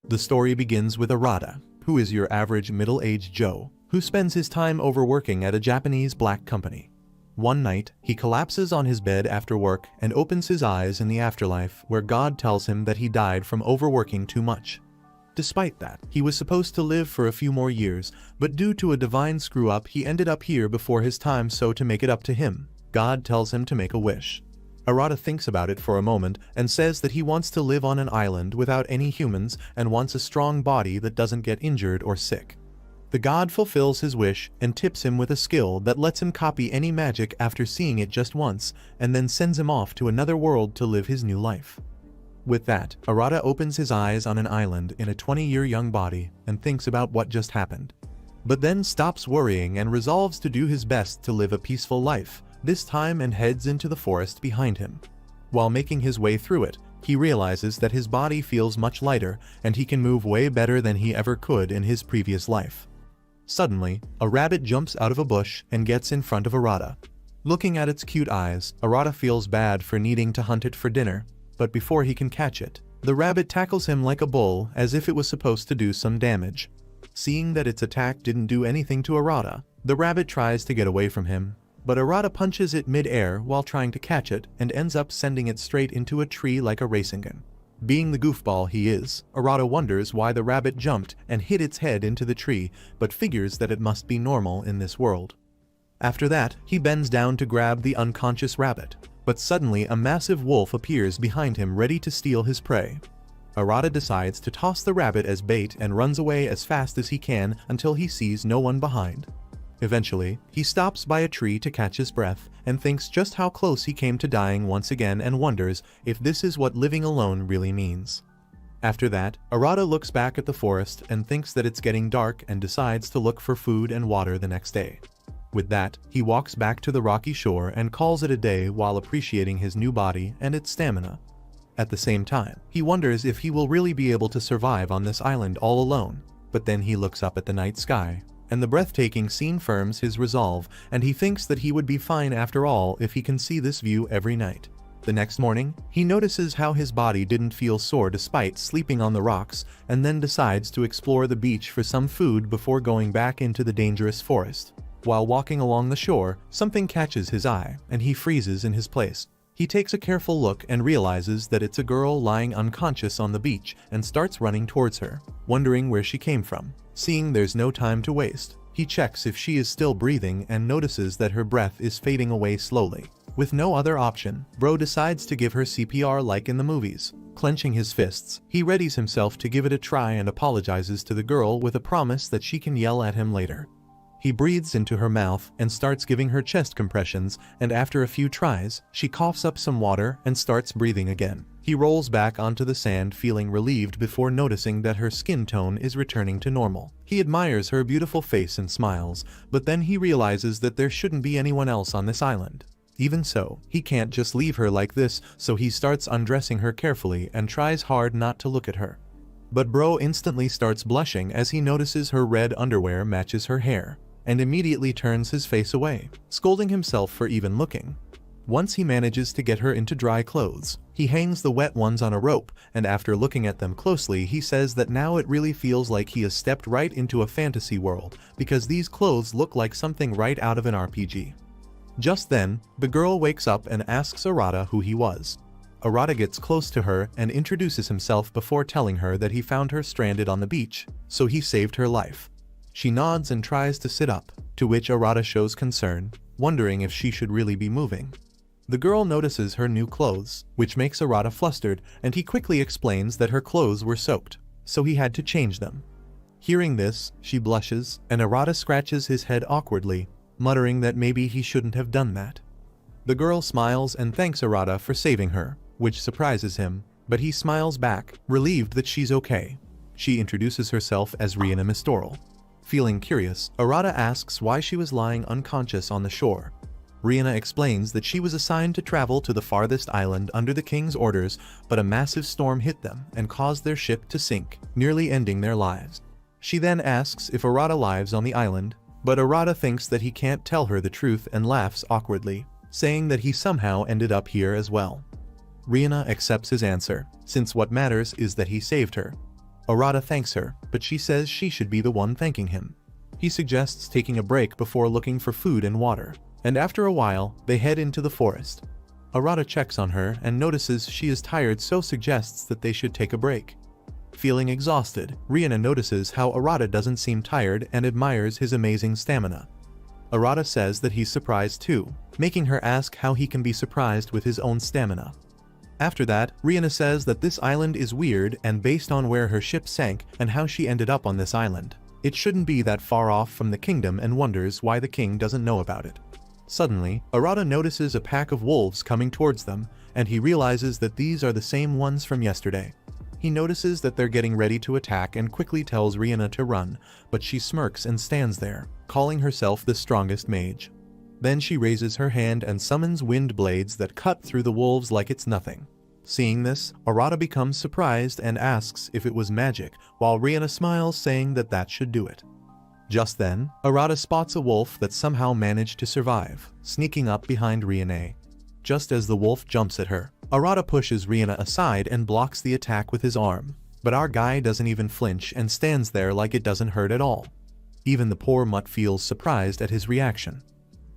The story begins with Arata, who is your average middle-aged Joe, who spends his time overworking at a Japanese black company. One night, he collapses on his bed after work and opens his eyes in the afterlife, where God tells him that he died from overworking too much. Despite that, he was supposed to live for a few more years, but due to a divine screw-up he ended up here before his time, so to make it up to him, God tells him to make a wish. Arata thinks about it for a moment and says that he wants to live on an island without any humans and wants a strong body that doesn't get injured or sick. The god fulfills his wish and tips him with a skill that lets him copy any magic after seeing it just once, and then sends him off to another world to live his new life. With that, Arata opens his eyes on an island in a 20-year young body and thinks about what just happened. But then stops worrying and resolves to do his best to live a peaceful life, this time, and heads into the forest behind him. While making his way through it, he realizes that his body feels much lighter and he can move way better than he ever could in his previous life. Suddenly, a rabbit jumps out of a bush and gets in front of Arata. Looking at its cute eyes, Arata feels bad for needing to hunt it for dinner, but before he can catch it, the rabbit tackles him like a bull as if it was supposed to do some damage. Seeing that its attack didn't do anything to Arata, the rabbit tries to get away from him, but Arata punches it mid-air while trying to catch it and ends up sending it straight into a tree like a racing gun. Being the goofball he is, Arata wonders why the rabbit jumped and hit its head into the tree, but figures that it must be normal in this world. After that, he bends down to grab the unconscious rabbit, but suddenly a massive wolf appears behind him ready to steal his prey. Arata decides to toss the rabbit as bait and runs away as fast as he can until he sees no one behind. Eventually, he stops by a tree to catch his breath and thinks just how close he came to dying once again and wonders if this is what living alone really means. After that, Arata looks back at the forest and thinks that it's getting dark and decides to look for food and water the next day. With that, he walks back to the rocky shore and calls it a day while appreciating his new body and its stamina. At the same time, he wonders if he will really be able to survive on this island all alone, but then he looks up at the night sky, and the breathtaking scene firms his resolve, and he thinks that he would be fine after all if he can see this view every night. The next morning, he notices how his body didn't feel sore despite sleeping on the rocks, and then decides to explore the beach for some food before going back into the dangerous forest. While walking along the shore, something catches his eye, and he freezes in his place. He takes a careful look and realizes that it's a girl lying unconscious on the beach and starts running towards her, wondering where she came from. Seeing there's no time to waste, he checks if she is still breathing and notices that her breath is fading away slowly. With no other option, Bro decides to give her CPR like in the movies. Clenching his fists, he readies himself to give it a try and apologizes to the girl with a promise that she can yell at him later. He breathes into her mouth and starts giving her chest compressions, and after a few tries, she coughs up some water and starts breathing again. He rolls back onto the sand feeling relieved before noticing that her skin tone is returning to normal. He admires her beautiful face and smiles, but then he realizes that there shouldn't be anyone else on this island. Even so, he can't just leave her like this, so he starts undressing her carefully and tries hard not to look at her. But Bro instantly starts blushing as he notices her red underwear matches her hair, and immediately turns his face away, scolding himself for even looking. Once he manages to get her into dry clothes, he hangs the wet ones on a rope, and after looking at them closely he says that now it really feels like he has stepped right into a fantasy world, because these clothes look like something right out of an RPG. Just then, the girl wakes up and asks Arata who he was. Arata gets close to her and introduces himself before telling her that he found her stranded on the beach, so he saved her life. She nods and tries to sit up, to which Arata shows concern, wondering if she should really be moving. The girl notices her new clothes, which makes Arata flustered, and he quickly explains that her clothes were soaked, so he had to change them. Hearing this, she blushes, and Arata scratches his head awkwardly, muttering that maybe he shouldn't have done that. The girl smiles and thanks Arata for saving her, which surprises him, but he smiles back, relieved that she's okay. She introduces herself as Rihanna Mistoral. Feeling curious, Arata asks why she was lying unconscious on the shore. Rihanna explains that she was assigned to travel to the farthest island under the king's orders, but a massive storm hit them and caused their ship to sink, nearly ending their lives. She then asks if Arata lives on the island, but Arata thinks that he can't tell her the truth and laughs awkwardly, saying that he somehow ended up here as well. Rihanna accepts his answer, since what matters is that he saved her. Arata thanks her, but she says she should be the one thanking him. He suggests taking a break before looking for food and water, and after a while, they head into the forest. Arata checks on her and notices she is tired, so suggests that they should take a break. Feeling exhausted, Rihanna notices how Arata doesn't seem tired and admires his amazing stamina. Arata says that he's surprised too, making her ask how he can be surprised with his own stamina. After that, Rihanna says that this island is weird and based on where her ship sank and how she ended up on this island. It shouldn't be that far off from the kingdom and wonders why the king doesn't know about it. Suddenly, Arata notices a pack of wolves coming towards them, and he realizes that these are the same ones from yesterday. He notices that they're getting ready to attack and quickly tells Rihanna to run, but she smirks and stands there, calling herself the strongest mage. Then she raises her hand and summons wind blades that cut through the wolves like it's nothing. Seeing this, Arata becomes surprised and asks if it was magic, while Rihanna smiles, saying that that should do it. Just then, Arata spots a wolf that somehow managed to survive, sneaking up behind Rihanna. Just as the wolf jumps at her, Arata pushes Rihanna aside and blocks the attack with his arm, but our guy doesn't even flinch and stands there like it doesn't hurt at all. Even the poor mutt feels surprised at his reaction.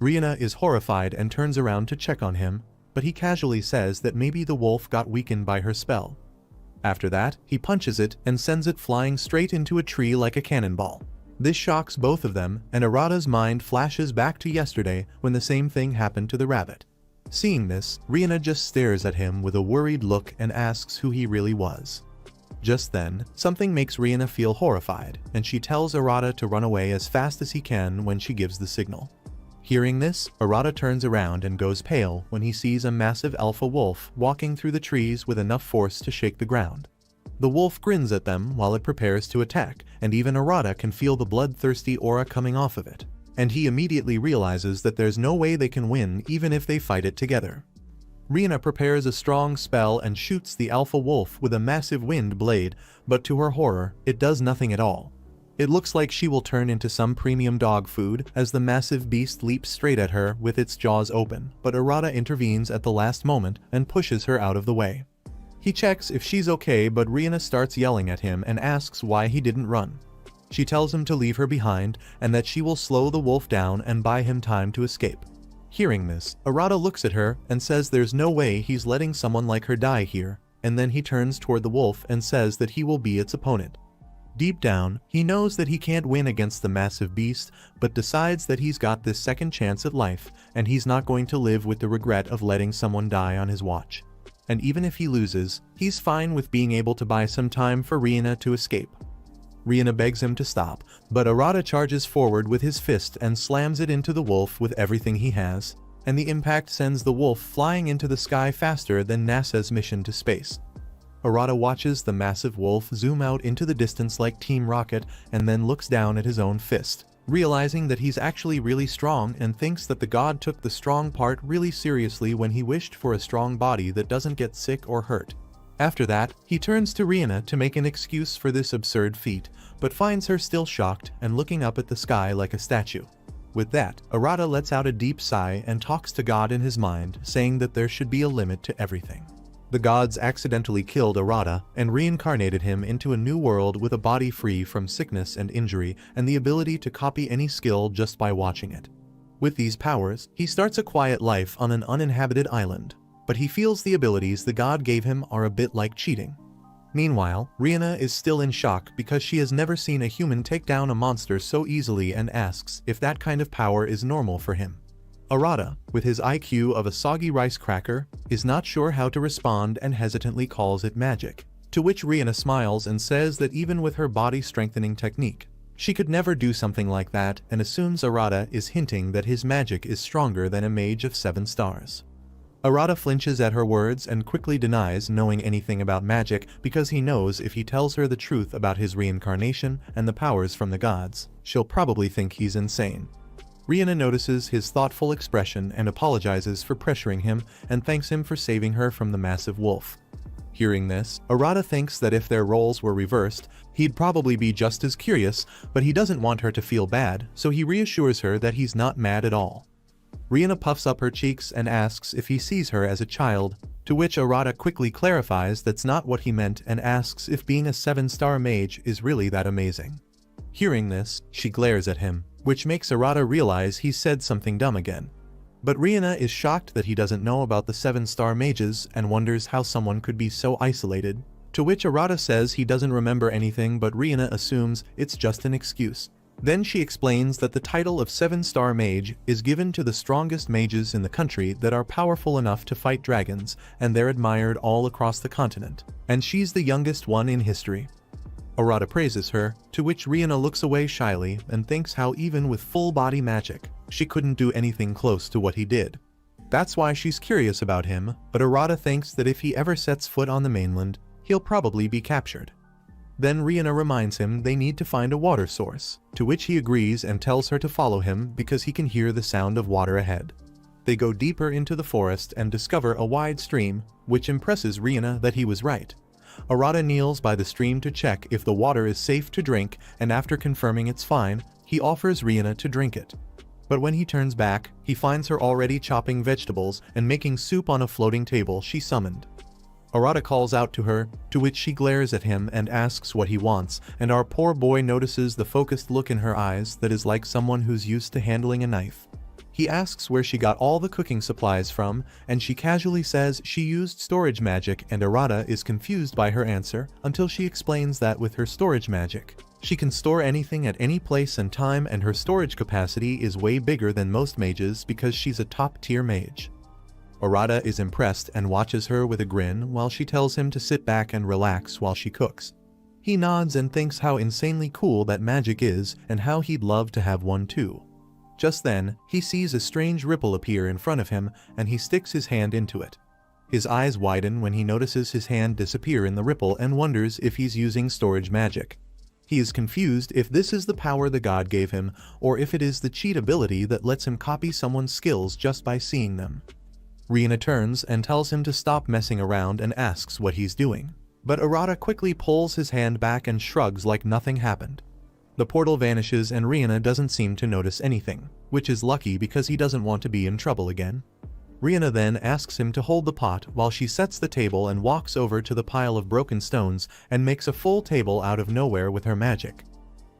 Rihanna is horrified and turns around to check on him, but he casually says that maybe the wolf got weakened by her spell. After that, he punches it and sends it flying straight into a tree like a cannonball. This shocks both of them, and Arata's mind flashes back to yesterday when the same thing happened to the rabbit. Seeing this, Rihanna just stares at him with a worried look and asks who he really was. Just then, something makes Rihanna feel horrified, and she tells Arata to run away as fast as he can when she gives the signal. Hearing this, Arata turns around and goes pale when he sees a massive alpha wolf walking through the trees with enough force to shake the ground. The wolf grins at them while it prepares to attack, and even Arata can feel the bloodthirsty aura coming off of it, and he immediately realizes that there's no way they can win even if they fight it together. Rihanna prepares a strong spell and shoots the alpha wolf with a massive wind blade, but to her horror, it does nothing at all. It looks like she will turn into some premium dog food as the massive beast leaps straight at her with its jaws open, but Arata intervenes at the last moment and pushes her out of the way. He checks if she's okay, but Rihanna starts yelling at him and asks why he didn't run. She tells him to leave her behind and that she will slow the wolf down and buy him time to escape. Hearing this, Arata looks at her and says there's no way he's letting someone like her die here, and then he turns toward the wolf and says that he will be its opponent. Deep down, he knows that he can't win against the massive beast, but decides that he's got this second chance at life, and he's not going to live with the regret of letting someone die on his watch. And even if he loses, he's fine with being able to buy some time for Rihanna to escape. Rihanna begs him to stop, but Arata charges forward with his fist and slams it into the wolf with everything he has, and the impact sends the wolf flying into the sky faster than NASA's mission to space. Arata watches the massive wolf zoom out into the distance like Team Rocket and then looks down at his own fist, realizing that he's actually really strong, and thinks that the god took the strong part really seriously when he wished for a strong body that doesn't get sick or hurt. After that, he turns to Rihanna to make an excuse for this absurd feat, but finds her still shocked and looking up at the sky like a statue. With that, Arata lets out a deep sigh and talks to God in his mind, saying that there should be a limit to everything. The gods accidentally killed Arata and reincarnated him into a new world with a body free from sickness and injury and the ability to copy any skill just by watching it. With these powers, he starts a quiet life on an uninhabited island, but he feels the abilities the god gave him are a bit like cheating. Meanwhile, Rihanna is still in shock because she has never seen a human take down a monster so easily and asks if that kind of power is normal for him. Arata, with his IQ of a soggy rice cracker, is not sure how to respond and hesitantly calls it magic, to which Rihanna smiles and says that even with her body strengthening technique, she could never do something like that, and assumes Arata is hinting that his magic is stronger than a mage of 7 stars. Arata flinches at her words and quickly denies knowing anything about magic because he knows if he tells her the truth about his reincarnation and the powers from the gods, she'll probably think he's insane. Rihanna notices his thoughtful expression and apologizes for pressuring him and thanks him for saving her from the massive wolf. Hearing this, Arata thinks that if their roles were reversed, he'd probably be just as curious, but he doesn't want her to feel bad, so he reassures her that he's not mad at all. Rihanna puffs up her cheeks and asks if he sees her as a child, to which Arata quickly clarifies that's not what he meant and asks if being a 7-star mage is really that amazing. Hearing this, she glares at him, which makes Arata realize he said something dumb again. But Rihanna is shocked that he doesn't know about the 7-star mages and wonders how someone could be so isolated, to which Arata says he doesn't remember anything, but Rihanna assumes it's just an excuse. Then she explains that the title of 7-star mage is given to the strongest mages in the country that are powerful enough to fight dragons, and they're admired all across the continent, and she's the youngest one in history. Arata praises her, to which Rihanna looks away shyly and thinks how even with full body magic, she couldn't do anything close to what he did. That's why she's curious about him, but Arata thinks that if he ever sets foot on the mainland, he'll probably be captured. Then Rihanna reminds him they need to find a water source, to which he agrees and tells her to follow him because he can hear the sound of water ahead. They go deeper into the forest and discover a wide stream, which impresses Rihanna that he was right. Arata kneels by the stream to check if the water is safe to drink, and after confirming it's fine, he offers Rihanna to drink it. But when he turns back, he finds her already chopping vegetables and making soup on a floating table she summoned. Arata calls out to her, to which she glares at him and asks what he wants, and our poor boy notices the focused look in her eyes that is like someone who's used to handling a knife. He asks where she got all the cooking supplies from, and she casually says she used storage magic, and Arata is confused by her answer until she explains that with her storage magic, she can store anything at any place and time, and her storage capacity is way bigger than most mages because she's a top-tier mage. Arata is impressed and watches her with a grin while she tells him to sit back and relax while she cooks. He nods and thinks how insanely cool that magic is and how he'd love to have one too. Just then, he sees a strange ripple appear in front of him and he sticks his hand into it. His eyes widen when he notices his hand disappear in the ripple and wonders if he's using storage magic. He is confused if this is the power the god gave him or if it is the cheat ability that lets him copy someone's skills just by seeing them. Rihanna turns and tells him to stop messing around and asks what he's doing. But Arata quickly pulls his hand back and shrugs like nothing happened. The portal vanishes and Rihanna doesn't seem to notice anything, which is lucky because he doesn't want to be in trouble again. Rihanna then asks him to hold the pot while she sets the table and walks over to the pile of broken stones and makes a full table out of nowhere with her magic.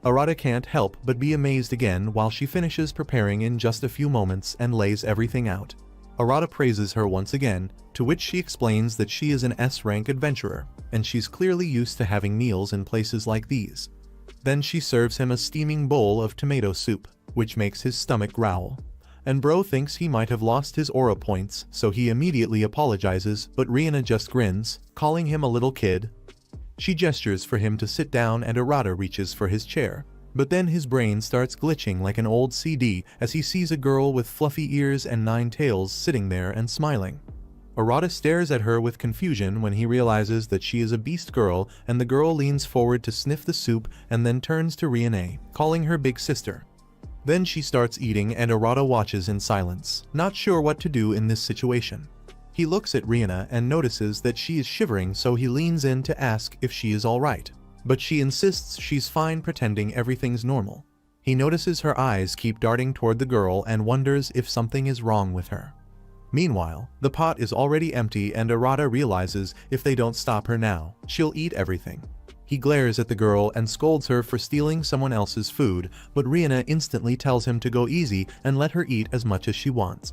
Arata can't help but be amazed again while she finishes preparing in just a few moments and lays everything out. Arata praises her once again, to which she explains that she is an S-rank adventurer, and she's clearly used to having meals in places like these. Then she serves him a steaming bowl of tomato soup, which makes his stomach growl. And bro thinks he might have lost his aura points, so he immediately apologizes, but Rihanna just grins, calling him a little kid. She gestures for him to sit down and Arata reaches for his chair. But then his brain starts glitching like an old CD as he sees a girl with fluffy ears and 9 tails sitting there and smiling. Arata stares at her with confusion when he realizes that she is a beast girl, and the girl leans forward to sniff the soup and then turns to Rihanna, calling her big sister. Then she starts eating and Arata watches in silence, not sure what to do in this situation. He looks at Rihanna and notices that she is shivering, so he leans in to ask if she is alright. But she insists she's fine, pretending everything's normal. He notices her eyes keep darting toward the girl and wonders if something is wrong with her. Meanwhile, the pot is already empty and Arata realizes if they don't stop her now, she'll eat everything. He glares at the girl and scolds her for stealing someone else's food, but Rihanna instantly tells him to go easy and let her eat as much as she wants.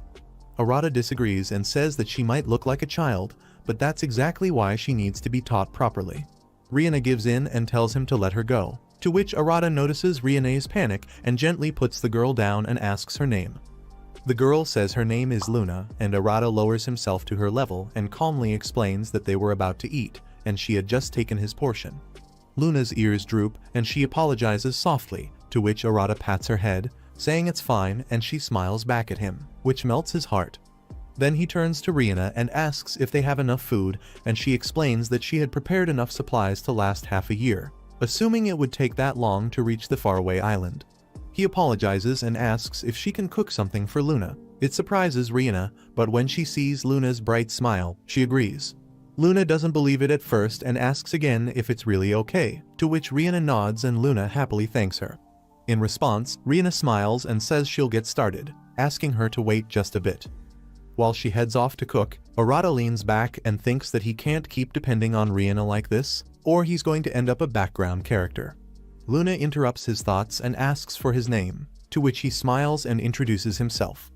Arata disagrees and says that she might look like a child, but that's exactly why she needs to be taught properly. Rihanna gives in and tells him to let her go, to which Arata notices Rihanna's panic and gently puts the girl down and asks her name. The girl says her name is Luna, and Arata lowers himself to her level and calmly explains that they were about to eat, and she had just taken his portion. Luna's ears droop and she apologizes softly, to which Arata pats her head, saying it's fine, and she smiles back at him, which melts his heart. Then he turns to Rihanna and asks if they have enough food, and she explains that she had prepared enough supplies to last half a year, assuming it would take that long to reach the faraway island. He apologizes and asks if she can cook something for Luna. It surprises Rihanna, but when she sees Luna's bright smile, she agrees. Luna doesn't believe it at first and asks again if it's really okay, to which Rihanna nods and Luna happily thanks her. In response, Rihanna smiles and says she'll get started. asking her to wait just a bit. While she heads off to cook, Arata leans back and thinks that he can't keep depending on Rihanna like this, or he's going to end up a background character. Luna interrupts his thoughts and asks for his name, to which he smiles and introduces himself.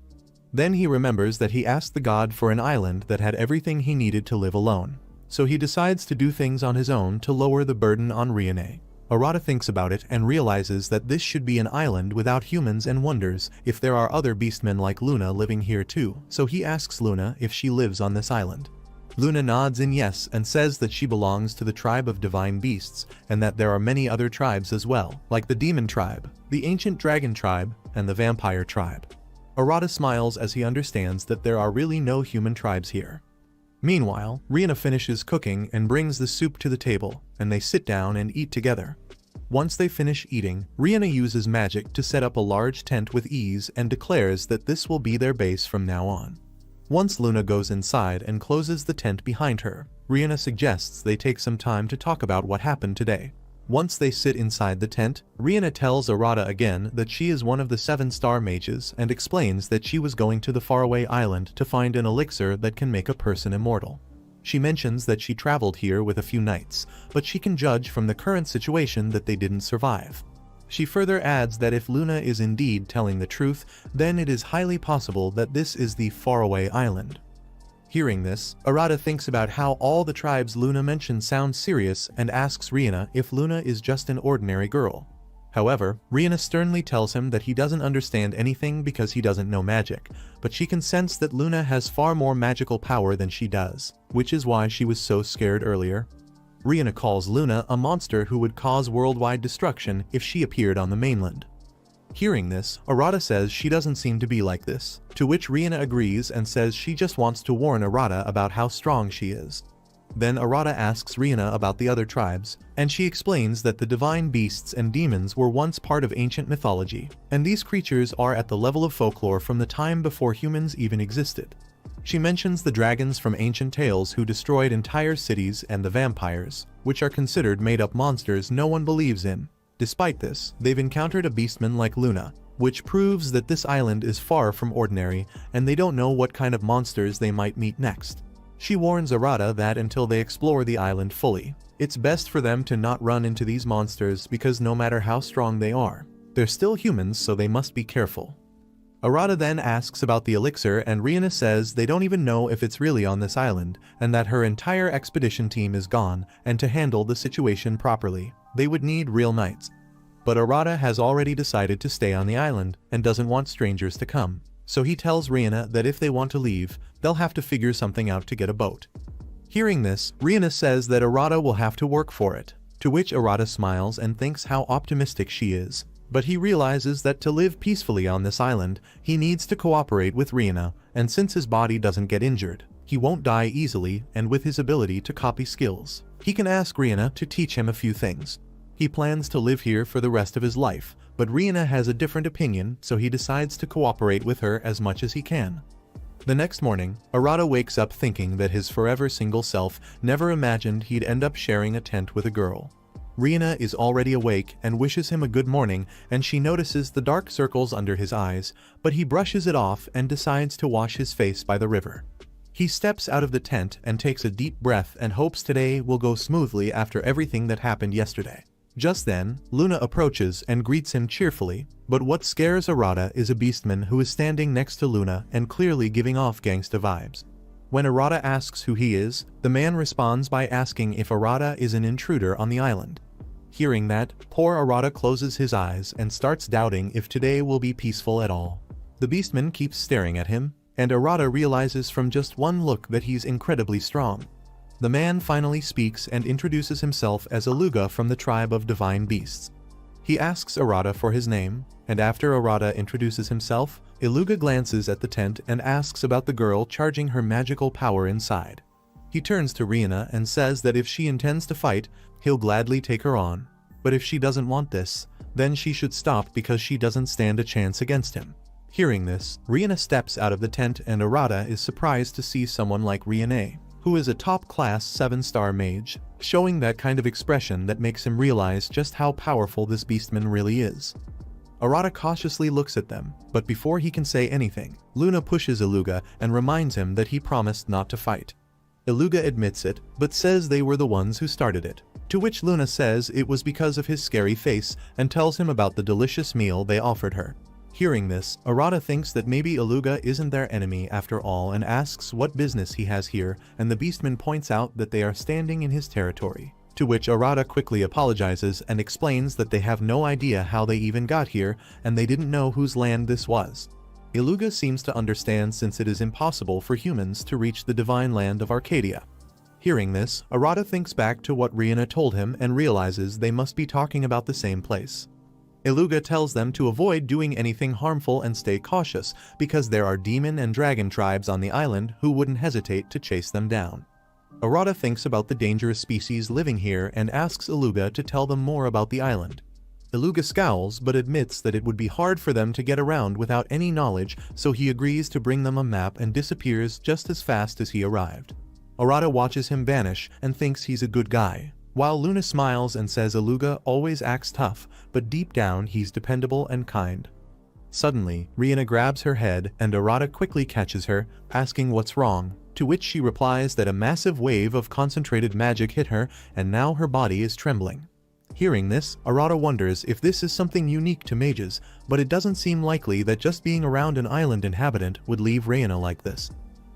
Then he remembers that he asked the god for an island that had everything he needed to live alone, so he decides to do things on his own to lower the burden on Rihanna. Arata thinks about it and realizes that this should be an island without humans and wonders if there are other beastmen like Luna living here too, so he asks Luna if she lives on this island. Luna nods in yes and says that she belongs to the tribe of divine beasts and that there are many other tribes as well, like the demon tribe, the ancient dragon tribe, and the vampire tribe. Arata smiles as he understands that there are really no human tribes here. Meanwhile, Rihanna finishes cooking and brings the soup to the table, and they sit down and eat together. Once they finish eating, Rihanna uses magic to set up a large tent with ease and declares that this will be their base from now on. Once Luna goes inside and closes the tent behind her, Rihanna suggests they take some time to talk about what happened today. Once they sit inside the tent, Rihanna tells Arata again that she is one of the 7-star mages and explains that she was going to the faraway island to find an elixir that can make a person immortal. She mentions that she traveled here with a few knights, but she can judge from the current situation that they didn't survive. She further adds that if Luna is indeed telling the truth, then it is highly possible that this is the faraway island. Hearing this, Arata thinks about how all the tribes Luna mentioned sound serious and asks Rihanna if Luna is just an ordinary girl. However, Rihanna sternly tells him that he doesn't understand anything because he doesn't know magic, but she can sense that Luna has far more magical power than she does, which is why she was so scared earlier. Rihanna calls Luna a monster who would cause worldwide destruction if she appeared on the mainland. Hearing this, Arata says she doesn't seem to be like this, to which Rihanna agrees and says she just wants to warn Arata about how strong she is. Then Arata asks Rihanna about the other tribes, and she explains that the divine beasts and demons were once part of ancient mythology, and these creatures are at the level of folklore from the time before humans even existed. She mentions the dragons from ancient tales who destroyed entire cities and the vampires, which are considered made-up monsters no one believes in. Despite this, they've encountered a beastman like Luna, which proves that this island is far from ordinary and they don't know what kind of monsters they might meet next. She warns Arata that until they explore the island fully, it's best for them to not run into these monsters because no matter how strong they are, they're still humans, so they must be careful. Arata then asks about the elixir and Rihanna says they don't even know if it's really on this island and that her entire expedition team is gone, and to handle the situation properly, they would need real knights. But Arata has already decided to stay on the island and doesn't want strangers to come, so he tells Rihanna that if they want to leave, they'll have to figure something out to get a boat. Hearing this, Rihanna says that Arata will have to work for it, to which Arata smiles and thinks how optimistic she is. But he realizes that to live peacefully on this island, he needs to cooperate with Rihanna, and since his body doesn't get injured, he won't die easily, and with his ability to copy skills, he can ask Rihanna to teach him a few things. He plans to live here for the rest of his life, but Rihanna has a different opinion, so he decides to cooperate with her as much as he can. The next morning, Arata wakes up thinking that his forever single self never imagined he'd end up sharing a tent with a girl. Rihanna is already awake and wishes him a good morning, and she notices the dark circles under his eyes, but he brushes it off and decides to wash his face by the river. He steps out of the tent and takes a deep breath and hopes today will go smoothly after everything that happened yesterday. Just then, Luna approaches and greets him cheerfully, but what scares Arata is a beastman who is standing next to Luna and clearly giving off gangsta vibes. When Arata asks who he is, the man responds by asking if Arata is an intruder on the island. Hearing that, poor Arata closes his eyes and starts doubting if today will be peaceful at all. The beastman keeps staring at him, and Arata realizes from just one look that he's incredibly strong. The man finally speaks and introduces himself as Aluga from the tribe of divine beasts. He asks Arata for his name, and after Arata introduces himself, Aluga glances at the tent and asks about the girl charging her magical power inside. He turns to Rihanna and says that if she intends to fight, he'll gladly take her on, but if she doesn't want this, then she should stop because she doesn't stand a chance against him. Hearing this, Rihanna steps out of the tent and Arata is surprised to see someone like Rihanna, who is a top-class 7-star mage, showing that kind of expression that makes him realize just how powerful this beastman really is. Arata cautiously looks at them, but before he can say anything, Luna pushes Iluga and reminds him that he promised not to fight. Iluga admits it, but says they were the ones who started it, to which Luna says it was because of his scary face and tells him about the delicious meal they offered her. Hearing this, Arata thinks that maybe Iluga isn't their enemy after all and asks what business he has here, and the beastman points out that they are standing in his territory. To which Arata quickly apologizes and explains that they have no idea how they even got here and they didn't know whose land this was. Iluga seems to understand since it is impossible for humans to reach the divine land of Arcadia. Hearing this, Arata thinks back to what Rihanna told him and realizes they must be talking about the same place. Iluga tells them to avoid doing anything harmful and stay cautious because there are demon and dragon tribes on the island who wouldn't hesitate to chase them down. Arata thinks about the dangerous species living here and asks Iluga to tell them more about the island. Iluga scowls but admits that it would be hard for them to get around without any knowledge, so he agrees to bring them a map and disappears just as fast as he arrived. Arata watches him vanish and thinks he's a good guy, while Luna smiles and says Iluga always acts tough, but deep down he's dependable and kind. Suddenly, Rihanna grabs her head and Arata quickly catches her, asking what's wrong, to which she replies that a massive wave of concentrated magic hit her and now her body is trembling. Hearing this, Arata wonders if this is something unique to mages, but it doesn't seem likely that just being around an island inhabitant would leave Rihanna like this.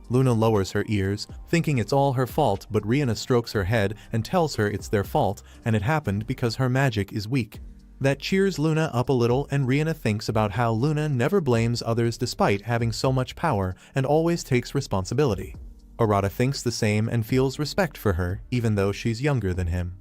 Luna lowers her ears, thinking it's all her fault, but Rihanna strokes her head and tells her it's their fault and it happened because her magic is weak. That cheers Luna up a little and Rihanna thinks about how Luna never blames others despite having so much power and always takes responsibility. Arata thinks the same and feels respect for her, even though she's younger than him.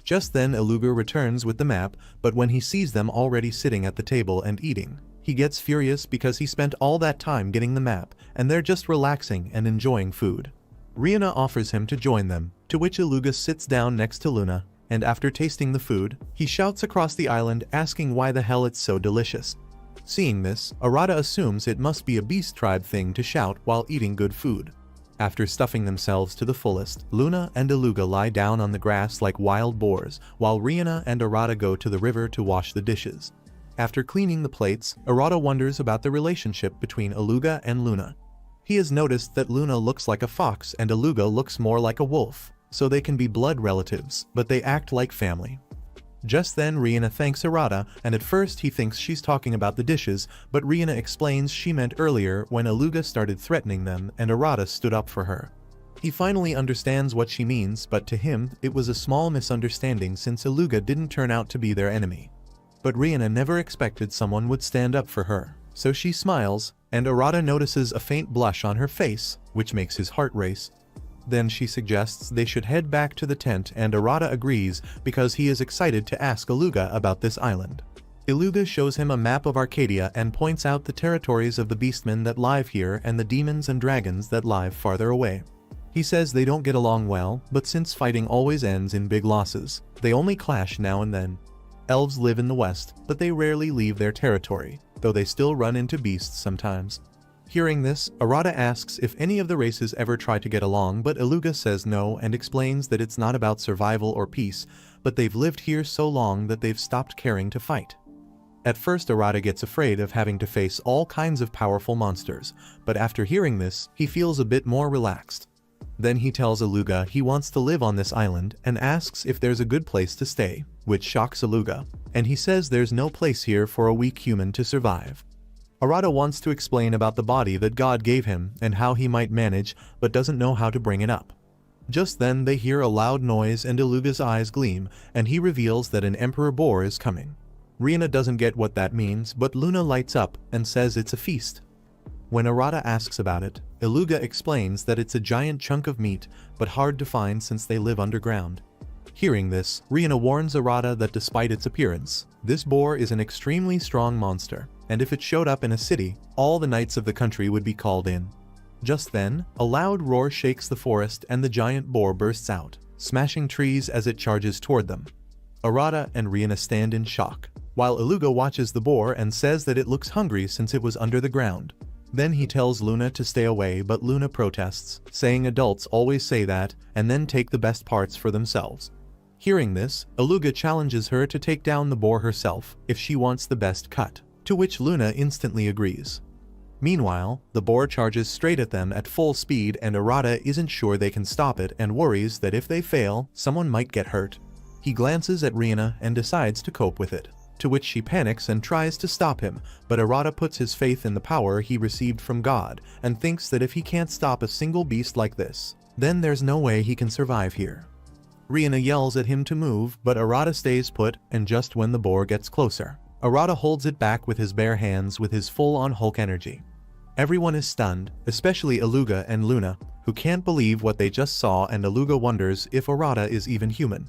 Just then Iluga returns with the map, but when he sees them already sitting at the table and eating, he gets furious because he spent all that time getting the map, and they're just relaxing and enjoying food. Rihanna offers him to join them, to which Iluga sits down next to Luna, and after tasting the food, he shouts across the island asking why the hell it's so delicious. Seeing this, Arata assumes it must be a beast tribe thing to shout while eating good food. After stuffing themselves to the fullest, Luna and Iluga lie down on the grass like wild boars, while Rihanna and Arata go to the river to wash the dishes. After cleaning the plates, Arata wonders about the relationship between Iluga and Luna. He has noticed that Luna looks like a fox and Iluga looks more like a wolf, so they can be blood relatives, but they act like family. Just then Rihanna thanks Arata, and at first he thinks she's talking about the dishes, but Rihanna explains she meant earlier when Iluga started threatening them and Arata stood up for her. He finally understands what she means, but to him it was a small misunderstanding since Iluga didn't turn out to be their enemy. But Rihanna never expected someone would stand up for her, so she smiles, and Arata notices a faint blush on her face, which makes his heart race. Then she suggests they should head back to the tent and Arata agrees because he is excited to ask Iluga about this island. Iluga shows him a map of Arcadia and points out the territories of the beastmen that live here and the demons and dragons that live farther away. He says they don't get along well, but since fighting always ends in big losses, they only clash now and then. Elves live in the west, but they rarely leave their territory, though they still run into beasts sometimes. Hearing this, Arata asks if any of the races ever try to get along, but Iluga says no and explains that it's not about survival or peace, but they've lived here so long that they've stopped caring to fight. At first Arata gets afraid of having to face all kinds of powerful monsters, but after hearing this, he feels a bit more relaxed. Then he tells Iluga he wants to live on this island and asks if there's a good place to stay, which shocks Iluga, and he says there's no place here for a weak human to survive. Arata wants to explain about the body that God gave him and how he might manage, but doesn't know how to bring it up. Just then they hear a loud noise and Iluga's eyes gleam, and he reveals that an emperor boar is coming. Rihanna doesn't get what that means, but Luna lights up and says it's a feast. When Arata asks about it, Iluga explains that it's a giant chunk of meat, but hard to find since they live underground. Hearing this, Rihanna warns Arata that despite its appearance, this boar is an extremely strong monster, and if it showed up in a city, all the knights of the country would be called in. Just then, a loud roar shakes the forest and the giant boar bursts out, smashing trees as it charges toward them. Arata and Rihanna stand in shock, while Iluga watches the boar and says that it looks hungry since it was under the ground. Then he tells Luna to stay away, but Luna protests, saying adults always say that and then take the best parts for themselves. Hearing this, Aluga challenges her to take down the boar herself if she wants the best cut, to which Luna instantly agrees. Meanwhile, the boar charges straight at them at full speed and Arata isn't sure they can stop it and worries that if they fail, someone might get hurt. He glances at Rihanna and decides to cope with it, to which she panics and tries to stop him, but Arata puts his faith in the power he received from God and thinks that if he can't stop a single beast like this, then there's no way he can survive here. Rihanna yells at him to move, but Arata stays put, and just when the boar gets closer, Arata holds it back with his bare hands with his full-on Hulk energy. Everyone is stunned, especially Aluga and Luna, who can't believe what they just saw, and Aluga wonders if Arata is even human.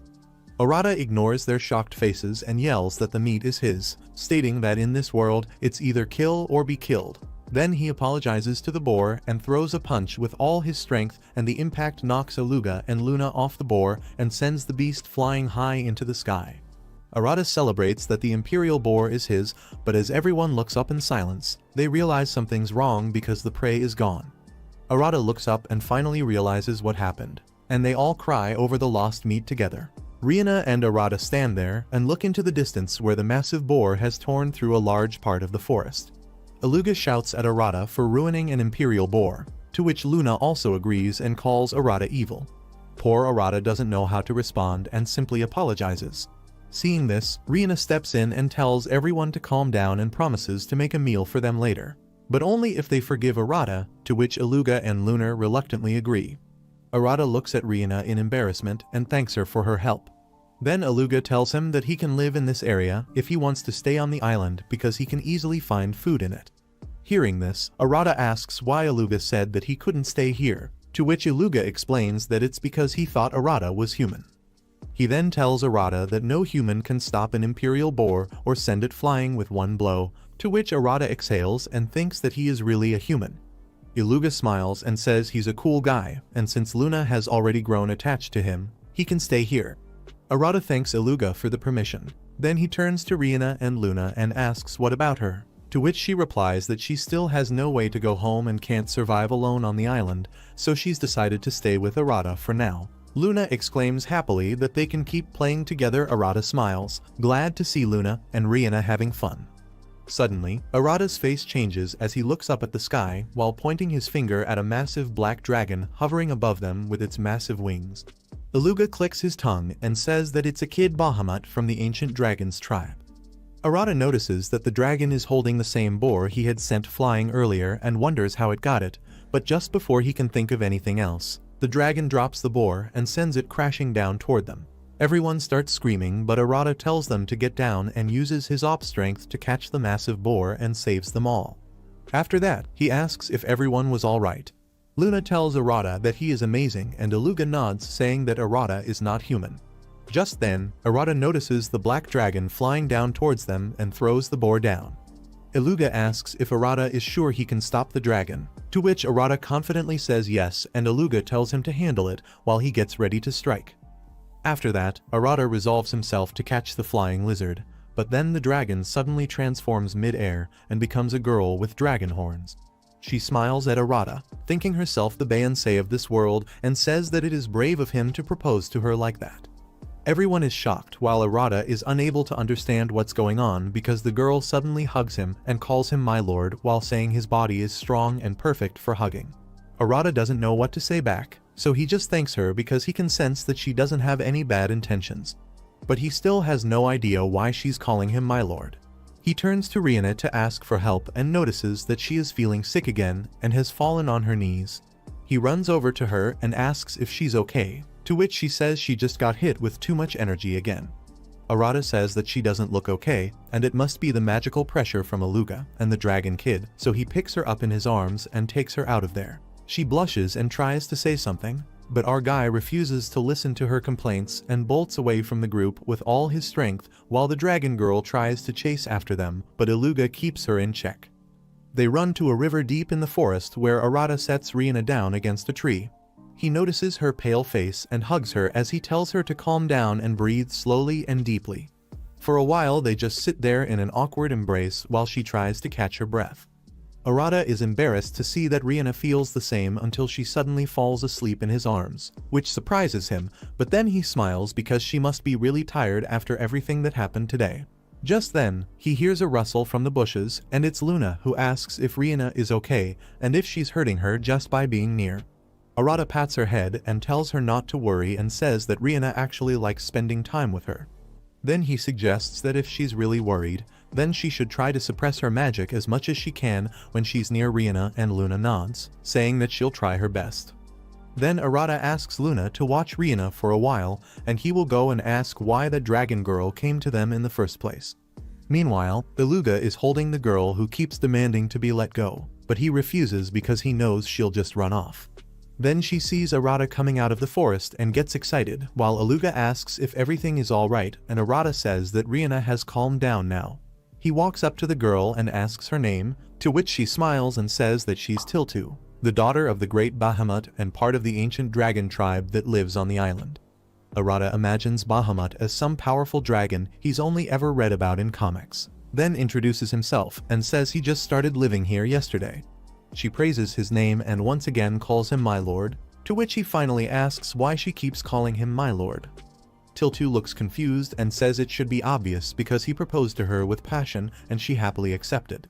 Arata ignores their shocked faces and yells that the meat is his, stating that in this world, it's either kill or be killed. Then he apologizes to the boar and throws a punch with all his strength, and the impact knocks Aluga and Luna off the boar and sends the beast flying high into the sky. Arata celebrates that the imperial boar is his, but as everyone looks up in silence, they realize something's wrong because the prey is gone. Arata looks up and finally realizes what happened, and they all cry over the lost meat together. Rihanna and Arata stand there and look into the distance where the massive boar has torn through a large part of the forest. Aluga shouts at Arata for ruining an imperial boar, to which Luna also agrees and calls Arata evil. Poor Arata doesn't know how to respond and simply apologizes. Seeing this, Rihanna steps in and tells everyone to calm down and promises to make a meal for them later, but only if they forgive Arata, to which Aluga and Luna reluctantly agree. Arata looks at Rihanna in embarrassment and thanks her for her help. Then Aluga tells him that he can live in this area if he wants to stay on the island because he can easily find food in it. Hearing this, Arata asks why Aluga said that he couldn't stay here, to which Aluga explains that it's because he thought Arata was human. He then tells Arata that no human can stop an imperial boar or send it flying with one blow, to which Arata exhales and thinks that he is really a human. Aluga smiles and says he's a cool guy, and since Luna has already grown attached to him, he can stay here. Arata thanks Aluga for the permission. Then he turns to Rihanna and Luna and asks what about her, to which she replies that she still has no way to go home and can't survive alone on the island, so she's decided to stay with Arata for now. Luna exclaims happily that they can keep playing together. Arata smiles, glad to see Luna and Rihanna having fun. Suddenly, Arata's face changes as he looks up at the sky while pointing his finger at a massive black dragon hovering above them with its massive wings. Aluga clicks his tongue and says that it's a kid Bahamut from the ancient dragon's tribe. Arata notices that the dragon is holding the same boar he had sent flying earlier and wonders how it got it, but just before he can think of anything else, the dragon drops the boar and sends it crashing down toward them. Everyone starts screaming, but Arata tells them to get down and uses his op strength to catch the massive boar and saves them all. After that, he asks if everyone was alright. Luna tells Arata that he is amazing and Aluga nods, saying that Arata is not human. Just then, Arata notices the black dragon flying down towards them and throws the boar down. Aluga asks if Arata is sure he can stop the dragon, to which Arata confidently says yes, and Aluga tells him to handle it while he gets ready to strike. After that, Arata resolves himself to catch the flying lizard, but then the dragon suddenly transforms mid-air and becomes a girl with dragon horns. She smiles at Arata, thinking herself the Beyonce of this world, and says that it is brave of him to propose to her like that. Everyone is shocked while Arata is unable to understand what's going on because the girl suddenly hugs him and calls him my lord while saying his body is strong and perfect for hugging. Arata doesn't know what to say back, so he just thanks her because he can sense that she doesn't have any bad intentions. But he still has no idea why she's calling him my lord. He turns to Rihanna to ask for help and notices that she is feeling sick again and has fallen on her knees. He runs over to her and asks if she's okay, to which she says she just got hit with too much energy again. Arata says that she doesn't look okay, and it must be the magical pressure from Aluga and the dragon kid, so he picks her up in his arms and takes her out of there. She blushes and tries to say something, but our guy refuses to listen to her complaints and bolts away from the group with all his strength while the dragon girl tries to chase after them, but Aluga keeps her in check. They run to a river deep in the forest where Arata sets Rihanna down against a tree. He notices her pale face and hugs her as he tells her to calm down and breathe slowly and deeply. For a while they just sit there in an awkward embrace while she tries to catch her breath. Arata is embarrassed to see that Rihanna feels the same until she suddenly falls asleep in his arms, which surprises him, but then he smiles because she must be really tired after everything that happened today. Just then, he hears a rustle from the bushes, and it's Luna who asks if Rihanna is okay and if she's hurting her just by being near. Arata pats her head and tells her not to worry and says that Rihanna actually likes spending time with her. Then he suggests that if she's really worried, then she should try to suppress her magic as much as she can when she's near Rihanna, and Luna nods, saying that she'll try her best. Then Arata asks Luna to watch Rihanna for a while, and he will go and ask why the dragon girl came to them in the first place. Meanwhile, Beluga is holding the girl who keeps demanding to be let go, but he refuses because he knows she'll just run off. Then she sees Arata coming out of the forest and gets excited, while Beluga asks if everything is alright, and Arata says that Rihanna has calmed down now. He walks up to the girl and asks her name, to which she smiles and says that she's Tiltu, the daughter of the great Bahamut and part of the ancient dragon tribe that lives on the island. Arata imagines Bahamut as some powerful dragon he's only ever read about in comics, then introduces himself and says he just started living here yesterday. She praises his name and once again calls him my lord, to which he finally asks why she keeps calling him my lord. Tiltu looks confused and says it should be obvious because he proposed to her with passion and she happily accepted.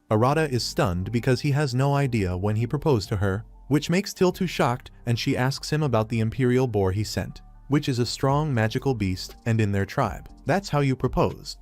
Arata is stunned because he has no idea when he proposed to her, which makes Tiltu shocked, and she asks him about the imperial boar he sent, which is a strong magical beast and in their tribe. That's how you propose.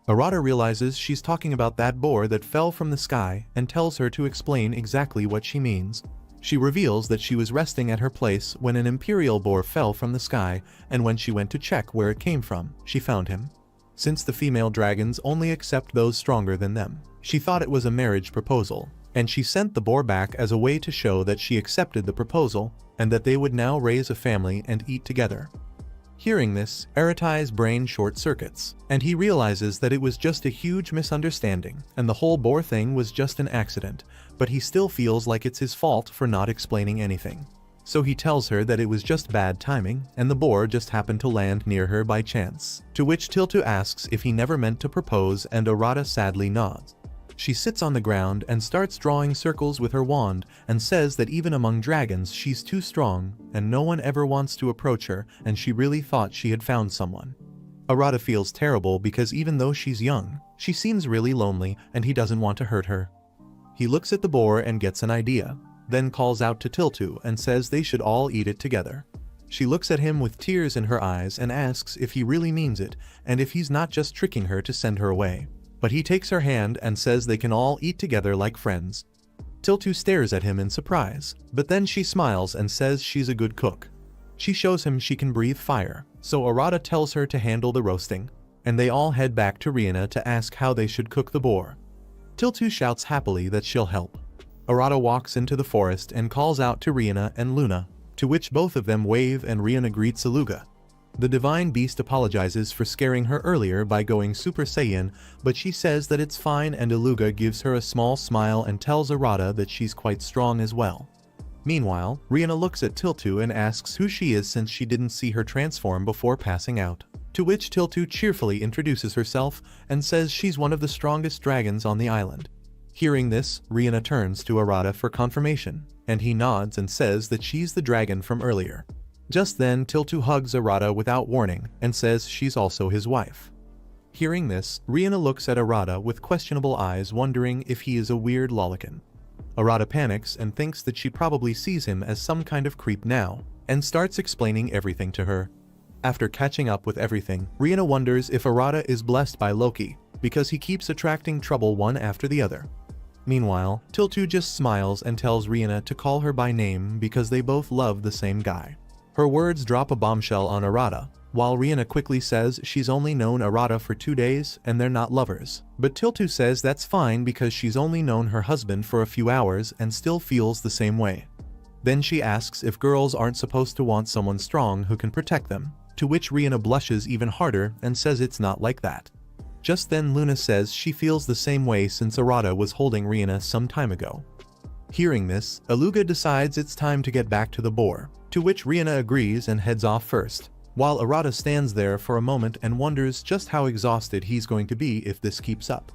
Arata realizes she's talking about that boar that fell from the sky and tells her to explain exactly what she means. She reveals that she was resting at her place when an imperial boar fell from the sky, and when she went to check where it came from, she found him. Since the female dragons only accept those stronger than them, she thought it was a marriage proposal, and she sent the boar back as a way to show that she accepted the proposal and that they would now raise a family and eat together. Hearing this, Aratai's brain short-circuits, and he realizes that it was just a huge misunderstanding and the whole boar thing was just an accident, but he still feels like it's his fault for not explaining anything. So he tells her that it was just bad timing and the boar just happened to land near her by chance, to which Tiltu asks if he never meant to propose, and Arata sadly nods. She sits on the ground and starts drawing circles with her wand and says that even among dragons she's too strong and no one ever wants to approach her, and she really thought she had found someone. Arata feels terrible because even though she's young, she seems really lonely and he doesn't want to hurt her. He looks at the boar and gets an idea, then calls out to Tiltu and says they should all eat it together. She looks at him with tears in her eyes and asks if he really means it and if he's not just tricking her to send her away. But he takes her hand and says they can all eat together like friends. Tiltu stares at him in surprise, but then she smiles and says she's a good cook. She shows him she can breathe fire, so Arata tells her to handle the roasting, and they all head back to Rihanna to ask how they should cook the boar. Tiltu shouts happily that she'll help. Arata walks into the forest and calls out to Rihanna and Luna, to which both of them wave, and Rihanna greets Beluga. The divine beast apologizes for scaring her earlier by going Super Saiyan, but she says that it's fine, and Beluga gives her a small smile and tells Arata that she's quite strong as well. Meanwhile, Rihanna looks at Tiltu and asks who she is since she didn't see her transform before passing out, to which Tiltu cheerfully introduces herself and says she's one of the strongest dragons on the island. Hearing this, Rihanna turns to Arata for confirmation, and he nods and says that she's the dragon from earlier. Just then, Tiltu hugs Arata without warning and says she's also his wife. Hearing this, Rihanna looks at Arata with questionable eyes, wondering if he is a weird lolicon. Arata panics and thinks that she probably sees him as some kind of creep now, and starts explaining everything to her. After catching up with everything, Rihanna wonders if Arata is blessed by Loki, because he keeps attracting trouble one after the other. Meanwhile, Tiltu just smiles and tells Rihanna to call her by name because they both love the same guy. Her words drop a bombshell on Arata, while Rihanna quickly says she's only known Arata for 2 days and they're not lovers. But Tiltu says that's fine because she's only known her husband for a few hours and still feels the same way. Then she asks if girls aren't supposed to want someone strong who can protect them, to which Rihanna blushes even harder and says it's not like that. Just then Luna says she feels the same way since Arata was holding Rihanna some time ago. Hearing this, Beluga decides it's time to get back to the boar, to which Rihanna agrees and heads off first, while Arata stands there for a moment and wonders just how exhausted he's going to be if this keeps up.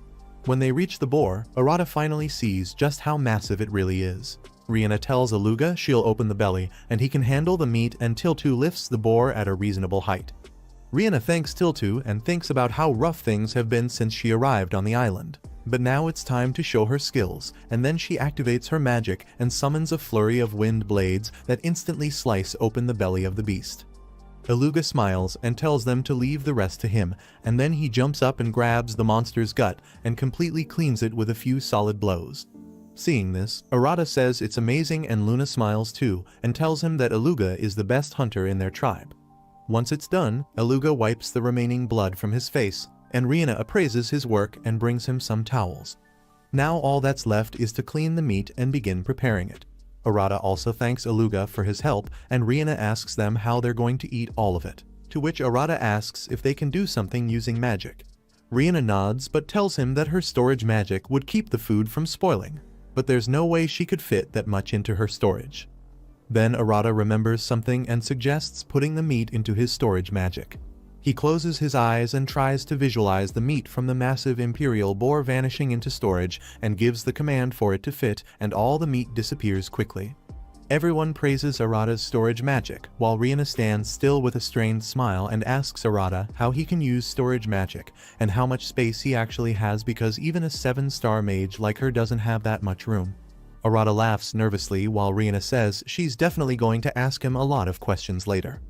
When they reach the boar, Arata finally sees just how massive it really is. Rihanna tells Aluga she'll open the belly and he can handle the meat, and Tiltu lifts the boar at a reasonable height. Rihanna thanks Tiltu and thinks about how rough things have been since she arrived on the island. But now it's time to show her skills, and then she activates her magic and summons a flurry of wind blades that instantly slice open the belly of the beast. Aluga smiles and tells them to leave the rest to him, and then he jumps up and grabs the monster's gut and completely cleans it with a few solid blows. Seeing this, Arata says it's amazing, and Luna smiles too and tells him that Aluga is the best hunter in their tribe. Once it's done, Aluga wipes the remaining blood from his face, and Rihanna appraises his work and brings him some towels. Now all that's left is to clean the meat and begin preparing it. Arata also thanks Aluga for his help, and Rihanna asks them how they're going to eat all of it, to which Arata asks if they can do something using magic. Rihanna nods but tells him that her storage magic would keep the food from spoiling, but there's no way she could fit that much into her storage. Then Arata remembers something and suggests putting the meat into his storage magic. He closes his eyes and tries to visualize the meat from the massive imperial boar vanishing into storage and gives the command for it to fit, and all the meat disappears quickly. Everyone praises Arata's storage magic, while Rihanna stands still with a strained smile and asks Arata how he can use storage magic and how much space he actually has, because even a 7-star mage like her doesn't have that much room. Arata laughs nervously while Rihanna says she's definitely going to ask him a lot of questions later.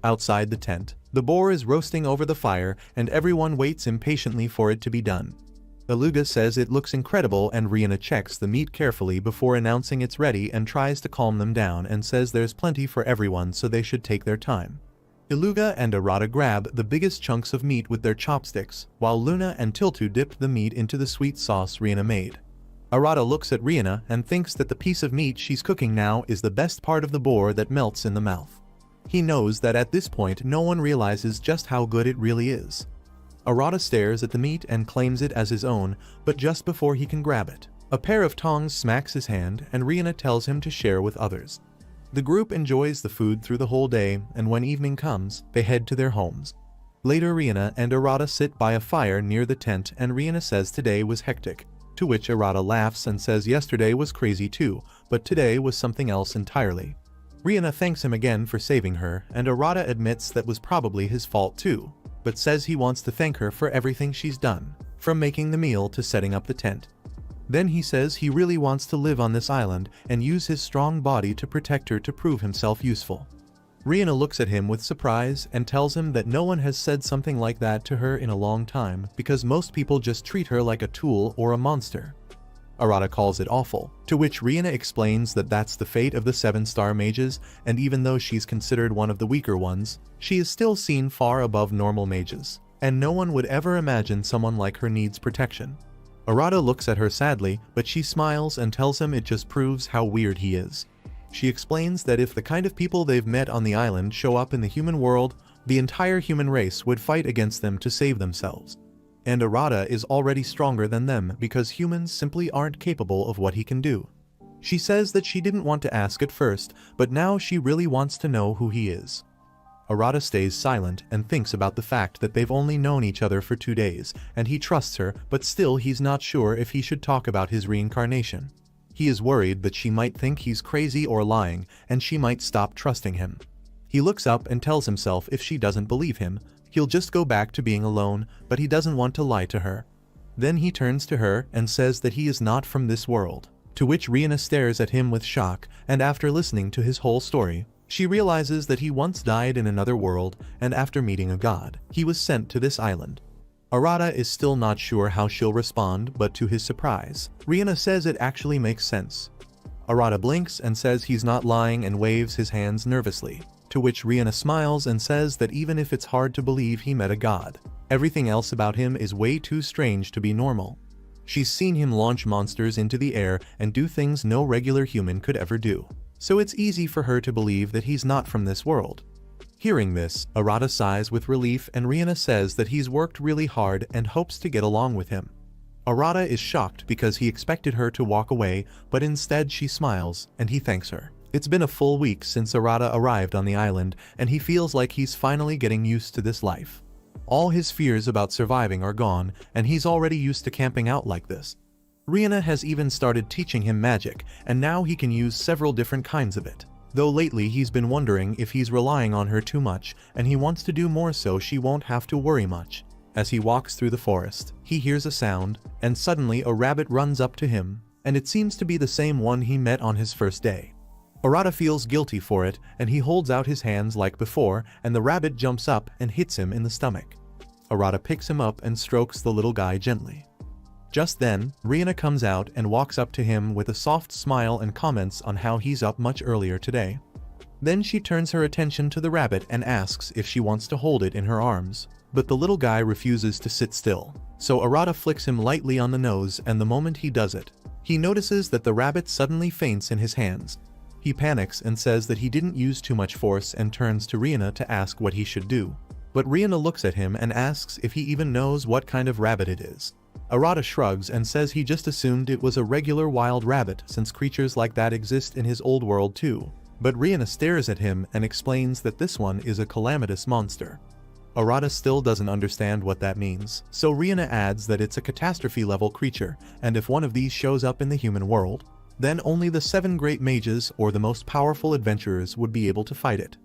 Outside the tent, the boar is roasting over the fire and everyone waits impatiently for it to be done. Aluga says it looks incredible, and Rihanna checks the meat carefully before announcing it's ready and tries to calm them down and says there's plenty for everyone, so they should take their time. Aluga and Arata grab the biggest chunks of meat with their chopsticks, while Luna and Tiltu dip the meat into the sweet sauce Rihanna made. Arata looks at Rihanna and thinks that the piece of meat she's cooking now is the best part of the boar that melts in the mouth. He knows that at this point no one realizes just how good it really is. Arata stares at the meat and claims it as his own, but just before he can grab it, a pair of tongs smacks his hand and Rihanna tells him to share with others. The group enjoys the food through the whole day, and when evening comes, they head to their homes. Later, Rihanna and Arata sit by a fire near the tent, and Rihanna says today was hectic, to which Arata laughs and says yesterday was crazy too, but today was something else entirely. Rihanna thanks him again for saving her, and Arata admits that was probably his fault too, but says he wants to thank her for everything she's done, from making the meal to setting up the tent. Then he says he really wants to live on this island and use his strong body to protect her to prove himself useful. Rihanna looks at him with surprise and tells him that no one has said something like that to her in a long time, because most people just treat her like a tool or a monster. Arata calls it awful, to which Rihanna explains that that's the fate of the 7-star mages, and even though she's considered one of the weaker ones, she is still seen far above normal mages, and no one would ever imagine someone like her needs protection. Arata looks at her sadly, but she smiles and tells him it just proves how weird he is. She explains that if the kind of people they've met on the island show up in the human world, the entire human race would fight against them to save themselves. And Arata is already stronger than them because humans simply aren't capable of what he can do. She says that she didn't want to ask at first, but now she really wants to know who he is. Arata stays silent and thinks about the fact that they've only known each other for 2 days, and he trusts her, but still he's not sure if he should talk about his reincarnation. He is worried that she might think he's crazy or lying, and she might stop trusting him. He looks up and tells himself if she doesn't believe him, he'll just go back to being alone, but he doesn't want to lie to her. Then he turns to her and says that he is not from this world, to which Rihanna stares at him with shock, and after listening to his whole story, she realizes that he once died in another world, and after meeting a god, he was sent to this island. Arata is still not sure how she'll respond, but to his surprise, Rihanna says it actually makes sense. Arata blinks and says he's not lying and waves his hands nervously, to which Rihanna smiles and says that even if it's hard to believe he met a god, everything else about him is way too strange to be normal. She's seen him launch monsters into the air and do things no regular human could ever do, so it's easy for her to believe that he's not from this world. Hearing this, Arata sighs with relief, and Rihanna says that he's worked really hard and hopes to get along with him. Arata is shocked because he expected her to walk away, but instead she smiles, and he thanks her. It's been a full week since Arata arrived on the island, and he feels like he's finally getting used to this life. All his fears about surviving are gone, and he's already used to camping out like this. Rihanna has even started teaching him magic, and now he can use several different kinds of it. Though lately he's been wondering if he's relying on her too much, and he wants to do more so she won't have to worry much. As he walks through the forest, he hears a sound, and suddenly a rabbit runs up to him, and it seems to be the same one he met on his first day. Arata feels guilty for it, and he holds out his hands like before, and the rabbit jumps up and hits him in the stomach. Arata picks him up and strokes the little guy gently. Just then, Rihanna comes out and walks up to him with a soft smile and comments on how he's up much earlier today. Then she turns her attention to the rabbit and asks if she wants to hold it in her arms. But the little guy refuses to sit still, so Arata flicks him lightly on the nose, and the moment he does it, he notices that the rabbit suddenly faints in his hands. He panics and says that he didn't use too much force and turns to Rihanna to ask what he should do. But Rihanna looks at him and asks if he even knows what kind of rabbit it is. Arata shrugs and says he just assumed it was a regular wild rabbit since creatures like that exist in his old world too. But Rihanna stares at him and explains that this one is a calamitous monster. Arata still doesn't understand what that means, so Rihanna adds that it's a catastrophe-level creature, and if one of these shows up in the human world, then only the 7 great mages or the most powerful adventurers would be able to fight it.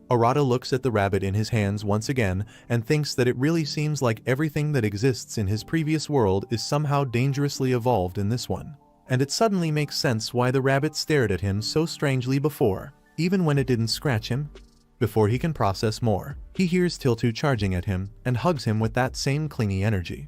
Arata looks at the rabbit in his hands once again and thinks that it really seems like everything that exists in his previous world is somehow dangerously evolved in this one. And it suddenly makes sense why the rabbit stared at him so strangely before, even when it didn't scratch him. Before he can process more, he hears Tiltu charging at him and hugs him with that same clingy energy.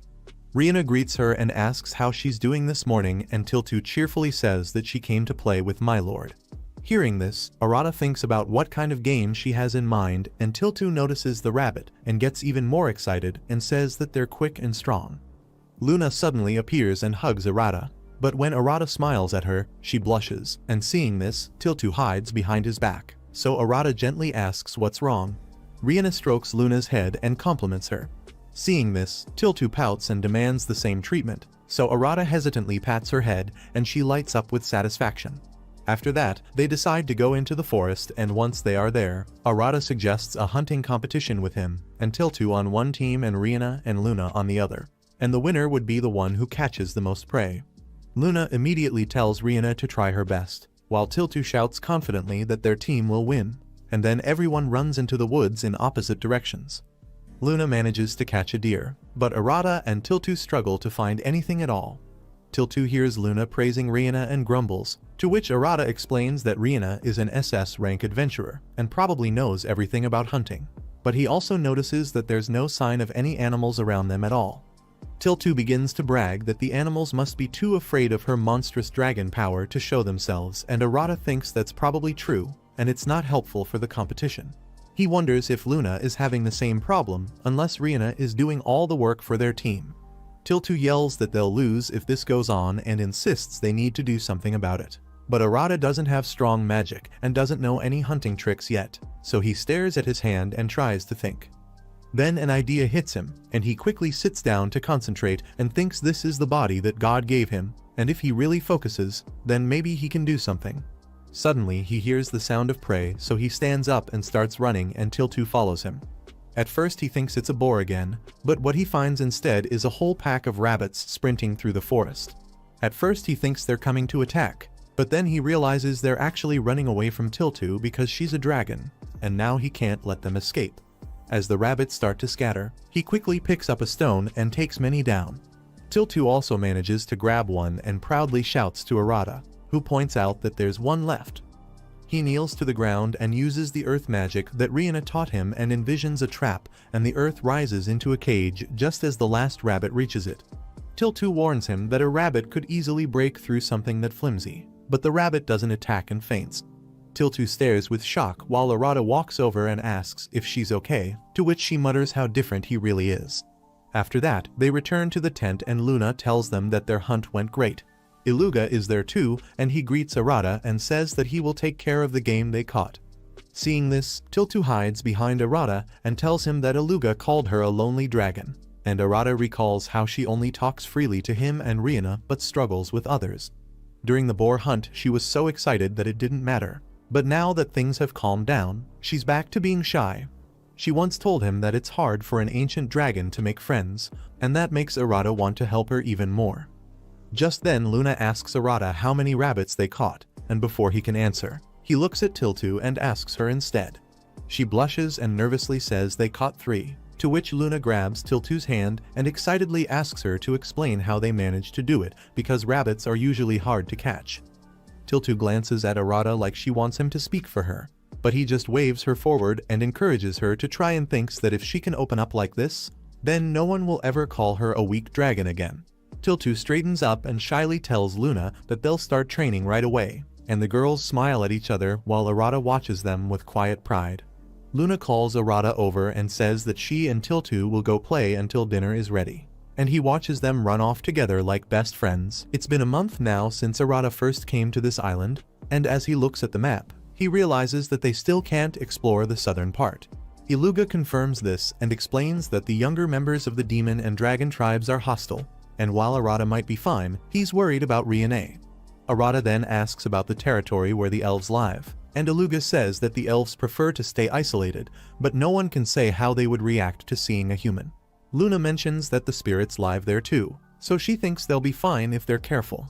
Rihanna greets her and asks how she's doing this morning, and Tiltu cheerfully says that she came to play with my lord. Hearing this, Arata thinks about what kind of game she has in mind, and Tiltu notices the rabbit and gets even more excited and says that they're quick and strong. Luna suddenly appears and hugs Arata, but when Arata smiles at her, she blushes, and seeing this, Tiltu hides behind his back. So Arata gently asks what's wrong. Rihanna strokes Luna's head and compliments her. Seeing this, Tiltu pouts and demands the same treatment, so Arata hesitantly pats her head and she lights up with satisfaction. After that, they decide to go into the forest, and once they are there, Arata suggests a hunting competition with him, and Tiltu on one team and Rihanna and Luna on the other, and the winner would be the one who catches the most prey. Luna immediately tells Rihanna to try her best, while Tiltu shouts confidently that their team will win, and then everyone runs into the woods in opposite directions. Luna manages to catch a deer, but Arata and Tiltu struggle to find anything at all. Tiltu hears Luna praising Rihanna and grumbles, to which Arata explains that Rihanna is an SS rank adventurer and probably knows everything about hunting, but he also notices that there's no sign of any animals around them at all. Tiltu begins to brag that the animals must be too afraid of her monstrous dragon power to show themselves, and Arata thinks that's probably true, and it's not helpful for the competition. He wonders if Luna is having the same problem, unless Rihanna is doing all the work for their team. Tiltu yells that they'll lose if this goes on and insists they need to do something about it. But Arata doesn't have strong magic and doesn't know any hunting tricks yet, so he stares at his hand and tries to think. Then an idea hits him, and he quickly sits down to concentrate and thinks this is the body that God gave him, and if he really focuses, then maybe he can do something. Suddenly he hears the sound of prey, so he stands up and starts running, and Tiltu follows him. At first he thinks it's a boar again, but what he finds instead is a whole pack of rabbits sprinting through the forest. At first he thinks they're coming to attack, but then he realizes they're actually running away from Tiltu because she's a dragon, and now he can't let them escape. As the rabbits start to scatter, he quickly picks up a stone and takes many down. Tiltu also manages to grab one and proudly shouts to Arata, who points out that there's one left. He kneels to the ground and uses the earth magic that Rihanna taught him and envisions a trap, and the earth rises into a cage just as the last rabbit reaches it. Tiltu warns him that a rabbit could easily break through something that flimsy, but the rabbit doesn't attack and faints. Tiltu stares with shock while Arata walks over and asks if she's okay, to which she mutters how different he really is. After that, they return to the tent and Luna tells them that their hunt went great. Iluga is there too, and he greets Arata and says that he will take care of the game they caught. Seeing this, Tiltu hides behind Arata and tells him that Iluga called her a lonely dragon, and Arata recalls how she only talks freely to him and Rihanna but struggles with others. During the boar hunt, she was so excited that it didn't matter. But now that things have calmed down, she's back to being shy. She once told him that it's hard for an ancient dragon to make friends, and that makes Arata want to help her even more. Just then Luna asks Arata how many rabbits they caught, and before he can answer, he looks at Tiltu and asks her instead. She blushes and nervously says they caught 3, to which Luna grabs Tiltu's hand and excitedly asks her to explain how they managed to do it, because rabbits are usually hard to catch. Tiltu glances at Arata like she wants him to speak for her, but he just waves her forward and encourages her to try and thinks that if she can open up like this, then no one will ever call her a weak dragon again. Tiltu straightens up and shyly tells Luna that they'll start training right away, and the girls smile at each other while Arata watches them with quiet pride. Luna calls Arata over and says that she and Tiltu will go play until dinner is ready, and he watches them run off together like best friends. It's been a month now since Arata first came to this island, and as he looks at the map, he realizes that they still can't explore the southern part. Iluga confirms this and explains that the younger members of the demon and dragon tribes are hostile, and while Arata might be fine, he's worried about Riene. Arata then asks about the territory where the elves live, and Iluga says that the elves prefer to stay isolated, but no one can say how they would react to seeing a human. Luna mentions that the spirits live there too, so she thinks they'll be fine if they're careful.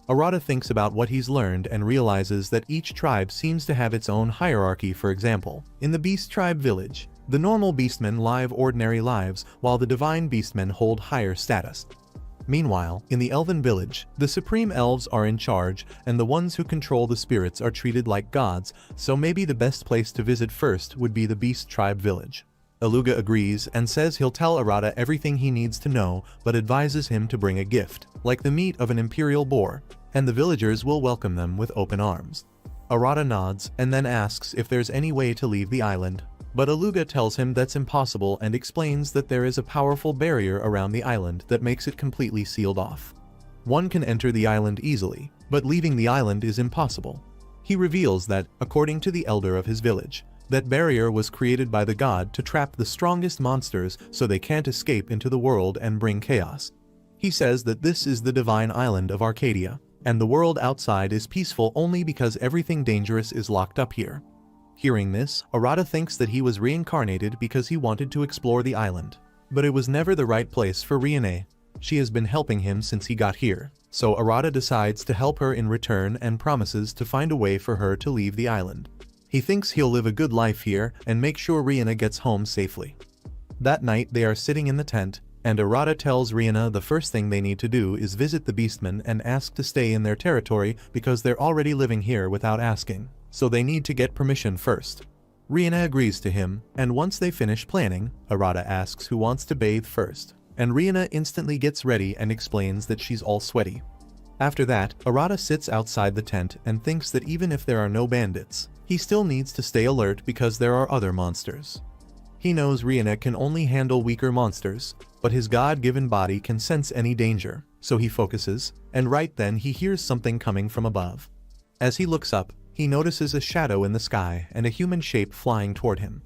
Arata thinks about what he's learned and realizes that each tribe seems to have its own hierarchy. For example, in the Beast Tribe village, the normal beastmen live ordinary lives while the divine beastmen hold higher status. Meanwhile, in the Elven village, the supreme elves are in charge and the ones who control the spirits are treated like gods, so maybe the best place to visit first would be the Beast Tribe village. Iluga agrees and says he'll tell Arata everything he needs to know, but advises him to bring a gift, like the meat of an imperial boar, and the villagers will welcome them with open arms. Arata nods and then asks if there's any way to leave the island, but Iluga tells him that's impossible and explains that there is a powerful barrier around the island that makes it completely sealed off. One can enter the island easily, but leaving the island is impossible. He reveals that, according to the elder of his village, that barrier was created by the god to trap the strongest monsters so they can't escape into the world and bring chaos. He says that this is the divine island of Arcadia, and the world outside is peaceful only because everything dangerous is locked up here. Hearing this, Arata thinks that he was reincarnated because he wanted to explore the island. But it was never the right place for Riene. She has been helping him since he got here, so Arata decides to help her in return and promises to find a way for her to leave the island. He thinks he'll live a good life here and make sure Riene gets home safely. That night they are sitting in the tent, and Arata tells Riene the first thing they need to do is visit the beastmen and ask to stay in their territory because they're already living here without asking, so they need to get permission first. Riene agrees to him, and once they finish planning, Arata asks who wants to bathe first, and Riene instantly gets ready and explains that she's all sweaty. After that, Arata sits outside the tent and thinks that even if there are no bandits, he still needs to stay alert because there are other monsters. He knows Riene can only handle weaker monsters, but his god-given body can sense any danger, so he focuses, and right then he hears something coming from above. As he looks up, he notices a shadow in the sky and a human shape flying toward him.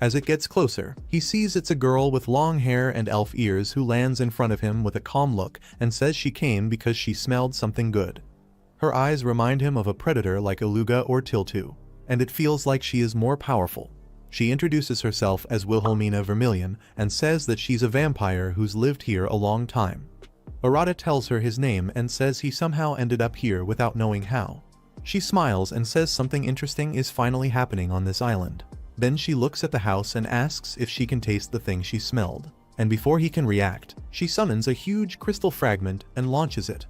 As it gets closer, he sees it's a girl with long hair and elf ears who lands in front of him with a calm look and says she came because she smelled something good. Her eyes remind him of a predator like Iluga or Tiltu, and it feels like she is more powerful. She introduces herself as Wilhelmina Vermilion and says that she's a vampire who's lived here a long time. Arata tells her his name and says he somehow ended up here without knowing how. She smiles and says something interesting is finally happening on this island. Then she looks at the house and asks if she can taste the thing she smelled, and before he can react, she summons a huge crystal fragment and launches it.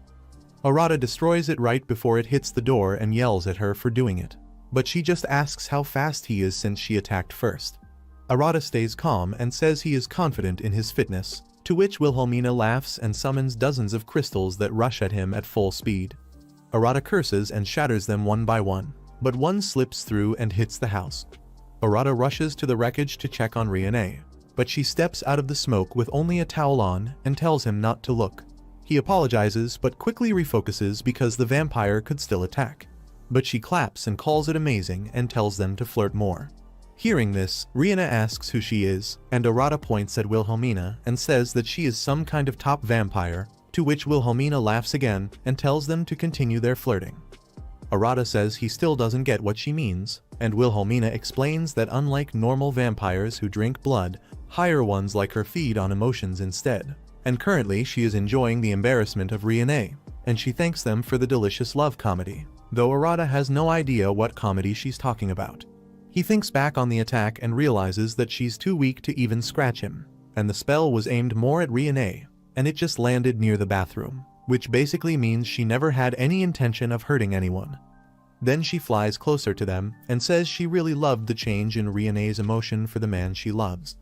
Arata destroys it right before it hits the door and yells at her for doing it, but she just asks how fast he is since she attacked first. Arata stays calm and says he is confident in his fitness, to which Wilhelmina laughs and summons dozens of crystals that rush at him at full speed. Arata curses and shatters them one by one, but one slips through and hits the house. Arata rushes to the wreckage to check on Riene, but she steps out of the smoke with only a towel on and tells him not to look. He apologizes but quickly refocuses because the vampire could still attack. But she claps and calls it amazing and tells them to flirt more. Hearing this, Riene asks who she is, and Arata points at Wilhelmina and says that she is some kind of top vampire, to which Wilhelmina laughs again and tells them to continue their flirting. Arata says he still doesn't get what she means, and Wilhelmina explains that unlike normal vampires who drink blood, higher ones like her feed on emotions instead. And currently she is enjoying the embarrassment of Riene, and she thanks them for the delicious love comedy, though Arata has no idea what comedy she's talking about. He thinks back on the attack and realizes that she's too weak to even scratch him, and the spell was aimed more at Riene, and it just landed near the bathroom, which basically means she never had any intention of hurting anyone. Then she flies closer to them and says she really loved the change in Riene's emotion for the man she loves.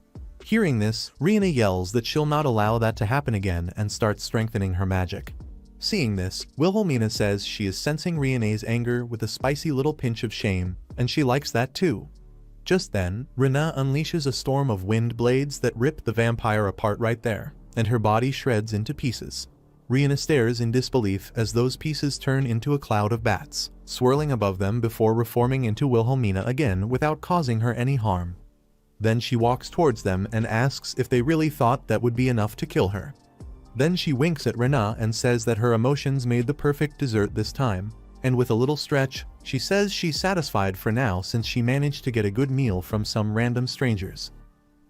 Hearing this, Riene yells that she'll not allow that to happen again and starts strengthening her magic. Seeing this, Wilhelmina says she is sensing Riene's anger with a spicy little pinch of shame, and she likes that too. Just then, Rena unleashes a storm of wind blades that rip the vampire apart right there, and her body shreds into pieces. Riene stares in disbelief as those pieces turn into a cloud of bats, swirling above them before reforming into Wilhelmina again without causing her any harm. Then she walks towards them and asks if they really thought that would be enough to kill her. Then she winks at Rena and says that her emotions made the perfect dessert this time, and with a little stretch, she says she's satisfied for now since she managed to get a good meal from some random strangers.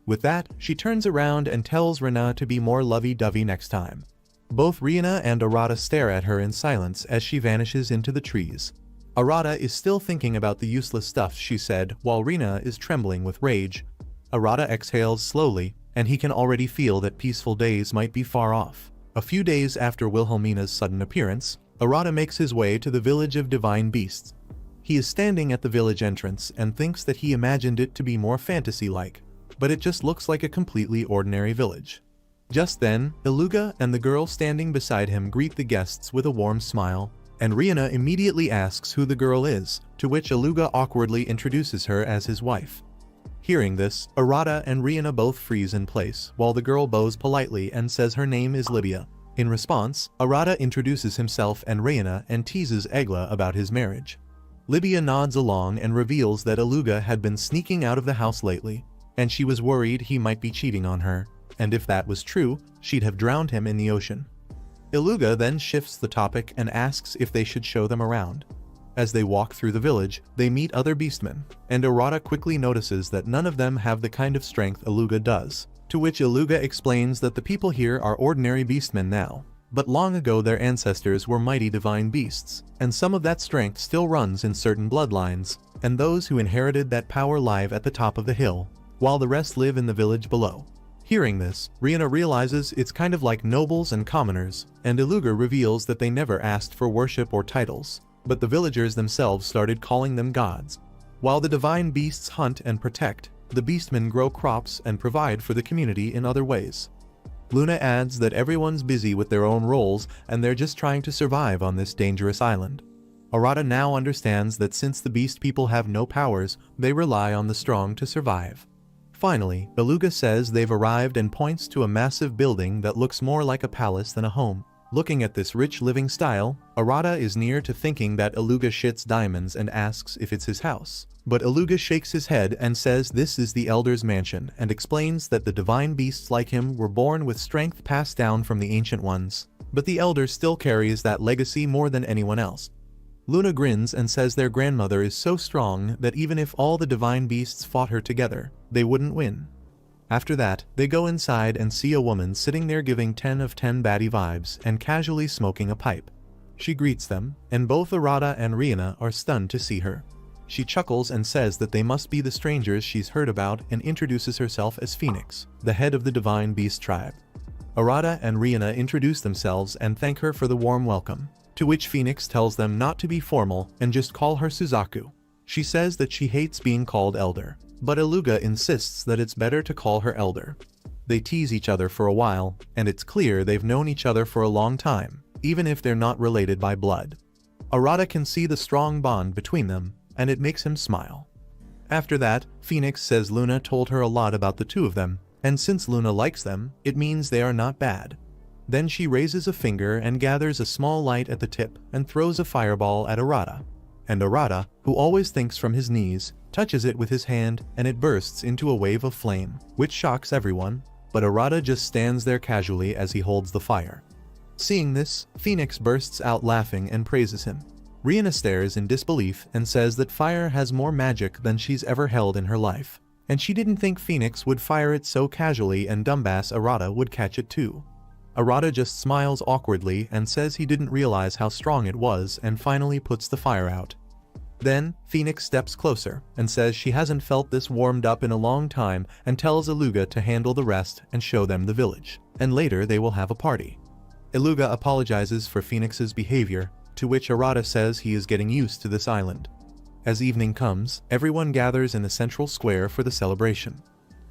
With that, she turns around and tells Rena to be more lovey-dovey next time. Both Riene and Arata stare at her in silence as she vanishes into the trees. Arata is still thinking about the useless stuff she said while Riene is trembling with rage. Arata exhales slowly, and he can already feel that peaceful days might be far off. A few days after Wilhelmina's sudden appearance, Arata makes his way to the village of divine beasts. He is standing at the village entrance and thinks that he imagined it to be more fantasy-like, but it just looks like a completely ordinary village. Just then, Iluga and the girl standing beside him greet the guests with a warm smile, and Riene immediately asks who the girl is, to which Iluga awkwardly introduces her as his wife. Hearing this, Arata and Riene both freeze in place, while the girl bows politely and says her name is Libya. In response, Arata introduces himself and Riene and teases Egla about his marriage. Libya nods along and reveals that Iluga had been sneaking out of the house lately, and she was worried he might be cheating on her, and if that was true, she'd have drowned him in the ocean. Iluga then shifts the topic and asks if they should show them around. As they walk through the village, they meet other beastmen, and Arata quickly notices that none of them have the kind of strength Iluga does, to which Iluga explains that the people here are ordinary beastmen now, but long ago their ancestors were mighty divine beasts, and some of that strength still runs in certain bloodlines, and those who inherited that power live at the top of the hill, while the rest live in the village below. Hearing this, Riene realizes it's kind of like nobles and commoners, and Iluga reveals that they never asked for worship or titles, but the villagers themselves started calling them gods. While the divine beasts hunt and protect, the beastmen grow crops and provide for the community in other ways. Luna adds that everyone's busy with their own roles and they're just trying to survive on this dangerous island. Arata now understands that since the beast people have no powers, they rely on the strong to survive. Finally, Iluga says they've arrived and points to a massive building that looks more like a palace than a home. Looking at this rich living style, Arata is near to thinking that Iluga shits diamonds and asks if it's his house. But Iluga shakes his head and says this is the Elder's mansion and explains that the divine beasts like him were born with strength passed down from the Ancient Ones, but the Elder still carries that legacy more than anyone else. Luna grins and says their grandmother is so strong that even if all the divine beasts fought her together, they wouldn't win. After that, they go inside and see a woman sitting there giving 10 of 10 baddie vibes and casually smoking a pipe. She greets them, and both Arata and Riene are stunned to see her. She chuckles and says that they must be the strangers she's heard about and introduces herself as Phoenix, the head of the divine beast tribe. Arata and Riene introduce themselves and thank her for the warm welcome, to which Phoenix tells them not to be formal and just call her Suzaku. She says that she hates being called Elder, but Iluga insists that it's better to call her Elder. They tease each other for a while, and it's clear they've known each other for a long time, even if they're not related by blood. Arata can see the strong bond between them, and it makes him smile. After that, Phoenix says Luna told her a lot about the two of them, and since Luna likes them, it means they are not bad. Then she raises a finger and gathers a small light at the tip and throws a fireball at Arata. And Arata, who always thinks from his knees, touches it with his hand and it bursts into a wave of flame, which shocks everyone, but Arata just stands there casually as he holds the fire. Seeing this, Phoenix bursts out laughing and praises him. Rihanna stares in disbelief and says that fire has more magic than she's ever held in her life, and she didn't think Phoenix would fire it so casually and dumbass Arata would catch it too. Arata just smiles awkwardly and says he didn't realize how strong it was and finally puts the fire out. Then, Phoenix steps closer and says she hasn't felt this warmed up in a long time and tells Iluga to handle the rest and show them the village, and later they will have a party. Iluga apologizes for Phoenix's behavior, to which Arata says he is getting used to this island. As evening comes, everyone gathers in the central square for the celebration.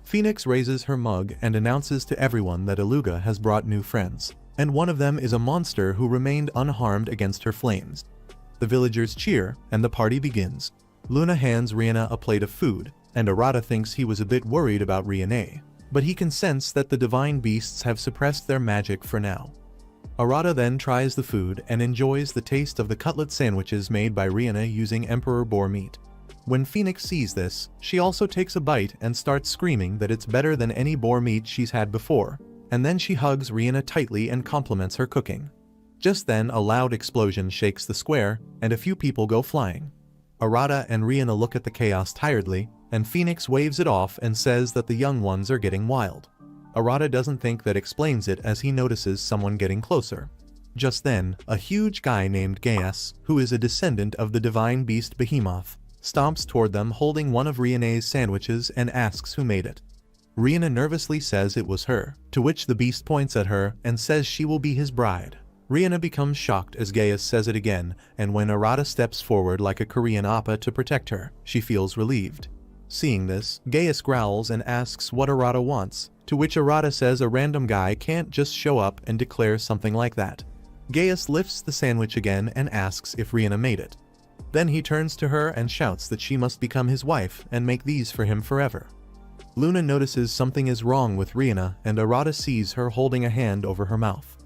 Phoenix raises her mug and announces to everyone that Iluga has brought new friends, and one of them is a monster who remained unharmed against her flames. The villagers cheer, and the party begins. Luna hands Rihanna a plate of food, and Arata thinks he was a bit worried about Rihanna, but he can sense that the divine beasts have suppressed their magic for now. Arata then tries the food and enjoys the taste of the cutlet sandwiches made by Rihanna using emperor boar meat. When Phoenix sees this, she also takes a bite and starts screaming that it's better than any boar meat she's had before, and then she hugs Rihanna tightly and compliments her cooking. Just then a loud explosion shakes the square, and a few people go flying. Arata and Rihanna look at the chaos tiredly, and Phoenix waves it off and says that the young ones are getting wild. Arata doesn't think that explains it as he notices someone getting closer. Just then, a huge guy named Gaius, who is a descendant of the divine beast Behemoth, stomps toward them holding one of Rihanna's sandwiches and asks who made it. Rihanna nervously says it was her, to which the beast points at her and says she will be his bride. Rihanna becomes shocked as Gaius says it again, and when Arata steps forward like a Korean oppa to protect her, she feels relieved. Seeing this, Gaius growls and asks what Arata wants, to which Arata says a random guy can't just show up and declare something like that. Gaius lifts the sandwich again and asks if Rihanna made it. Then he turns to her and shouts that she must become his wife and make these for him forever. Luna notices something is wrong with Rihanna, and Arata sees her holding a hand over her mouth.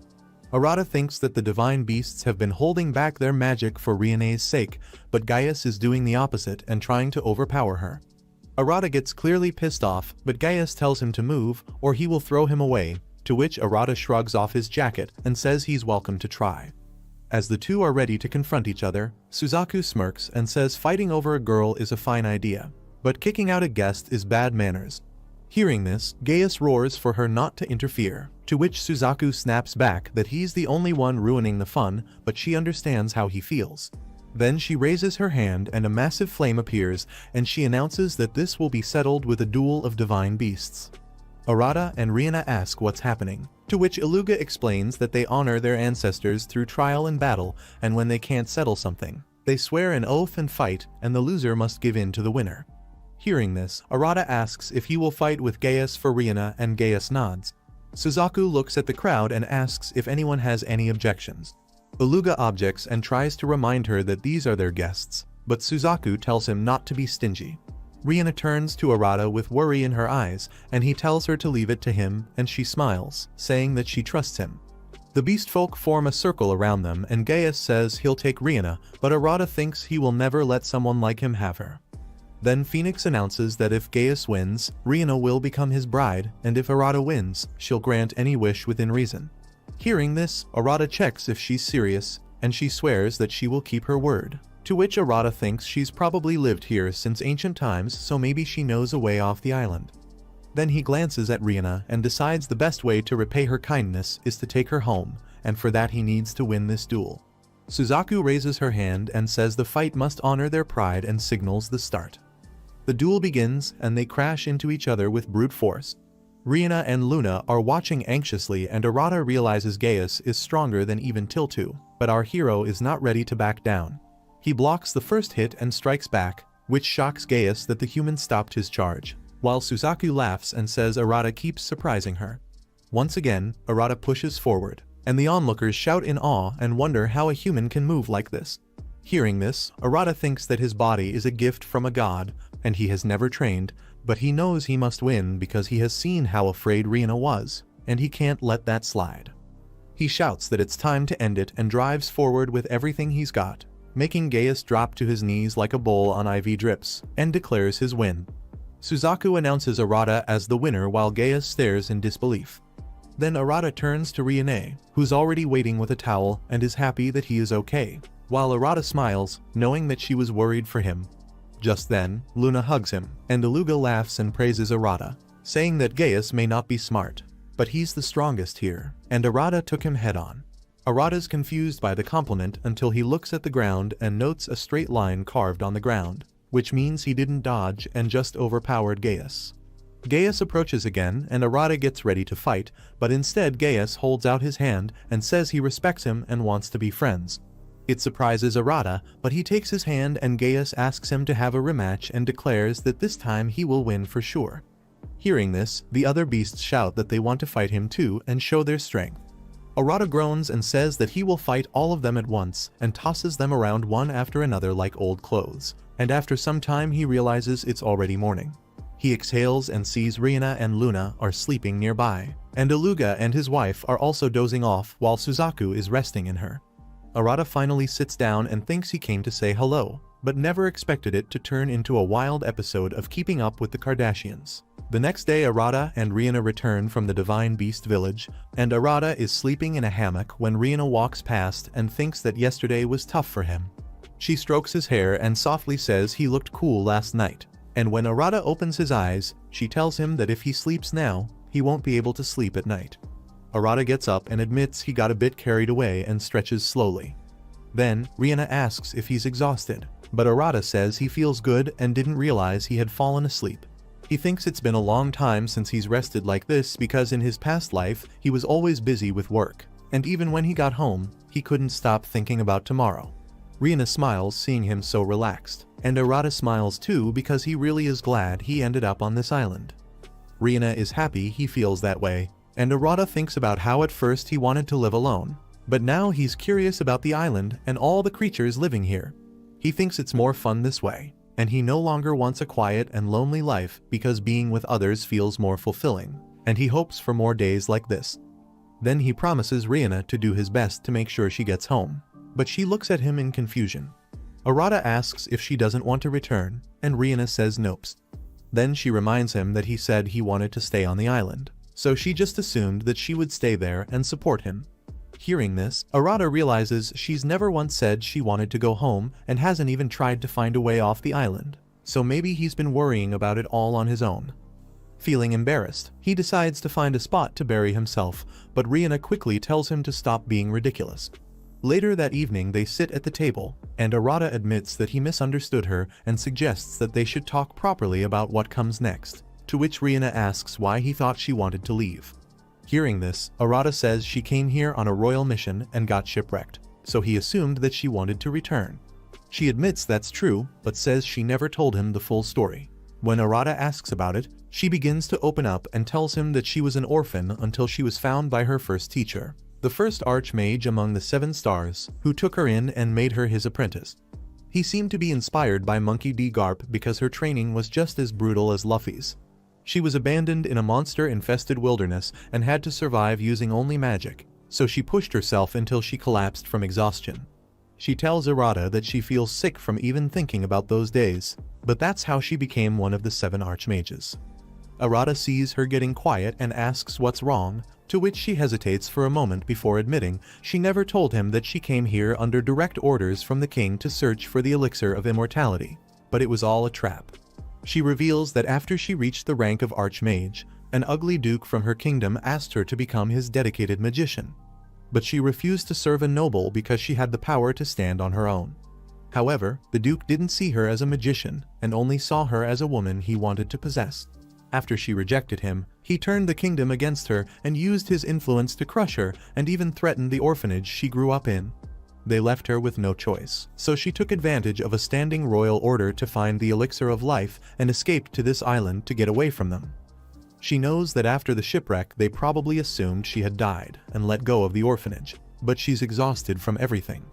Arata thinks that the divine beasts have been holding back their magic for Rihanna's sake, but Gaius is doing the opposite and trying to overpower her. Arata gets clearly pissed off, but Gaius tells him to move or he will throw him away, to which Arata shrugs off his jacket and says he's welcome to try. As the two are ready to confront each other, Suzaku smirks and says fighting over a girl is a fine idea, but kicking out a guest is bad manners. Hearing this, Gaius roars for her not to interfere, to which Suzaku snaps back that he's the only one ruining the fun, but she understands how he feels. Then she raises her hand and a massive flame appears, and she announces that this will be settled with a duel of divine beasts. Arata and Rihanna ask what's happening, to which Iluga explains that they honor their ancestors through trial and battle, and when they can't settle something, they swear an oath and fight, and the loser must give in to the winner. Hearing this, Arata asks if he will fight with Gaius for Rihanna, and Gaius nods. Suzaku looks at the crowd and asks if anyone has any objections. Iluga objects and tries to remind her that these are their guests, but Suzaku tells him not to be stingy. Rihanna turns to Arata with worry in her eyes, and he tells her to leave it to him, and she smiles, saying that she trusts him. The beastfolk form a circle around them, and Gaius says he'll take Rihanna, but Arata thinks he will never let someone like him have her. Then Phoenix announces that if Gaius wins, Rihanna will become his bride, and if Arata wins, she'll grant any wish within reason. Hearing this, Arata checks if she's serious, and she swears that she will keep her word, to which Arata thinks she's probably lived here since ancient times, so maybe she knows a way off the island. Then he glances at Rihanna and decides the best way to repay her kindness is to take her home, and for that he needs to win this duel. Suzaku raises her hand and says the fight must honor their pride and signals the start. The duel begins, and they crash into each other with brute force. Rihanna and Luna are watching anxiously, and Arata realizes Gaius is stronger than even Tiltu, but our hero is not ready to back down. He blocks the first hit and strikes back, which shocks Gaius that the human stopped his charge, while Suzaku laughs and says Arata keeps surprising her. Once again, Arata pushes forward, and the onlookers shout in awe and wonder how a human can move like this. Hearing this, Arata thinks that his body is a gift from a god, and he has never trained, but he knows he must win because he has seen how afraid Rihanna was, and he can't let that slide. He shouts that it's time to end it and drives forward with everything he's got, making Gaius drop to his knees like a bull on IV drips, and declares his win. Suzaku announces Arata as the winner while Gaius stares in disbelief. Then Arata turns to Rihanna, who's already waiting with a towel and is happy that he is okay. while Arata smiles, knowing that she was worried for him. Just then, Luna hugs him, and Aluga laughs and praises Arata, saying that Gaius may not be smart, but he's the strongest here, and Arata took him head-on. Arata's confused by the compliment until he looks at the ground and notes a straight line carved on the ground, which means he didn't dodge and just overpowered Gaius. Gaius approaches again and Arata gets ready to fight, but instead Gaius holds out his hand and says he respects him and wants to be friends. It surprises Arata, but he takes his hand and Gaius asks him to have a rematch and declares that this time he will win for sure. Hearing this, the other beasts shout that they want to fight him too and show their strength. Arata groans and says that he will fight all of them at once and tosses them around one after another like old clothes, and after some time he realizes it's already morning. He exhales and sees Riina and Luna are sleeping nearby, and Aluga and his wife are also dozing off while Suzaku is resting in her. Arata finally sits down and thinks he came to say hello, but never expected it to turn into a wild episode of Keeping Up with the Kardashians. The next day Arata and Riina return from the Divine Beast village, and Arata is sleeping in a hammock when Riina walks past and thinks that yesterday was tough for him. She strokes his hair and softly says he looked cool last night, and when Arata opens his eyes, she tells him that if he sleeps now, he won't be able to sleep at night. Arata gets up and admits he got a bit carried away and stretches slowly. Then, Riina asks if he's exhausted, but Arata says he feels good and didn't realize he had fallen asleep. He thinks it's been a long time since he's rested like this because in his past life, he was always busy with work, and even when he got home, he couldn't stop thinking about tomorrow. Riina smiles seeing him so relaxed, and Arata smiles too because he really is glad he ended up on this island. Riina is happy he feels that way, and Arata thinks about how at first he wanted to live alone, but now he's curious about the island and all the creatures living here. He thinks it's more fun this way, and he no longer wants a quiet and lonely life because being with others feels more fulfilling, and he hopes for more days like this. Then he promises Riina to do his best to make sure she gets home, but she looks at him in confusion. Arata asks if she doesn't want to return, and Riina says nope. Then she reminds him that he said he wanted to stay on the island, so she just assumed that she would stay there and support him. Hearing this, Arata realizes she's never once said she wanted to go home and hasn't even tried to find a way off the island, so maybe he's been worrying about it all on his own. Feeling embarrassed, he decides to find a spot to bury himself, but Riina quickly tells him to stop being ridiculous. Later that evening they sit at the table, and Arata admits that he misunderstood her and suggests that they should talk properly about what comes next, to which Riina asks why he thought she wanted to leave. Hearing this, Arata says she came here on a royal mission and got shipwrecked, so he assumed that she wanted to return. She admits that's true, but says she never told him the full story. When Arata asks about it, she begins to open up and tells him that she was an orphan until she was found by her first teacher, the first archmage among the 7 stars, who took her in and made her his apprentice. He seemed to be inspired by Monkey D. Garp because her training was just as brutal as Luffy's. She was abandoned in a monster-infested wilderness and had to survive using only magic, so she pushed herself until she collapsed from exhaustion. She tells Arata that she feels sick from even thinking about those days, but that's how she became one of the 7 archmages. Arata sees her getting quiet and asks what's wrong, to which she hesitates for a moment before admitting she never told him that she came here under direct orders from the king to search for the elixir of immortality, but it was all a trap. She reveals that after she reached the rank of archmage, an ugly duke from her kingdom asked her to become his dedicated magician. But she refused to serve a noble because she had the power to stand on her own. However, the duke didn't see her as a magician and only saw her as a woman he wanted to possess. After she rejected him, he turned the kingdom against her and used his influence to crush her and even threatened the orphanage she grew up in. They left her with no choice, so she took advantage of a standing royal order to find the elixir of life and escaped to this island to get away from them. She knows that after the shipwreck they probably assumed she had died and let go of the orphanage, but she's exhausted from everything.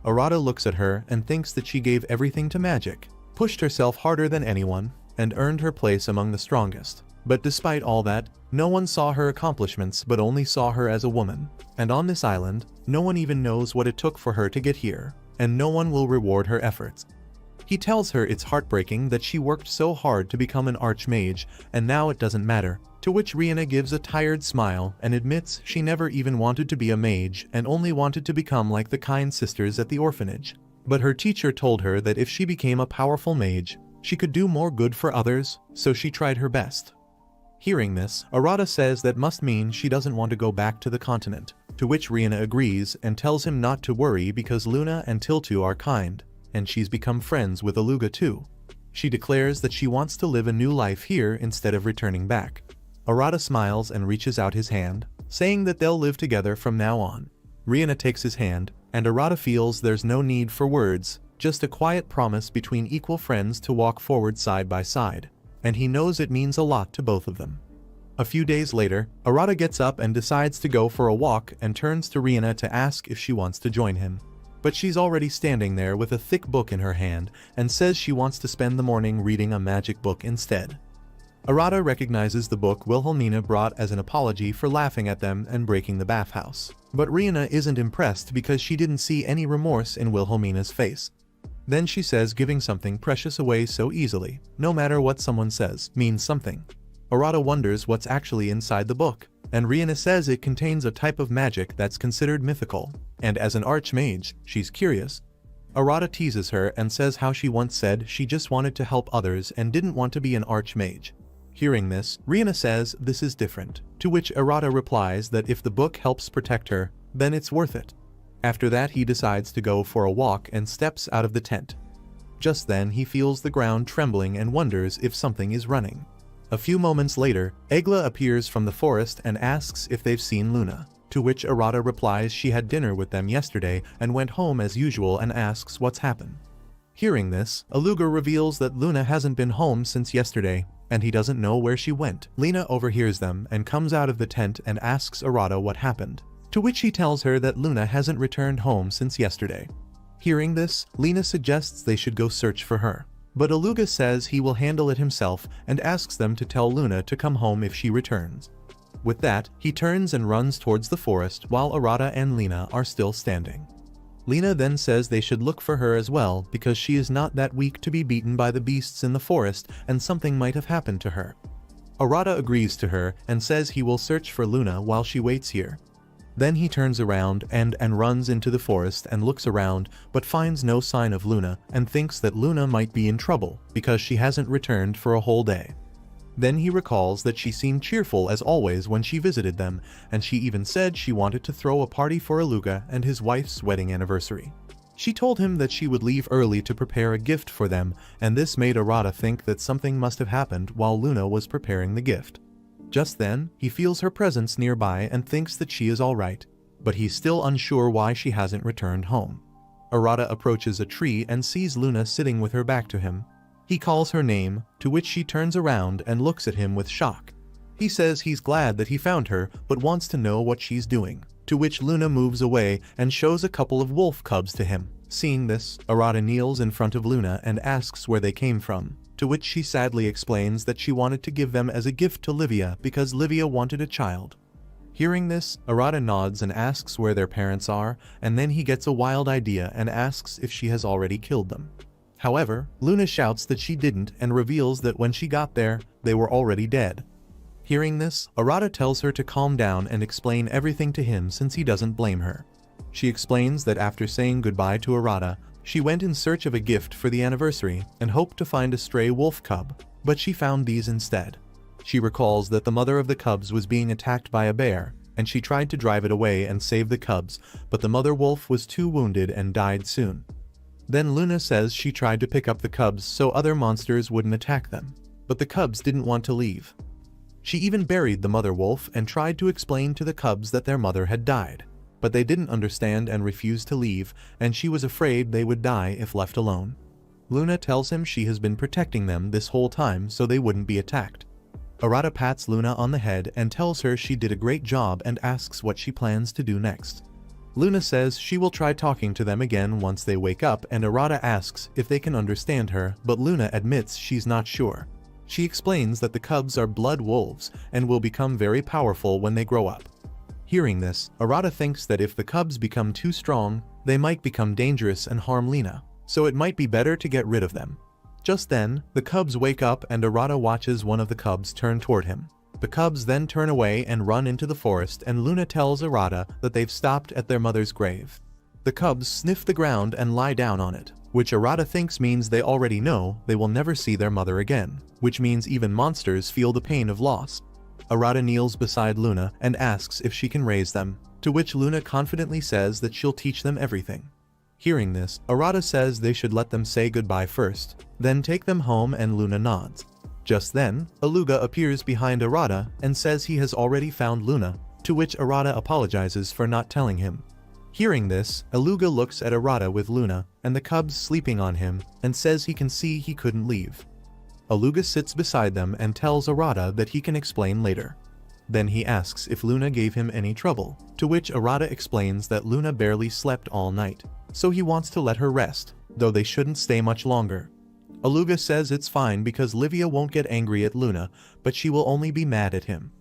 Arata looks at her and thinks that she gave everything to magic, pushed herself harder than anyone, and earned her place among the strongest. But despite all that, no one saw her accomplishments but only saw her as a woman, and on this island, no one even knows what it took for her to get here, and no one will reward her efforts. He tells her it's heartbreaking that she worked so hard to become an archmage, and now it doesn't matter, to which Rihanna gives a tired smile and admits she never even wanted to be a mage and only wanted to become like the kind sisters at the orphanage. But her teacher told her that if she became a powerful mage, she could do more good for others, so she tried her best. Hearing this, Arata says that must mean she doesn't want to go back to the continent, to which Rihanna agrees and tells him not to worry because Luna and Tiltu are kind, and she's become friends with Aluga too. She declares that she wants to live a new life here instead of returning back. Arata smiles and reaches out his hand, saying that they'll live together from now on. Rihanna takes his hand, and Arata feels there's no need for words, just a quiet promise between equal friends to walk forward side by side, and he knows it means a lot to both of them. A few days later, Arata gets up and decides to go for a walk and turns to Rihanna to ask if she wants to join him. But she's already standing there with a thick book in her hand and says she wants to spend the morning reading a magic book instead. Arata recognizes the book Wilhelmina brought as an apology for laughing at them and breaking the bathhouse. But Rihanna isn't impressed because she didn't see any remorse in Wilhelmina's face. Then she says giving something precious away so easily, no matter what someone says, means something. Arata wonders what's actually inside the book, and Rihanna says it contains a type of magic that's considered mythical, and as an archmage, she's curious. Arata teases her and says how she once said she just wanted to help others and didn't want to be an archmage. Hearing this, Rihanna says this is different, to which Arata replies that if the book helps protect her, then it's worth it. After that he decides to go for a walk and steps out of the tent. Just then he feels the ground trembling and wonders if something is running. A few moments later, Egla appears from the forest and asks if they've seen Luna, to which Arata replies she had dinner with them yesterday and went home as usual and asks what's happened. Hearing this, Aluga reveals that Luna hasn't been home since yesterday, and he doesn't know where she went. Lena overhears them and comes out of the tent and asks Arata what happened, to which he tells her that Luna hasn't returned home since yesterday. Hearing this, Lena suggests they should go search for her, but Aluga says he will handle it himself and asks them to tell Luna to come home if she returns. With that, he turns and runs towards the forest while Arata and Lena are still standing. Lena then says they should look for her as well because she is not that weak to be beaten by the beasts in the forest and something might have happened to her. Arata agrees to her and says he will search for Luna while she waits here. Then he turns around and runs into the forest and looks around but finds no sign of Luna and thinks that Luna might be in trouble because she hasn't returned for a whole day. Then he recalls that she seemed cheerful as always when she visited them, and she even said she wanted to throw a party for Aluga and his wife's wedding anniversary. She told him that she would leave early to prepare a gift for them, and this made Arata think that something must have happened while Luna was preparing the gift. Just then, he feels her presence nearby and thinks that she is alright, but he's still unsure why she hasn't returned home. Arata approaches a tree and sees Luna sitting with her back to him. He calls her name, to which she turns around and looks at him with shock. He says he's glad that he found her but wants to know what she's doing, to which Luna moves away and shows a couple of wolf cubs to him. Seeing this, Arata kneels in front of Luna and asks where they came from, to which she sadly explains that she wanted to give them as a gift to Livia because Livia wanted a child. Hearing this, Arata nods and asks where their parents are, and then he gets a wild idea and asks if she has already killed them. However, Luna shouts that she didn't and reveals that when she got there, they were already dead. Hearing this, Arata tells her to calm down and explain everything to him since he doesn't blame her. She explains that after saying goodbye to Arata, she went in search of a gift for the anniversary and hoped to find a stray wolf cub, but she found these instead. She recalls that the mother of the cubs was being attacked by a bear, and she tried to drive it away and save the cubs, but the mother wolf was too wounded and died soon. Then Luna says she tried to pick up the cubs so other monsters wouldn't attack them, but the cubs didn't want to leave. She even buried the mother wolf and tried to explain to the cubs that their mother had died, but they didn't understand and refused to leave, and she was afraid they would die if left alone. Luna tells him she has been protecting them this whole time so they wouldn't be attacked. Arata pats Luna on the head and tells her she did a great job and asks what she plans to do next. Luna says she will try talking to them again once they wake up, and Arata asks if they can understand her, but Luna admits she's not sure. She explains that the cubs are blood wolves and will become very powerful when they grow up. Hearing this, Arata thinks that if the cubs become too strong, they might become dangerous and harm Lena, so it might be better to get rid of them. Just then, the cubs wake up and Arata watches one of the cubs turn toward him. The cubs then turn away and run into the forest, and Luna tells Arata that they've stopped at their mother's grave. The cubs sniff the ground and lie down on it, which Arata thinks means they already know they will never see their mother again, which means even monsters feel the pain of loss. Arata kneels beside Luna and asks if she can raise them, to which Luna confidently says that she'll teach them everything. Hearing this, Arata says they should let them say goodbye first, then take them home, and Luna nods. Just then, Aluga appears behind Arata and says he has already found Luna, to which Arata apologizes for not telling him. Hearing this, Aluga looks at Arata with Luna and the cubs sleeping on him and says he can see he couldn't leave. Aluga sits beside them and tells Arata that he can explain later. Then he asks if Luna gave him any trouble, to which Arata explains that Luna barely slept all night, so he wants to let her rest, though they shouldn't stay much longer. Aluga says it's fine because Livia won't get angry at Luna, but she will only be mad at him.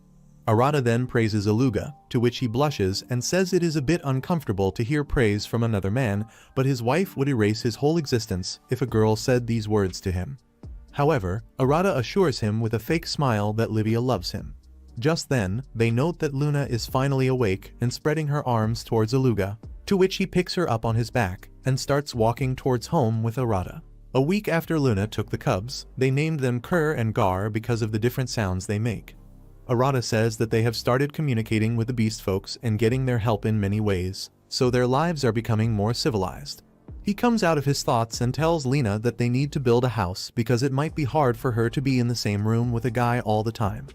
Arata then praises Aluga, to which he blushes and says it is a bit uncomfortable to hear praise from another man, but his wife would erase his whole existence if a girl said these words to him. However, Arata assures him with a fake smile that Livia loves him. Just then, they note that Luna is finally awake and spreading her arms towards Aluga, to which he picks her up on his back and starts walking towards home with Arata. A week after Luna took the cubs, they named them Kur and Gar because of the different sounds they make. Arata says that they have started communicating with the beast folks and getting their help in many ways, so their lives are becoming more civilized. He comes out of his thoughts and tells Lena that they need to build a house because it might be hard for her to be in the same room with a guy all the time.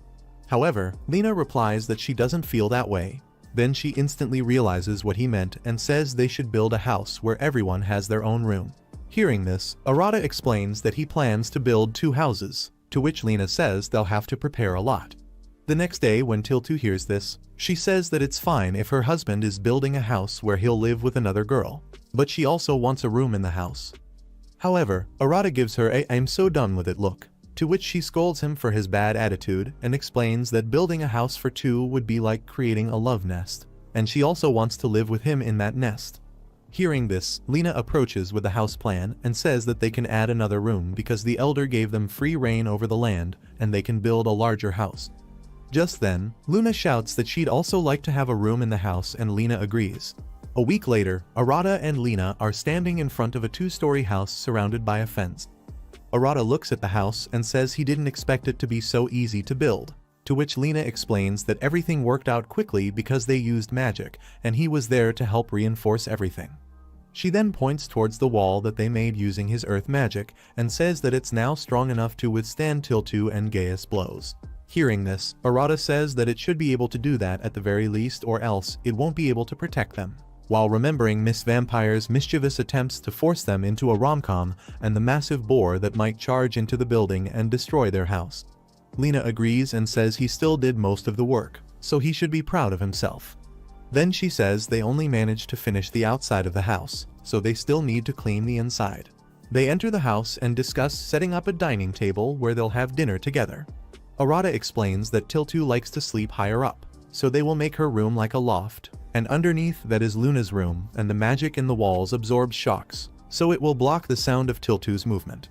However, Lena replies that she doesn't feel that way. Then she instantly realizes what he meant and says they should build a house where everyone has their own room. Hearing this, Arata explains that he plans to build 2 houses, to which Lena says they'll have to prepare a lot. The next day when Tiltu hears this, she says that it's fine if her husband is building a house where he'll live with another girl, but she also wants a room in the house. However, Arata gives her a "I'm so done with it" look, to which she scolds him for his bad attitude and explains that building a house for 2 would be like creating a love nest, and she also wants to live with him in that nest. Hearing this, Lena approaches with the house plan and says that they can add another room because the elder gave them free reign over the land and they can build a larger house. Just then, Luna shouts that she'd also like to have a room in the house and Lena agrees. A week later, Arata and Lena are standing in front of a 2-story house surrounded by a fence. Arata looks at the house and says he didn't expect it to be so easy to build, to which Lena explains that everything worked out quickly because they used magic and he was there to help reinforce everything. She then points towards the wall that they made using his earth magic and says that it's now strong enough to withstand Tiltu and Gaius blows. Hearing this, Arata says that it should be able to do that at the very least, or else it won't be able to protect them, while remembering Miss Vampire's mischievous attempts to force them into a rom-com and the massive boar that might charge into the building and destroy their house. Lena agrees and says he still did most of the work, so he should be proud of himself. Then she says they only managed to finish the outside of the house, so they still need to clean the inside. They enter the house and discuss setting up a dining table where they'll have dinner together. Arata explains that Tiltu likes to sleep higher up, so they will make her room like a loft, and underneath that is Luna's room, and the magic in the walls absorbs shocks, so it will block the sound of Tiltu's movement.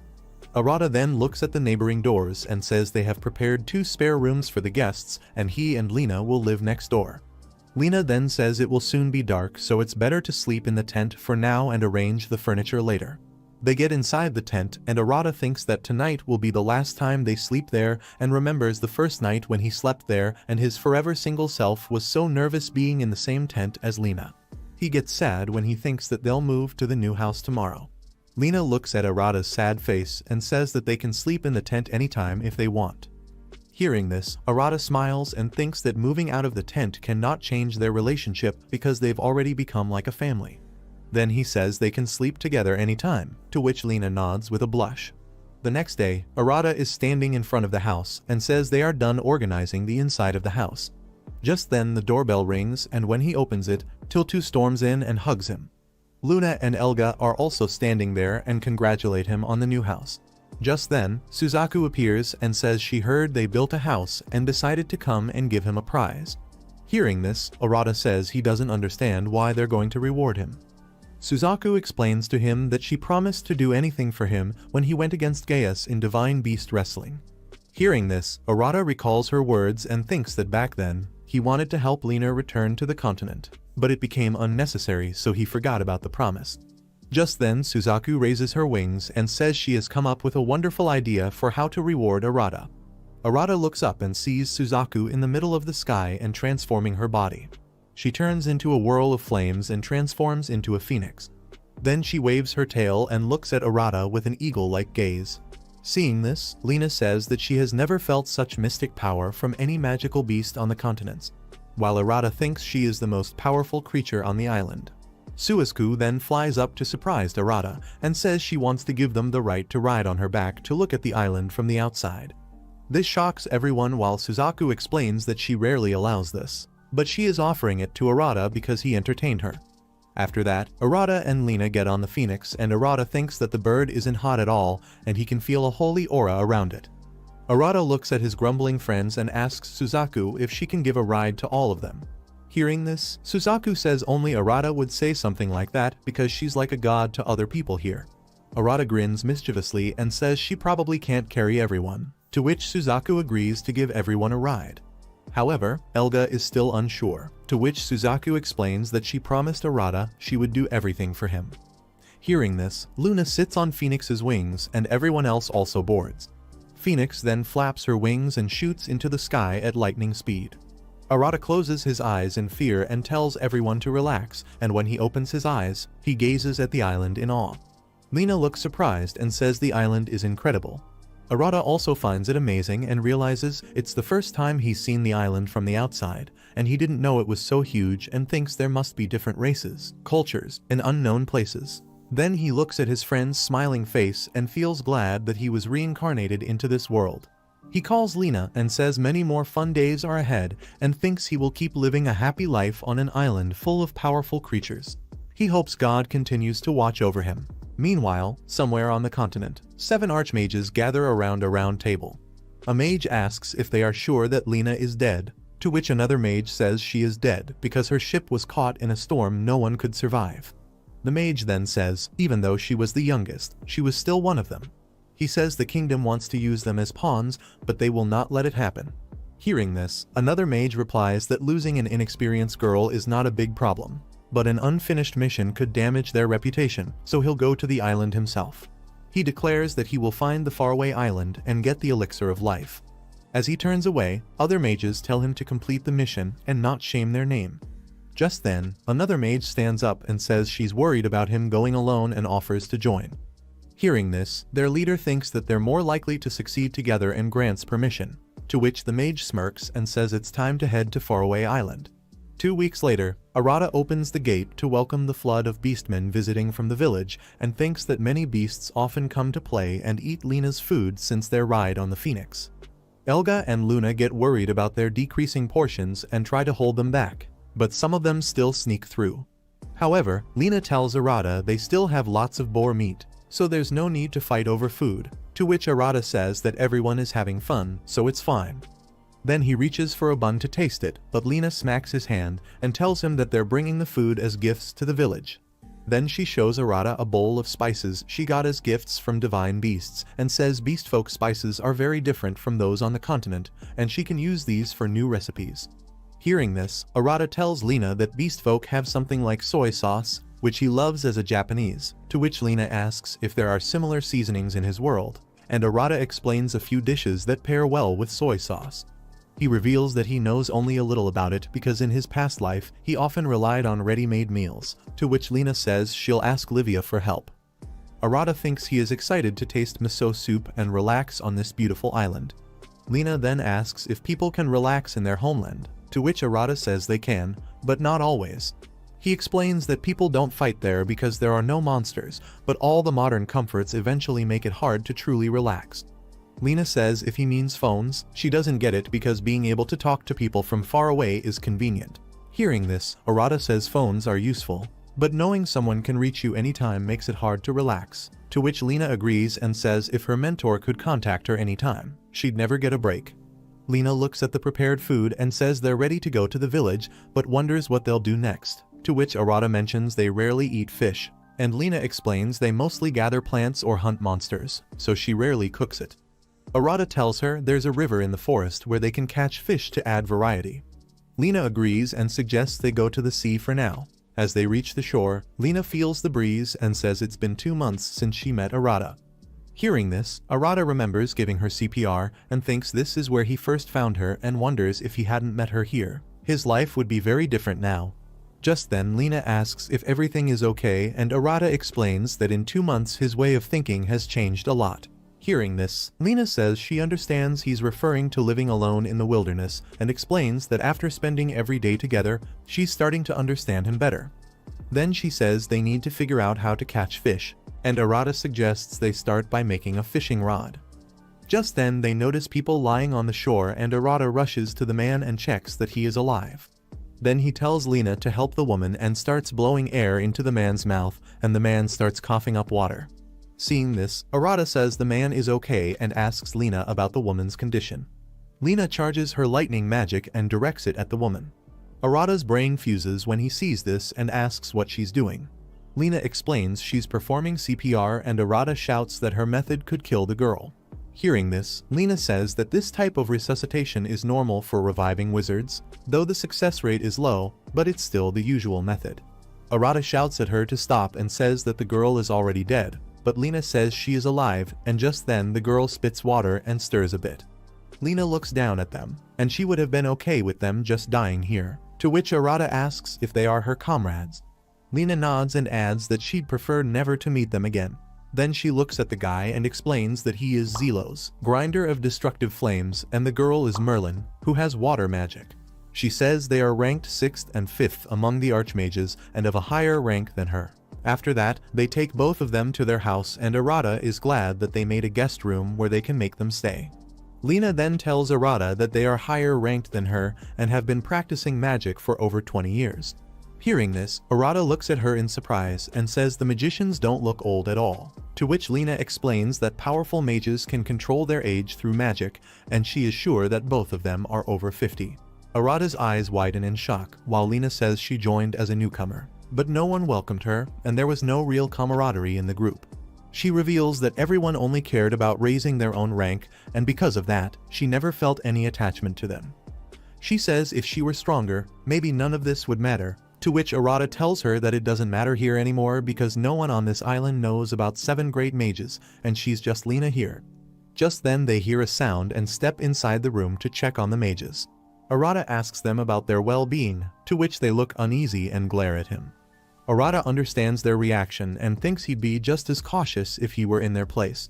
Arata then looks at the neighboring doors and says they have prepared 2 spare rooms for the guests and he and Lena will live next door. Lena then says it will soon be dark, so it's better to sleep in the tent for now and arrange the furniture later. They get inside the tent and Arata thinks that tonight will be the last time they sleep there and remembers the first night when he slept there and his forever single self was so nervous being in the same tent as Lena. He gets sad when he thinks that they'll move to the new house tomorrow. Lena looks at Arata's sad face and says that they can sleep in the tent anytime if they want. Hearing this, Arata smiles and thinks that moving out of the tent cannot change their relationship because they've already become like a family. Then he says they can sleep together anytime, to which Lena nods with a blush. The next day, Arata is standing in front of the house and says they are done organizing the inside of the house. Just then the doorbell rings and when he opens it, Tiltu storms in and hugs him. Luna and Elga are also standing there and congratulate him on the new house. Just then, Suzaku appears and says she heard they built a house and decided to come and give him a prize. Hearing this, Arata says he doesn't understand why they're going to reward him. Suzaku explains to him that she promised to do anything for him when he went against Gaius in Divine Beast Wrestling. Hearing this, Arata recalls her words and thinks that back then, he wanted to help Lina return to the continent, but it became unnecessary, so he forgot about the promise. Just then, Suzaku raises her wings and says she has come up with a wonderful idea for how to reward Arata. Arata looks up and sees Suzaku in the middle of the sky and transforming her body. She turns into a whirl of flames and transforms into a phoenix. Then she waves her tail and looks at Arata with an eagle-like gaze. Seeing this, Lina says that she has never felt such mystic power from any magical beast on the continents, while Arata thinks she is the most powerful creature on the island. Suzaku then flies up to surprise Arata and says she wants to give them the right to ride on her back to look at the island from the outside. This shocks everyone while Suzaku explains that she rarely allows this, but she is offering it to Arata because he entertained her. After that, Arata and Lina get on the phoenix and Arata thinks that the bird isn't hot at all and he can feel a holy aura around it. Arata looks at his grumbling friends and asks Suzaku if she can give a ride to all of them. Hearing this, Suzaku says only Arata would say something like that because she's like a god to other people here. Arata grins mischievously and says she probably can't carry everyone, to which Suzaku agrees to give everyone a ride. However, Elga is still unsure, to which Suzaku explains that she promised Arata she would do everything for him. Hearing this, Luna sits on Phoenix's wings and everyone else also boards. Phoenix then flaps her wings and shoots into the sky at lightning speed. Arata closes his eyes in fear and tells everyone to relax, and when he opens his eyes, he gazes at the island in awe. Lina looks surprised and says the island is incredible. Arata also finds it amazing and realizes it's the first time he's seen the island from the outside, and he didn't know it was so huge and thinks there must be different races, cultures, and unknown places. Then he looks at his friend's smiling face and feels glad that he was reincarnated into this world. He calls Lina and says many more fun days are ahead and thinks he will keep living a happy life on an island full of powerful creatures. He hopes God continues to watch over him. Meanwhile, somewhere on the continent, 7 archmages gather around a round table. A mage asks if they are sure that Lina is dead, to which another mage says she is dead because her ship was caught in a storm no one could survive. The mage then says, even though she was the youngest, she was still one of them. He says the kingdom wants to use them as pawns, but they will not let it happen. Hearing this, another mage replies that losing an inexperienced girl is not a big problem, but an unfinished mission could damage their reputation, so he'll go to the island himself. He declares that he will find the faraway island and get the elixir of life. As he turns away, other mages tell him to complete the mission and not shame their name. Just then, another mage stands up and says she's worried about him going alone and offers to join. Hearing this, their leader thinks that they're more likely to succeed together and grants permission, to which the mage smirks and says it's time to head to Faraway Island. 2 weeks later, Arata opens the gate to welcome the flood of beastmen visiting from the village and thinks that many beasts often come to play and eat Lina's food since their ride on the Phoenix. Elga and Luna get worried about their decreasing portions and try to hold them back, but some of them still sneak through. However, Lina tells Arata they still have lots of boar meat, so there's no need to fight over food, to which Arata says that everyone is having fun, so it's fine. Then he reaches for a bun to taste it, but Lina smacks his hand and tells him that they're bringing the food as gifts to the village. Then she shows Arata a bowl of spices she got as gifts from divine beasts and says beastfolk spices are very different from those on the continent, and she can use these for new recipes. Hearing this, Arata tells Lina that beastfolk have something like soy sauce, which he loves as a Japanese, to which Lina asks if there are similar seasonings in his world, and Arata explains a few dishes that pair well with soy sauce. He reveals that he knows only a little about it because in his past life, he often relied on ready-made meals, to which Lina says she'll ask Livia for help. Arata thinks he is excited to taste miso soup and relax on this beautiful island. Lina then asks if people can relax in their homeland, to which Arata says they can, but not always. He explains that people don't fight there because there are no monsters, but all the modern comforts eventually make it hard to truly relax. Lina says if he means phones, she doesn't get it because being able to talk to people from far away is convenient. Hearing this, Arata says phones are useful, but knowing someone can reach you anytime makes it hard to relax, to which Lina agrees and says if her mentor could contact her anytime, she'd never get a break. Lina looks at the prepared food and says they're ready to go to the village, but wonders what they'll do next, to which Arata mentions they rarely eat fish, and Lena explains they mostly gather plants or hunt monsters, so she rarely cooks it. Arata tells her there's a river in the forest where they can catch fish to add variety. Lena agrees and suggests they go to the sea for now. As they reach the shore, Lena feels the breeze and says it's been 2 months since she met Arata. Hearing this, Arata remembers giving her CPR and thinks this is where he first found her and wonders if he hadn't met her here, his life would be very different now. Just then Lena asks if everything is okay and Arata explains that in 2 months his way of thinking has changed a lot. Hearing this, Lena says she understands he's referring to living alone in the wilderness and explains that after spending every day together, she's starting to understand him better. Then she says they need to figure out how to catch fish, and Arata suggests they start by making a fishing rod. Just then they notice people lying on the shore and Arata rushes to the man and checks that he is alive. Then he tells Lena to help the woman and starts blowing air into the man's mouth, and the man starts coughing up water. Seeing this, Arata says the man is okay and asks Lena about the woman's condition. Lena charges her lightning magic and directs it at the woman. Arata's brain fuses when he sees this and asks what she's doing. Lena explains she's performing CPR and Arata shouts that her method could kill the girl. Hearing this, Lena says that this type of resuscitation is normal for reviving wizards, though the success rate is low, but it's still the usual method. Arata shouts at her to stop and says that the girl is already dead, but Lena says she is alive, and just then the girl spits water and stirs a bit. Lena looks down at them, and she would have been okay with them just dying here, to which Arata asks if they are her comrades. Lena nods and adds that she'd prefer never to meet them again. Then she looks at the guy and explains that he is Zelos, grinder of destructive flames, and the girl is Merlin, who has water magic. She says they are ranked 6th and 5th among the archmages and of a higher rank than her. After that, they take both of them to their house and Arata is glad that they made a guest room where they can make them stay. Lena then tells Arata that they are higher ranked than her and have been practicing magic for over 20 years. Hearing this, Arata looks at her in surprise and says the magicians don't look old at all, to which Lena explains that powerful mages can control their age through magic, and she is sure that both of them are over 50. Arata's eyes widen in shock, while Lena says she joined as a newcomer. But no one welcomed her, and there was no real camaraderie in the group. She reveals that everyone only cared about raising their own rank, and because of that, she never felt any attachment to them. She says if she were stronger, maybe none of this would matter, to which Arata tells her that it doesn't matter here anymore because no one on this island knows about 7 great mages, and she's just Lena here. Just then they hear a sound and step inside the room to check on the mages. Arata asks them about their well-being, to which they look uneasy and glare at him. Arata understands their reaction and thinks he'd be just as cautious if he were in their place.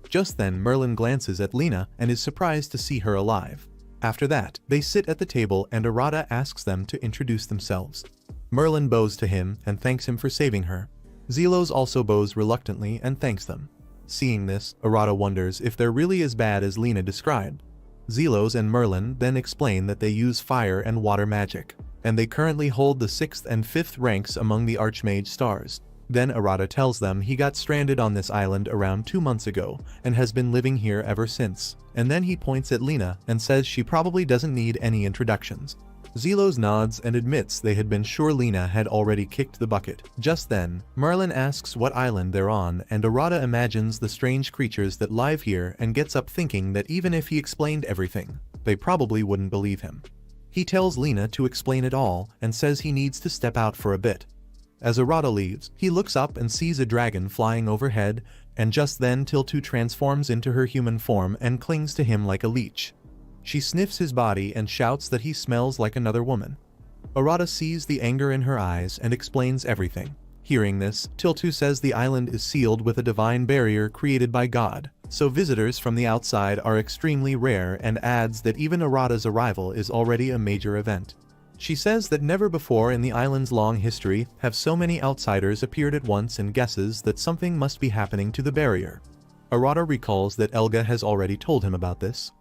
Just then Merlin glances at Lena and is surprised to see her alive. After that, they sit at the table and Arata asks them to introduce themselves. Merlin bows to him and thanks him for saving her. Zelos also bows reluctantly and thanks them. Seeing this, Arata wonders if they're really as bad as Lena described. Zelos and Merlin then explain that they use fire and water magic, and they currently hold the 6th and 5th ranks among the Archmage stars. Then Arata tells them he got stranded on this island around 2 months ago and has been living here ever since, and then he points at Lena and says she probably doesn't need any introductions. Zelos nods and admits they had been sure Lena had already kicked the bucket. Just then, Merlin asks what island they're on and Arata imagines the strange creatures that live here and gets up thinking that even if he explained everything, they probably wouldn't believe him. He tells Lena to explain it all and says he needs to step out for a bit. As Arata leaves, he looks up and sees a dragon flying overhead, and just then Tiltu transforms into her human form and clings to him like a leech. She sniffs his body and shouts that he smells like another woman. Arata sees the anger in her eyes and explains everything. Hearing this, Tiltu says the island is sealed with a divine barrier created by God, so visitors from the outside are extremely rare and adds that even Arata's arrival is already a major event. She says that never before in the island's long history have so many outsiders appeared at once and guesses that something must be happening to the barrier. Arata recalls that Elga has already told him about this.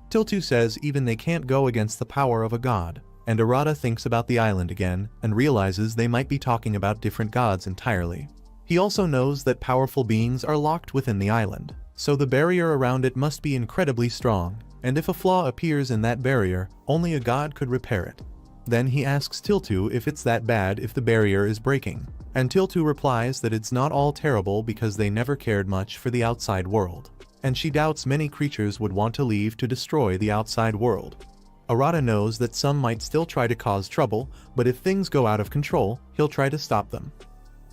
Tiltu says even they can't go against the power of a god, and Arata thinks about the island again and realizes they might be talking about different gods entirely. He also knows that powerful beings are locked within the island, so the barrier around it must be incredibly strong, and if a flaw appears in that barrier, only a god could repair it. Then he asks Tiltu if it's that bad if the barrier is breaking, and Tiltu replies that it's not all terrible because they never cared much for the outside world, and she doubts many creatures would want to leave to destroy the outside world. Arata knows that some might still try to cause trouble, but if things go out of control, he'll try to stop them.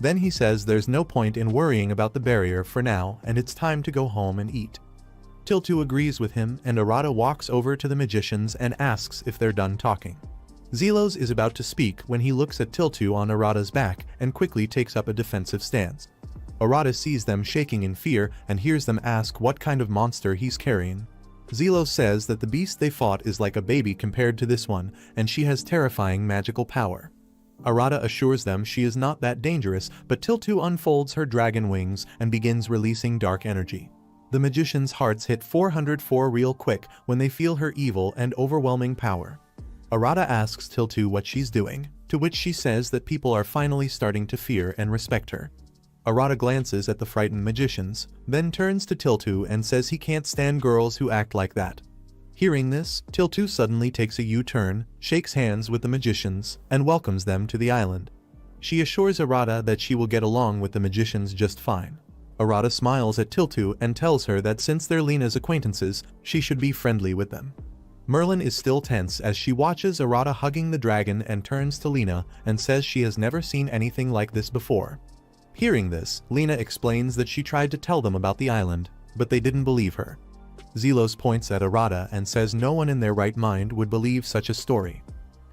Then he says there's no point in worrying about the barrier for now and it's time to go home and eat. Tiltu agrees with him and Arata walks over to the magicians and asks if they're done talking. Zelos is about to speak when he looks at Tiltu on Arata's back and quickly takes up a defensive stance. Arata sees them shaking in fear and hears them ask what kind of monster he's carrying. Zelos says that the beast they fought is like a baby compared to this one and she has terrifying magical power. Arata assures them she is not that dangerous, but Tiltu unfolds her dragon wings and begins releasing dark energy. The magicians' hearts hit 404 real quick when they feel her evil and overwhelming power. Arata asks Tiltu what she's doing, to which she says that people are finally starting to fear and respect her. Arata glances at the frightened magicians, then turns to Tiltu and says he can't stand girls who act like that. Hearing this, Tiltu suddenly takes a U-turn, shakes hands with the magicians, and welcomes them to the island. She assures Arata that she will get along with the magicians just fine. Arata smiles at Tiltu and tells her that since they're Lena's acquaintances, she should be friendly with them. Merlin is still tense as she watches Arata hugging the dragon and turns to Lena and says she has never seen anything like this before. Hearing this, Lena explains that she tried to tell them about the island, but they didn't believe her. Zelos points at Arata and says no one in their right mind would believe such a story.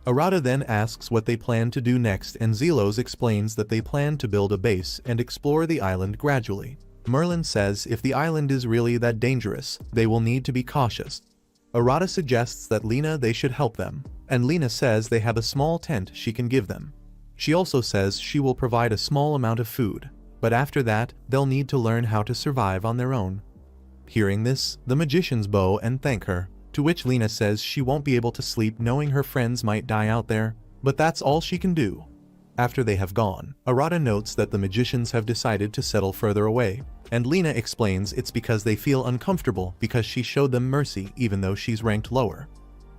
Arata then asks what they plan to do next and Zelos explains that they plan to build a base and explore the island gradually. Merlin says if the island is really that dangerous, they will need to be cautious. Arata suggests that they should help them, and Lena says they have a small tent she can give them. She also says she will provide a small amount of food, but after that, they'll need to learn how to survive on their own. Hearing this, the magicians bow and thank her, to which Lena says she won't be able to sleep knowing her friends might die out there, but that's all she can do. After they have gone, Arata notes that the magicians have decided to settle further away, and Lena explains it's because they feel uncomfortable because she showed them mercy even though she's ranked lower.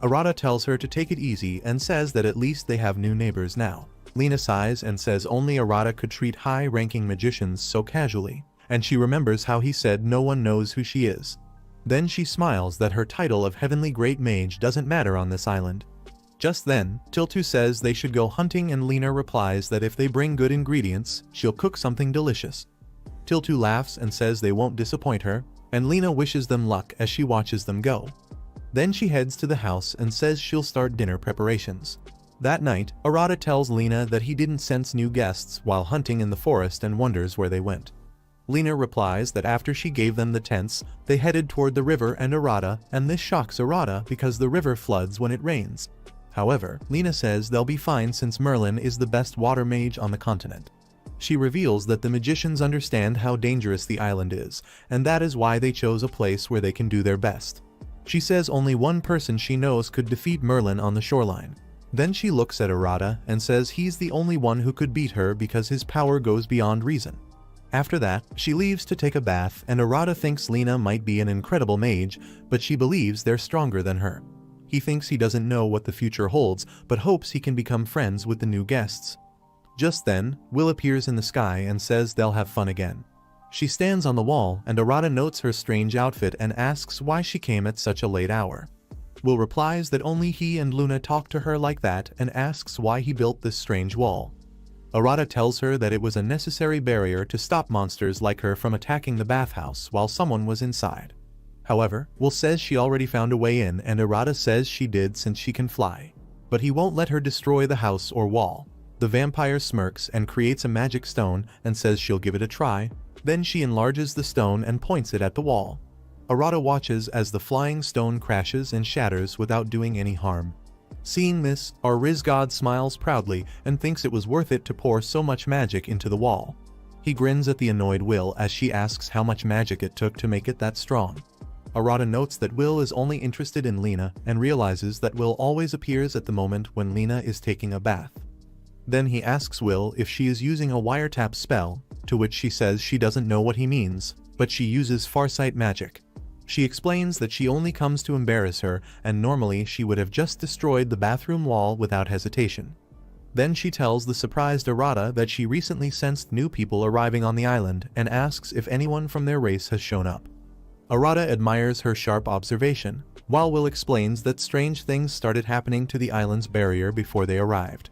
Arata tells her to take it easy and says that at least they have new neighbors now. Lena sighs and says only Arata could treat high-ranking magicians so casually, and she remembers how he said no one knows who she is. Then she smiles that her title of Heavenly Great Mage doesn't matter on this island. Just then, Tiltu says they should go hunting and Lena replies that if they bring good ingredients, she'll cook something delicious. Tiltu laughs and says they won't disappoint her, and Lena wishes them luck as she watches them go. Then she heads to the house and says she'll start dinner preparations. That night, Arata tells Lena that he didn't sense new guests while hunting in the forest and wonders where they went. Lena replies that after she gave them the tents, they headed toward the river and this shocks Arata because the river floods when it rains. However, Lena says they'll be fine since Merlin is the best water mage on the continent. She reveals that the magicians understand how dangerous the island is, and that is why they chose a place where they can do their best. She says only one person she knows could defeat Merlin on the shoreline. Then she looks at Arata and says he's the only one who could beat her because his power goes beyond reason. After that, she leaves to take a bath and Arata thinks Lena might be an incredible mage, but she believes they're stronger than her. He thinks he doesn't know what the future holds, but hopes he can become friends with the new guests. Just then, Will appears in the sky and says they'll have fun again. She stands on the wall and Arata notes her strange outfit and asks why she came at such a late hour. Will replies that only he and Luna talk to her like that and asks why he built this strange wall. Arata tells her that it was a necessary barrier to stop monsters like her from attacking the bathhouse while someone was inside. However, Will says she already found a way in and Arata says she did since she can fly. But he won't let her destroy the house or wall. The vampire smirks and creates a magic stone and says she'll give it a try. Then she enlarges the stone and points it at the wall. Arata watches as the flying stone crashes and shatters without doing any harm. Seeing this, our Riz god smiles proudly and thinks it was worth it to pour so much magic into the wall. He grins at the annoyed Will as she asks how much magic it took to make it that strong. Arata notes that Will is only interested in Lena and realizes that Will always appears at the moment when Lena is taking a bath. Then he asks Will if she is using a wiretap spell, to which she says she doesn't know what he means, but she uses farsight magic. She explains that she only comes to embarrass her, and normally she would have just destroyed the bathroom wall without hesitation. Then she tells the surprised Arata that she recently sensed new people arriving on the island and asks if anyone from their race has shown up. Arata admires her sharp observation, while Will explains that strange things started happening to the island's barrier before they arrived.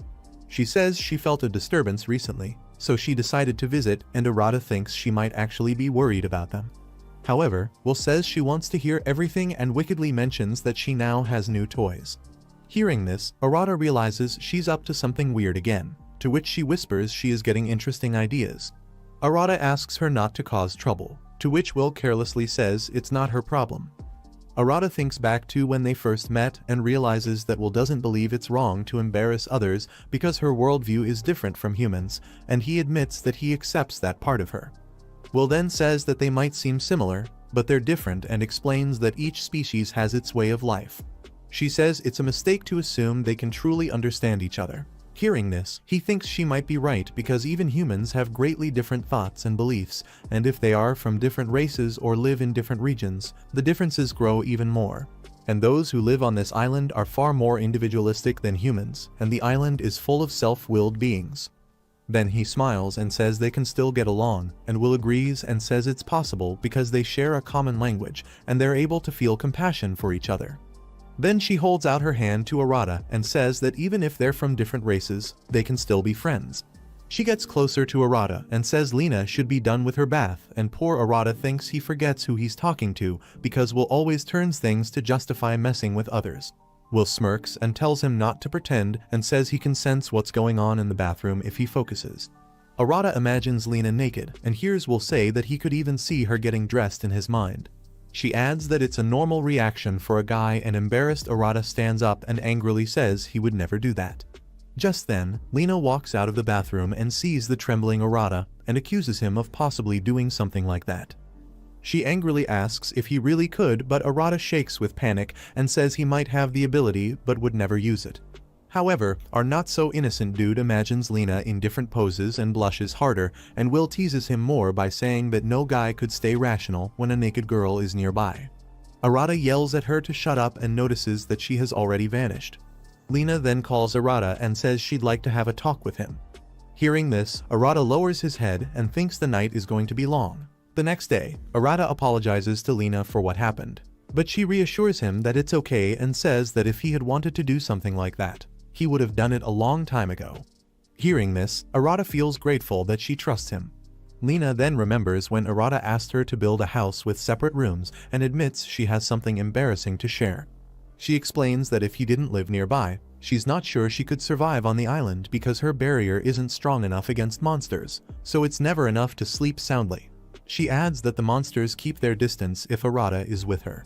She says she felt a disturbance recently, so she decided to visit, and Arata thinks she might actually be worried about them. However, Will says she wants to hear everything and wickedly mentions that she now has new toys. Hearing this, Arata realizes she's up to something weird again, to which she whispers she is getting interesting ideas. Arata asks her not to cause trouble, to which Will carelessly says it's not her problem. Arata thinks back to when they first met and realizes that Will doesn't believe it's wrong to embarrass others because her worldview is different from humans, and he admits that he accepts that part of her. Will then says that they might seem similar, but they're different, and explains that each species has its way of life. She says it's a mistake to assume they can truly understand each other. Hearing this, he thinks she might be right because even humans have greatly different thoughts and beliefs, and if they are from different races or live in different regions, the differences grow even more. And those who live on this island are far more individualistic than humans, and the island is full of self-willed beings. Then he smiles and says they can still get along, and Will agrees and says it's possible because they share a common language and they're able to feel compassion for each other. Then she holds out her hand to Arata and says that even if they're from different races, they can still be friends. She gets closer to Arata and says Lena should be done with her bath, and poor Arata thinks he forgets who he's talking to because Will always turns things to justify messing with others. Will smirks and tells him not to pretend and says he can sense what's going on in the bathroom if he focuses. Arata imagines Lena naked and hears Will say that he could even see her getting dressed in his mind. She adds that it's a normal reaction for a guy, and embarrassed Arata stands up and angrily says he would never do that. Just then, Lena walks out of the bathroom and sees the trembling Arata and accuses him of possibly doing something like that. She angrily asks if he really could, but Arata shakes with panic and says he might have the ability but would never use it. However, our not-so-innocent dude imagines Lena in different poses and blushes harder, and Will teases him more by saying that no guy could stay rational when a naked girl is nearby. Arata yells at her to shut up and notices that she has already vanished. Lena then calls Arata and says she'd like to have a talk with him. Hearing this, Arata lowers his head and thinks the night is going to be long. The next day, Arata apologizes to Lena for what happened, but she reassures him that it's okay and says that if he had wanted to do something like that, he would have done it a long time ago. Hearing this, Arata feels grateful that she trusts him. Lena then remembers when Arata asked her to build a house with separate rooms and admits she has something embarrassing to share. She explains that if he didn't live nearby, she's not sure she could survive on the island because her barrier isn't strong enough against monsters, so it's never enough to sleep soundly. She adds that the monsters keep their distance if Arata is with her.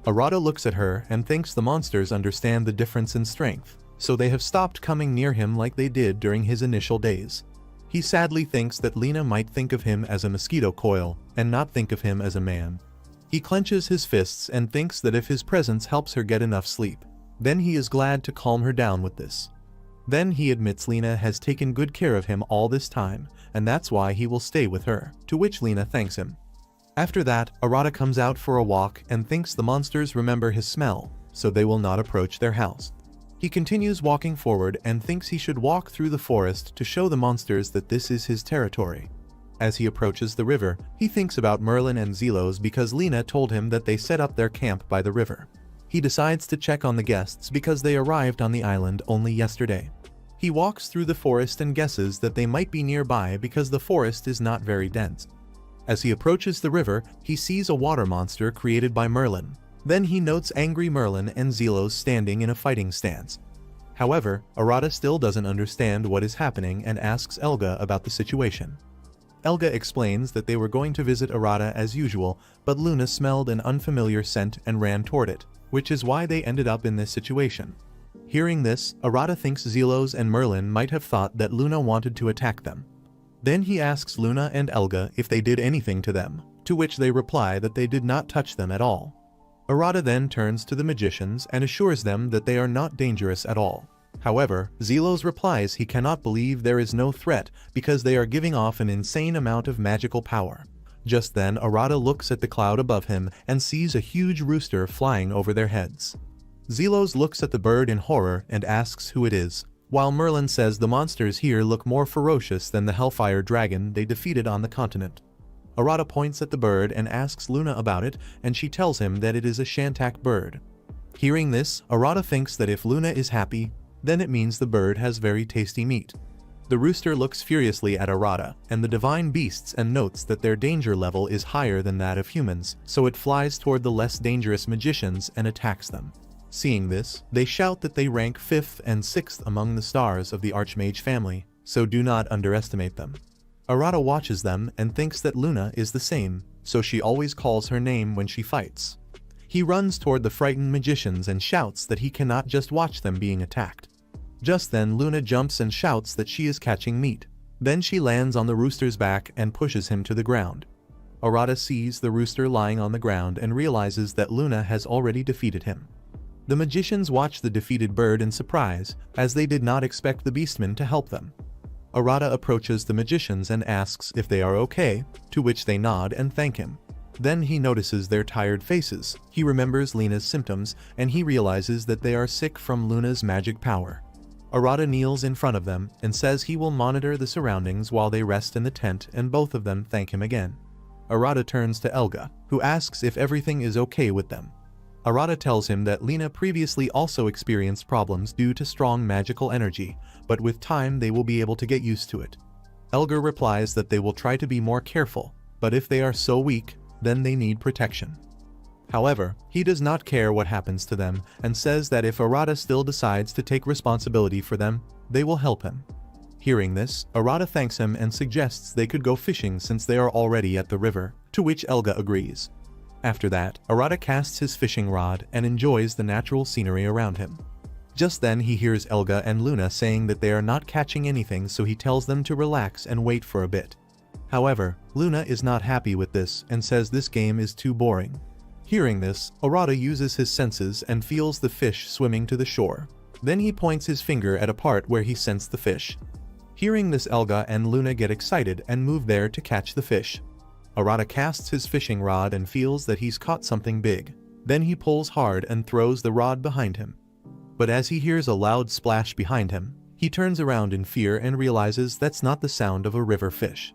Arata looks at her and thinks the monsters understand the difference in strength, so they have stopped coming near him like they did during his initial days. He sadly thinks that Lena might think of him as a mosquito coil and not think of him as a man. He clenches his fists and thinks that if his presence helps her get enough sleep, then he is glad to calm her down with this. Then he admits Lena has taken good care of him all this time, and that's why he will stay with her, to which Lena thanks him. After that, Arata comes out for a walk and thinks the monsters remember his smell, so they will not approach their house. He continues walking forward and thinks he should walk through the forest to show the monsters that this is his territory. As he approaches the river, he thinks about Merlin and Zelos because Lena told him that they set up their camp by the river. He decides to check on the guests because they arrived on the island only yesterday. He walks through the forest and guesses that they might be nearby because the forest is not very dense. As he approaches the river, he sees a water monster created by Merlin. Then he notes angry Merlin and Zelos standing in a fighting stance. However, Arata still doesn't understand what is happening and asks Elga about the situation. Elga explains that they were going to visit Arata as usual, but Luna smelled an unfamiliar scent and ran toward it, which is why they ended up in this situation. Hearing this, Arata thinks Zelos and Merlin might have thought that Luna wanted to attack them. Then he asks Luna and Elga if they did anything to them, to which they reply that they did not touch them at all. Arata then turns to the magicians and assures them that they are not dangerous at all. However, Zelos replies he cannot believe there is no threat because they are giving off an insane amount of magical power. Just then Arata looks at the cloud above him and sees a huge rooster flying over their heads. Zelos looks at the bird in horror and asks who it is, while Merlin says the monsters here look more ferocious than the Hellfire dragon they defeated on the continent. Arata points at the bird and asks Luna about it, and she tells him that it is a Shantak bird. Hearing this, Arata thinks that if Luna is happy, then it means the bird has very tasty meat. The rooster looks furiously at Arata and the divine beasts and notes that their danger level is higher than that of humans, so it flies toward the less dangerous magicians and attacks them. Seeing this, they shout that they rank 5th and 6th among the stars of the Archmage family, so do not underestimate them. Arata watches them and thinks that Luna is the same, so she always calls her name when she fights. He runs toward the frightened magicians and shouts that he cannot just watch them being attacked. Just then Luna jumps and shouts that she is catching meat. Then she lands on the rooster's back and pushes him to the ground. Arata sees the rooster lying on the ground and realizes that Luna has already defeated him. The magicians watch the defeated bird in surprise, as they did not expect the beastmen to help them. Arata approaches the magicians and asks if they are okay, to which they nod and thank him. Then he notices their tired faces, he remembers Luna's symptoms, and he realizes that they are sick from Luna's magic power. Arata kneels in front of them and says he will monitor the surroundings while they rest in the tent, and both of them thank him again. Arata turns to Elga, who asks if everything is okay with them. Arata tells him that Lena previously also experienced problems due to strong magical energy, but with time they will be able to get used to it. Elga replies that they will try to be more careful, but if they are so weak, then they need protection. However, he does not care what happens to them and says that if Arata still decides to take responsibility for them, they will help him. Hearing this, Arata thanks him and suggests they could go fishing since they are already at the river, to which Elga agrees. After that, Arata casts his fishing rod and enjoys the natural scenery around him. Just then he hears Elga and Luna saying that they are not catching anything, so he tells them to relax and wait for a bit. However, Luna is not happy with this and says this game is too boring. Hearing this, Arata uses his senses and feels the fish swimming to the shore. Then he points his finger at a part where he sensed the fish. Hearing this, Elga and Luna get excited and move there to catch the fish. Arata casts his fishing rod and feels that he's caught something big. Then he pulls hard and throws the rod behind him. But as he hears a loud splash behind him, he turns around in fear and realizes that's not the sound of a river fish.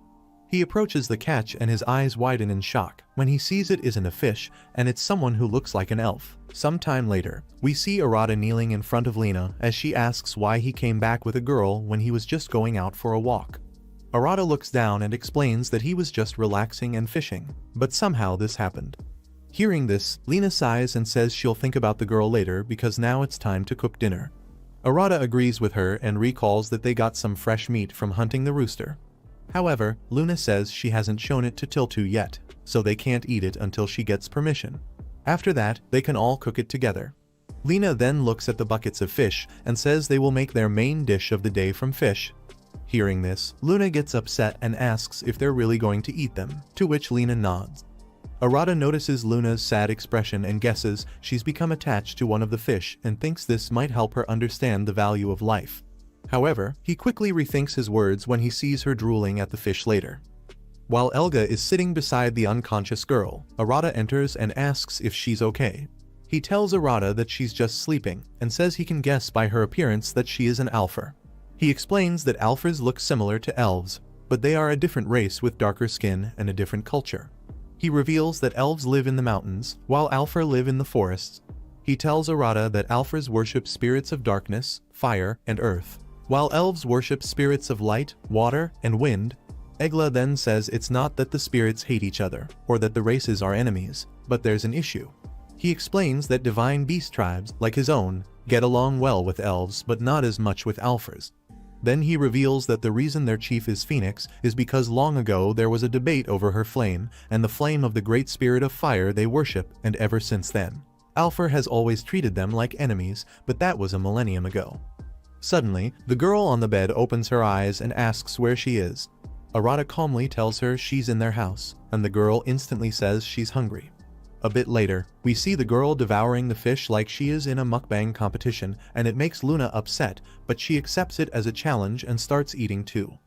He approaches the catch and his eyes widen in shock when he sees it isn't a fish and it's someone who looks like an elf. Sometime later, we see Arata kneeling in front of Lena as she asks why he came back with a girl when he was just going out for a walk. Arata looks down and explains that he was just relaxing and fishing, but somehow this happened. Hearing this, Lena sighs and says she'll think about the girl later because now it's time to cook dinner. Arata agrees with her and recalls that they got some fresh meat from hunting the rooster. However, Luna says she hasn't shown it to Tiltu yet, so they can't eat it until she gets permission. After that, they can all cook it together. Lena then looks at the buckets of fish and says they will make their main dish of the day from fish. Hearing this, Luna gets upset and asks if they're really going to eat them, to which Lena nods. Arata notices Luna's sad expression and guesses she's become attached to one of the fish and thinks this might help her understand the value of life. However, he quickly rethinks his words when he sees her drooling at the fish later. While Elga is sitting beside the unconscious girl, Arata enters and asks if she's okay. He tells Arata that she's just sleeping and says he can guess by her appearance that she is an alpha. He explains that alphas look similar to elves, but they are a different race with darker skin and a different culture. He reveals that elves live in the mountains, while alpha live in the forests. He tells Arata that alphas worship spirits of darkness, fire, and earth, while elves worship spirits of light, water, and wind. Egla then says it's not that the spirits hate each other, or that the races are enemies, but there's an issue. He explains that divine beast tribes, like his own, get along well with elves but not as much with alphas. Then he reveals that the reason their chief is Phoenix is because long ago there was a debate over her flame and the flame of the great spirit of fire they worship, and ever since then, Alpha has always treated them like enemies, but that was a millennium ago. Suddenly, the girl on the bed opens her eyes and asks where she is. Arata calmly tells her she's in their house, and the girl instantly says she's hungry. A bit later, we see the girl devouring the fish like she is in a mukbang competition, and it makes Luna upset, but she accepts it as a challenge and starts eating too.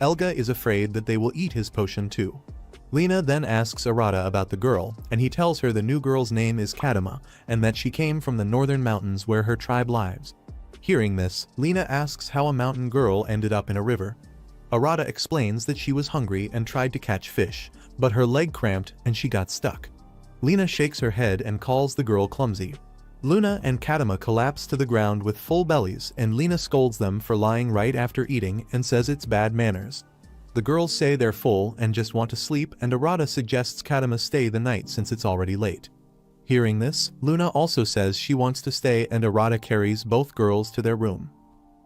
Elga is afraid that they will eat his potion too. Lena then asks Arata about the girl, and he tells her the new girl's name is Kadama, and that she came from the northern mountains where her tribe lives. Hearing this, Lena asks how a mountain girl ended up in a river. Arata explains that she was hungry and tried to catch fish, but her leg cramped and she got stuck. Lena shakes her head and calls the girl clumsy. Luna and Kadama collapse to the ground with full bellies, and Lena scolds them for lying right after eating and says it's bad manners. The girls say they're full and just want to sleep, and Arata suggests Kadama stay the night since it's already late. Hearing this, Luna also says she wants to stay, and Arata carries both girls to their room.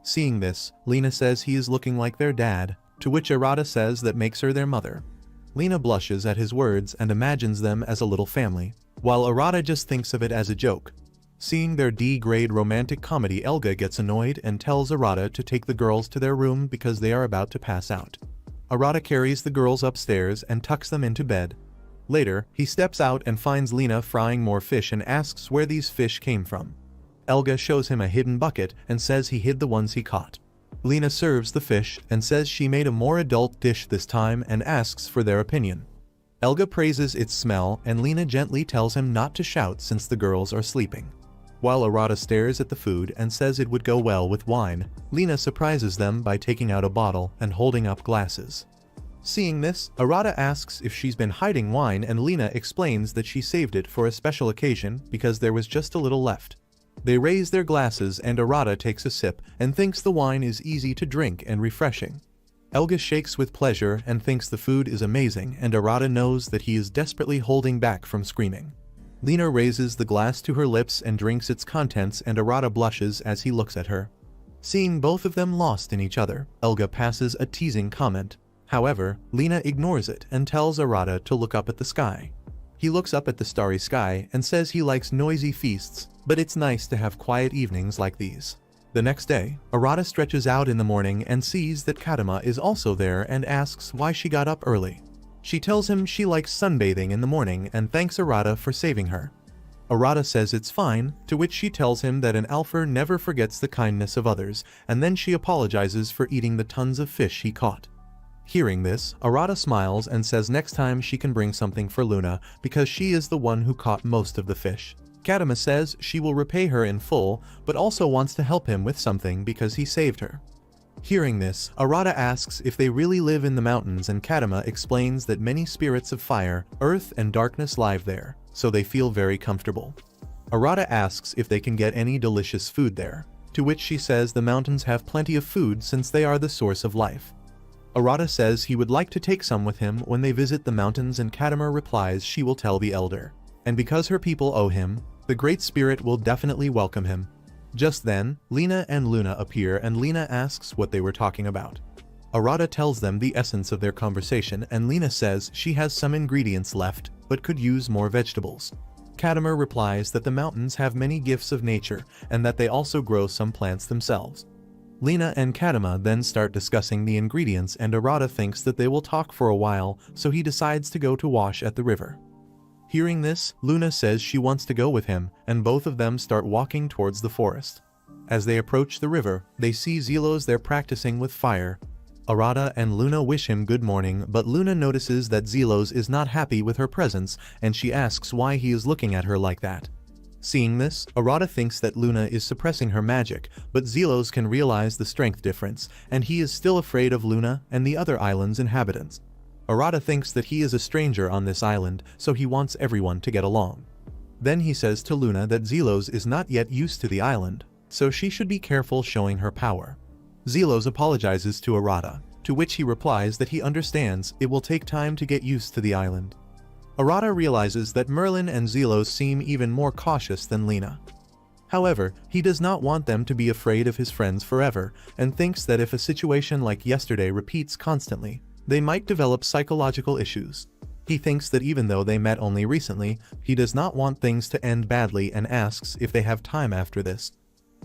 Seeing this, Lena says he is looking like their dad, to which Arata says that makes her their mother. Lena blushes at his words and imagines them as a little family, while Arata just thinks of it as a joke. Seeing their D-grade romantic comedy, Elga gets annoyed and tells Arata to take the girls to their room because they are about to pass out. Arata carries the girls upstairs and tucks them into bed. Later, he steps out and finds Lena frying more fish and asks where these fish came from. Elga shows him a hidden bucket and says he hid the ones he caught. Lena serves the fish and says she made a more adult dish this time and asks for their opinion. Elga praises its smell, and Lena gently tells him not to shout since the girls are sleeping. While Arata stares at the food and says it would go well with wine, Lena surprises them by taking out a bottle and holding up glasses. Seeing this, Arata asks if she's been hiding wine, and Lena explains that she saved it for a special occasion because there was just a little left. They raise their glasses and Arata takes a sip and thinks the wine is easy to drink and refreshing. Elga shakes with pleasure and thinks the food is amazing, and Arata knows that he is desperately holding back from screaming. Lena raises the glass to her lips and drinks its contents, and Arata blushes as he looks at her. Seeing both of them lost in each other, Elga passes a teasing comment. However, Lena ignores it and tells Arata to look up at the sky. He looks up at the starry sky and says he likes noisy feasts, but it's nice to have quiet evenings like these. The next day, Arata stretches out in the morning and sees that Kadama is also there and asks why she got up early. She tells him she likes sunbathing in the morning and thanks Arata for saving her. Arata says it's fine, to which she tells him that an Alpher never forgets the kindness of others, and then she apologizes for eating the tons of fish he caught. Hearing this, Arata smiles and says next time she can bring something for Luna because she is the one who caught most of the fish. Kadama says she will repay her in full, but also wants to help him with something because he saved her. Hearing this, Arata asks if they really live in the mountains, and Kadama explains that many spirits of fire, earth, and darkness live there, so they feel very comfortable. Arata asks if they can get any delicious food there, to which she says the mountains have plenty of food since they are the source of life. Arata says he would like to take some with him when they visit the mountains, and Kadama replies she will tell the elder, and because her people owe him, the Great Spirit will definitely welcome him. Just then, Lena and Luna appear, and Lena asks what they were talking about. Arata tells them the essence of their conversation, and Lena says she has some ingredients left, but could use more vegetables. Kadama replies that the mountains have many gifts of nature, and that they also grow some plants themselves. Lena and Kadama then start discussing the ingredients, and Arata thinks that they will talk for a while, so he decides to go to wash at the river. Hearing this, Luna says she wants to go with him, and both of them start walking towards the forest. As they approach the river, they see Zelos there practicing with fire. Arata and Luna wish him good morning, but Luna notices that Zelos is not happy with her presence, and she asks why he is looking at her like that. Seeing this, Arata thinks that Luna is suppressing her magic, but Zelos can realize the strength difference, and he is still afraid of Luna and the other island's inhabitants. Arata thinks that he is a stranger on this island, so he wants everyone to get along. Then he says to Luna that Zelos is not yet used to the island, so she should be careful showing her power. Zelos apologizes to Arata, to which he replies that he understands it will take time to get used to the island. Arata realizes that Merlin and Zelos seem even more cautious than Lena. However, he does not want them to be afraid of his friends forever, and thinks that if a situation like yesterday repeats constantly, they might develop psychological issues. He thinks that even though they met only recently, he does not want things to end badly and asks if they have time after this.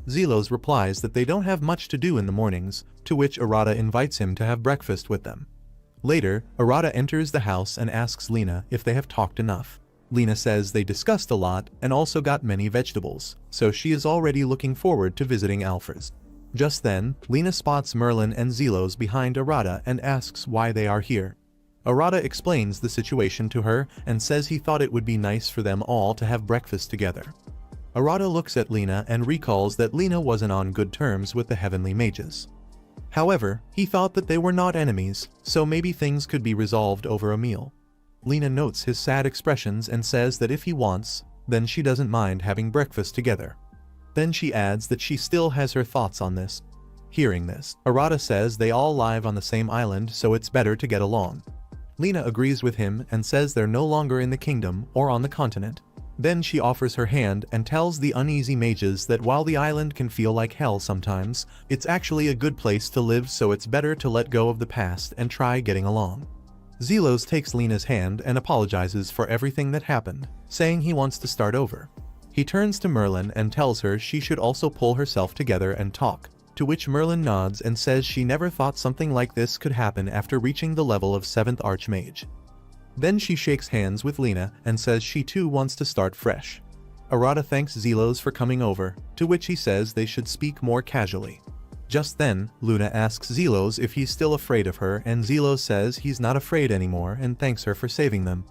Zelos replies that they don't have much to do in the mornings, to which Arata invites him to have breakfast with them. Later, Arata enters the house and asks Lena if they have talked enough. Lena says they discussed a lot and also got many vegetables, so she is already looking forward to visiting Alphas. Just then, Lena spots Merlin and Zelos behind Arata and asks why they are here. Arata explains the situation to her and says he thought it would be nice for them all to have breakfast together. Arata looks at Lena and recalls that Lena wasn't on good terms with the heavenly mages. However, he thought that they were not enemies, so maybe things could be resolved over a meal. Lena notes his sad expressions and says that if he wants, then she doesn't mind having breakfast together. Then she adds that she still has her thoughts on this. Hearing this, Arata says they all live on the same island, so it's better to get along. Lena agrees with him and says they're no longer in the kingdom or on the continent. Then she offers her hand and tells the uneasy mages that while the island can feel like hell sometimes, it's actually a good place to live, so it's better to let go of the past and try getting along. Zelos takes Lena's hand and apologizes for everything that happened, saying he wants to start over. He turns to Merlin and tells her she should also pull herself together and talk, to which Merlin nods and says she never thought something like this could happen after reaching the level of 7th Archmage. Then she shakes hands with Lena and says she too wants to start fresh. Arata thanks Zelos for coming over, to which he says they should speak more casually. Just then, Luna asks Zelos if he's still afraid of her, and Zelos says he's not afraid anymore and thanks her for saving them.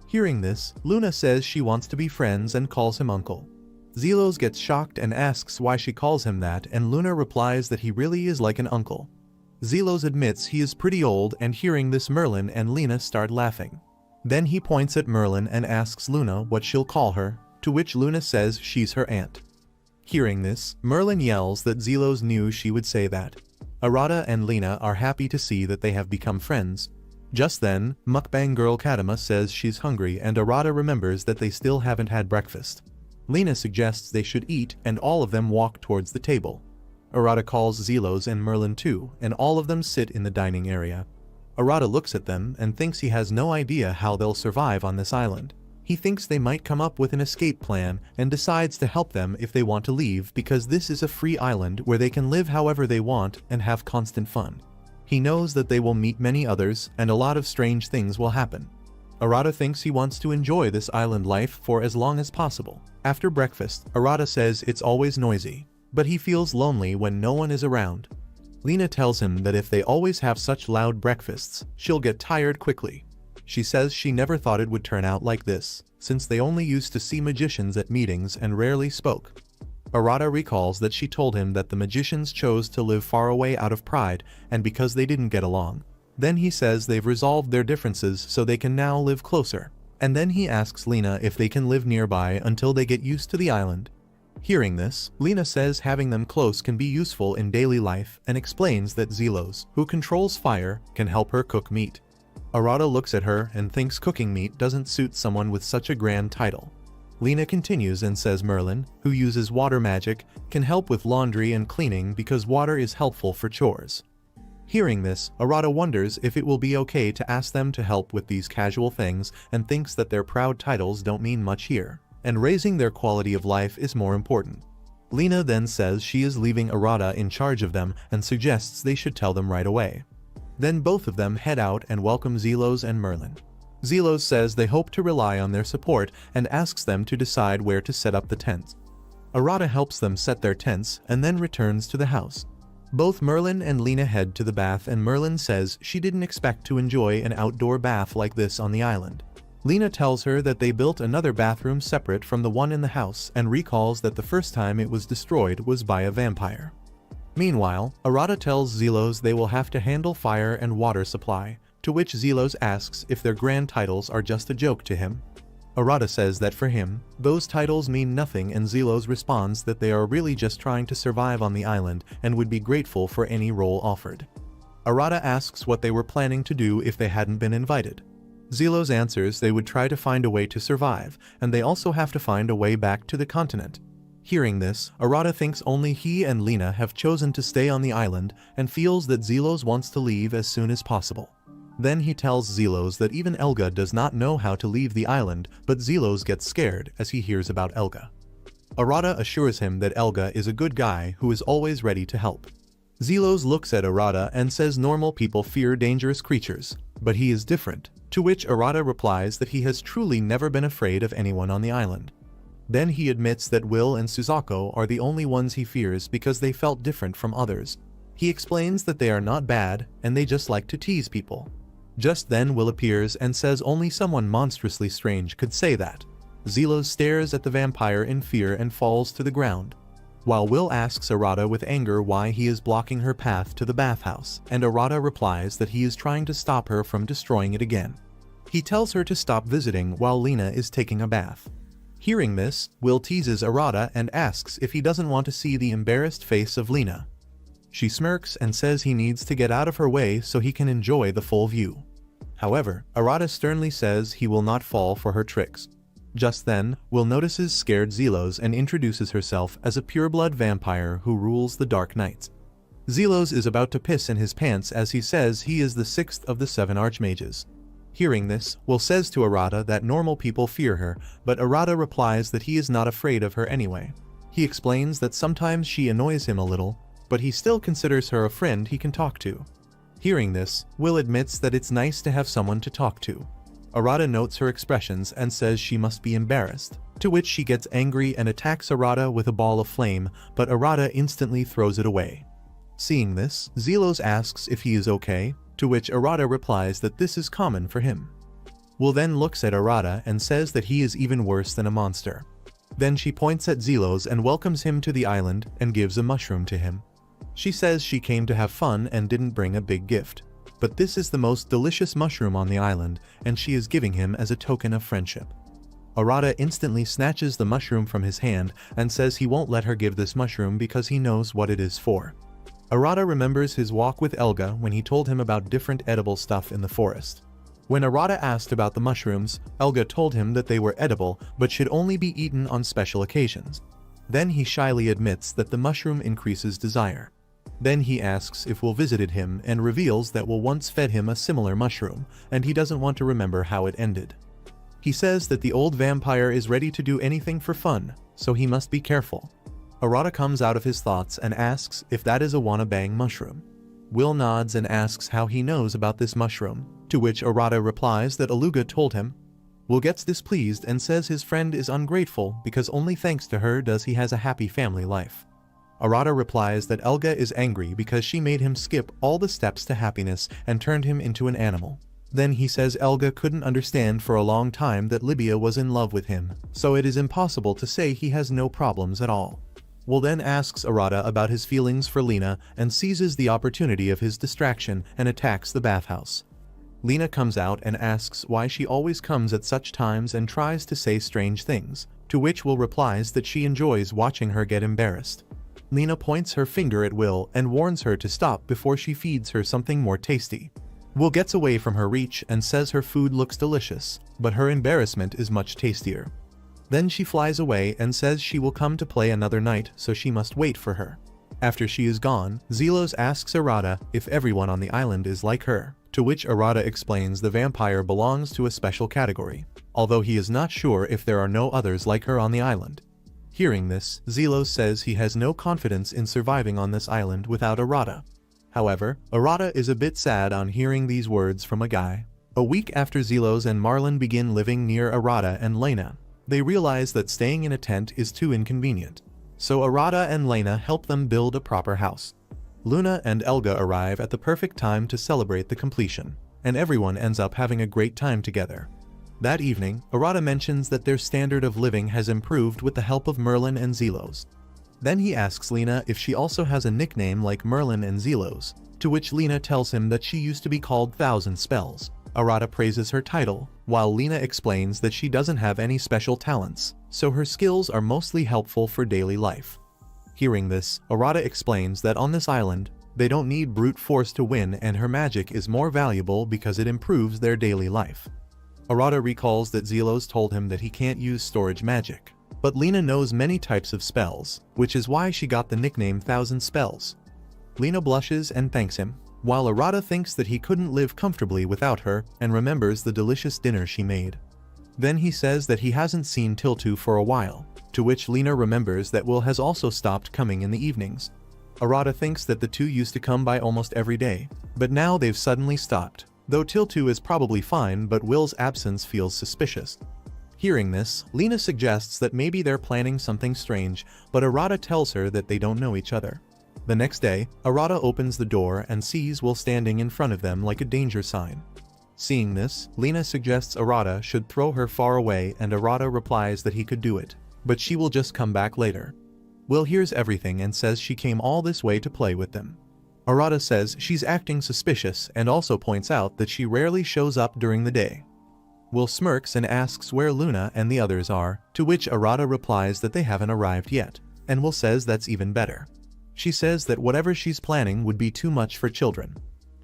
Hearing this, Luna says she wants to be friends and calls him uncle. Zelos gets shocked and asks why she calls him that, and Luna replies that he really is like an uncle. Zelos admits he is pretty old, and hearing this, Merlin and Lena start laughing. Then he points at Merlin and asks Luna what she'll call her, to which Luna says she's her aunt. Hearing this, Merlin yells that Zelos knew she would say that. Arata and Lena are happy to see that they have become friends. Just then, mukbang girl Kadama says she's hungry, and Arata remembers that they still haven't had breakfast. Lena suggests they should eat, and all of them walk towards the table. Arata calls Zelos and Merlin too, and all of them sit in the dining area. Arata looks at them and thinks he has no idea how they'll survive on this island. He thinks they might come up with an escape plan and decides to help them if they want to leave, because this is a free island where they can live however they want and have constant fun. He knows that they will meet many others and a lot of strange things will happen. Arata thinks he wants to enjoy this island life for as long as possible. After breakfast, Arata says it's always noisy, but he feels lonely when no one is around. Lena tells him that if they always have such loud breakfasts, she'll get tired quickly. She says she never thought it would turn out like this, since they only used to see magicians at meetings and rarely spoke. Arata recalls that she told him that the magicians chose to live far away out of pride and because they didn't get along. Then he says they've resolved their differences so they can now live closer. And then he asks Lena if they can live nearby until they get used to the island. Hearing this, Lena says having them close can be useful in daily life and explains that Zelos, who controls fire, can help her cook meat. Arata looks at her and thinks cooking meat doesn't suit someone with such a grand title. Lena continues and says Merlin, who uses water magic, can help with laundry and cleaning because water is helpful for chores. Hearing this, Arata wonders if it will be okay to ask them to help with these casual things and thinks that their proud titles don't mean much here, and raising their quality of life is more important. Lena then says she is leaving Arata in charge of them and suggests they should tell them right away. Then both of them head out and welcome Zelos and Merlin. Zelos says they hope to rely on their support and asks them to decide where to set up the tents. Arata helps them set their tents and then returns to the house. Both Merlin and Lena head to the bath, and Merlin says she didn't expect to enjoy an outdoor bath like this on the island. Lena tells her that they built another bathroom separate from the one in the house and recalls that the first time it was destroyed was by a vampire. Meanwhile, Arata tells Zelos they will have to handle fire and water supply, to which Zelos asks if their grand titles are just a joke to him. Arata says that for him, those titles mean nothing, and Zelos responds that they are really just trying to survive on the island and would be grateful for any role offered. Arata asks what they were planning to do if they hadn't been invited. Zelos answers they would try to find a way to survive, and they also have to find a way back to the continent. Hearing this, Arata thinks only he and Lena have chosen to stay on the island and feels that Zelos wants to leave as soon as possible. Then he tells Zelos that even Elga does not know how to leave the island, but Zelos gets scared as he hears about Elga. Arata assures him that Elga is a good guy who is always ready to help. Zelos looks at Arata and says normal people fear dangerous creatures, but he is different, to which Arata replies that he has truly never been afraid of anyone on the island. Then he admits that Will and Suzaku are the only ones he fears because they felt different from others. He explains that they are not bad and they just like to tease people. Just then Will appears and says only someone monstrously strange could say that. Zelos stares at the vampire in fear and falls to the ground. While Will asks Arata with anger why he is blocking her path to the bathhouse, and Arata replies that he is trying to stop her from destroying it again. He tells her to stop visiting while Lena is taking a bath. Hearing this, Will teases Arata and asks if he doesn't want to see the embarrassed face of Lena. She smirks and says he needs to get out of her way so he can enjoy the full view. However, Arata sternly says he will not fall for her tricks. Just then, Will notices scared Zelos and introduces herself as a pureblood vampire who rules the Dark Nights. Zelos is about to piss in his pants as he says he is the 6th of the 7 archmages. Hearing this, Will says to Arata that normal people fear her, but Arata replies that he is not afraid of her anyway. He explains that sometimes she annoys him a little, but he still considers her a friend he can talk to. Hearing this, Will admits that it's nice to have someone to talk to. Arata notes her expressions and says she must be embarrassed, to which she gets angry and attacks Arata with a ball of flame, but Arata instantly throws it away. Seeing this, Zelos asks if he is okay, to which Arata replies that this is common for him. Will then looks at Arata and says that he is even worse than a monster. Then she points at Zelos and welcomes him to the island and gives a mushroom to him. She says she came to have fun and didn't bring a big gift. But this is the most delicious mushroom on the island, and she is giving him as a token of friendship. Arata instantly snatches the mushroom from his hand and says he won't let her give this mushroom because he knows what it is for. Arata remembers his walk with Elga when he told him about different edible stuff in the forest. When Arata asked about the mushrooms, Elga told him that they were edible but should only be eaten on special occasions. Then he shyly admits that the mushroom increases desire. Then he asks if Will visited him and reveals that Will once fed him a similar mushroom, and he doesn't want to remember how it ended. He says that the old vampire is ready to do anything for fun, so he must be careful. Arata comes out of his thoughts and asks if that is a wanna-bang mushroom. Will nods and asks how he knows about this mushroom, to which Arata replies that Aluga told him. Will gets displeased and says his friend is ungrateful because only thanks to her does he has a happy family life. Arata replies that Elga is angry because she made him skip all the steps to happiness and turned him into an animal. Then he says Elga couldn't understand for a long time that Libya was in love with him, so it is impossible to say he has no problems at all. Will then asks Arata about his feelings for Lena and seizes the opportunity of his distraction and attacks the bathhouse. Lena comes out and asks why she always comes at such times and tries to say strange things, to which Will replies that she enjoys watching her get embarrassed. Lena points her finger at Will and warns her to stop before she feeds her something more tasty. Will gets away from her reach and says her food looks delicious, but her embarrassment is much tastier. Then she flies away and says she will come to play another night, so she must wait for her. After she is gone, Zelos asks Arata if everyone on the island is like her, to which Arata explains the vampire belongs to a special category, although he is not sure if there are no others like her on the island. Hearing this, Zelos says he has no confidence in surviving on this island without Arata. However, Arata is a bit sad on hearing these words from a guy. A week after Zelos and Marlin begin living near Arata and Lena, they realize that staying in a tent is too inconvenient. So Arata and Lena help them build a proper house. Luna and Elga arrive at the perfect time to celebrate the completion, and everyone ends up having a great time together. That evening, Arata mentions that their standard of living has improved with the help of Merlin and Zelos. Then he asks Lena if she also has a nickname like Merlin and Zelos, to which Lena tells him that she used to be called Thousand Spells. Arata praises her title, while Lena explains that she doesn't have any special talents, so her skills are mostly helpful for daily life. Hearing this, Arata explains that on this island, they don't need brute force to win and her magic is more valuable because it improves their daily life. Arata recalls that Zelos told him that he can't use storage magic, but Lena knows many types of spells, which is why she got the nickname Thousand Spells. Lena blushes and thanks him, while Arata thinks that he couldn't live comfortably without her and remembers the delicious dinner she made. Then he says that he hasn't seen Tiltu for a while, to which Lena remembers that Will has also stopped coming in the evenings. Arata thinks that the two used to come by almost every day, but now they've suddenly stopped. Though Tiltu is probably fine, but Will's absence feels suspicious. Hearing this, Lena suggests that maybe they're planning something strange, but Arata tells her that they don't know each other. The next day, Arata opens the door and sees Will standing in front of them like a danger sign. Seeing this, Lena suggests Arata should throw her far away and Arata replies that he could do it, but she will just come back later. Will hears everything and says she came all this way to play with them. Arata says she's acting suspicious and also points out that she rarely shows up during the day. Will smirks and asks where Luna and the others are, to which Arata replies that they haven't arrived yet, and Will says that's even better. She says that whatever she's planning would be too much for children.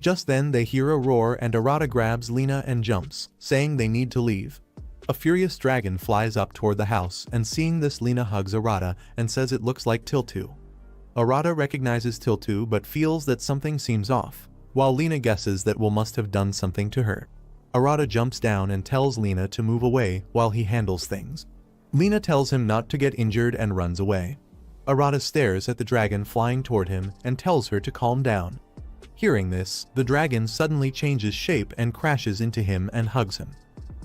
Just then they hear a roar and Arata grabs Lena and jumps, saying they need to leave. A furious dragon flies up toward the house and seeing this Lena hugs Arata and says it looks like Tiltu. Arata recognizes Tiltu but feels that something seems off, while Lena guesses that Will must have done something to her. Arata jumps down and tells Lena to move away while he handles things. Lena tells him not to get injured and runs away. Arata stares at the dragon flying toward him and tells her to calm down. Hearing this, the dragon suddenly changes shape and crashes into him and hugs him.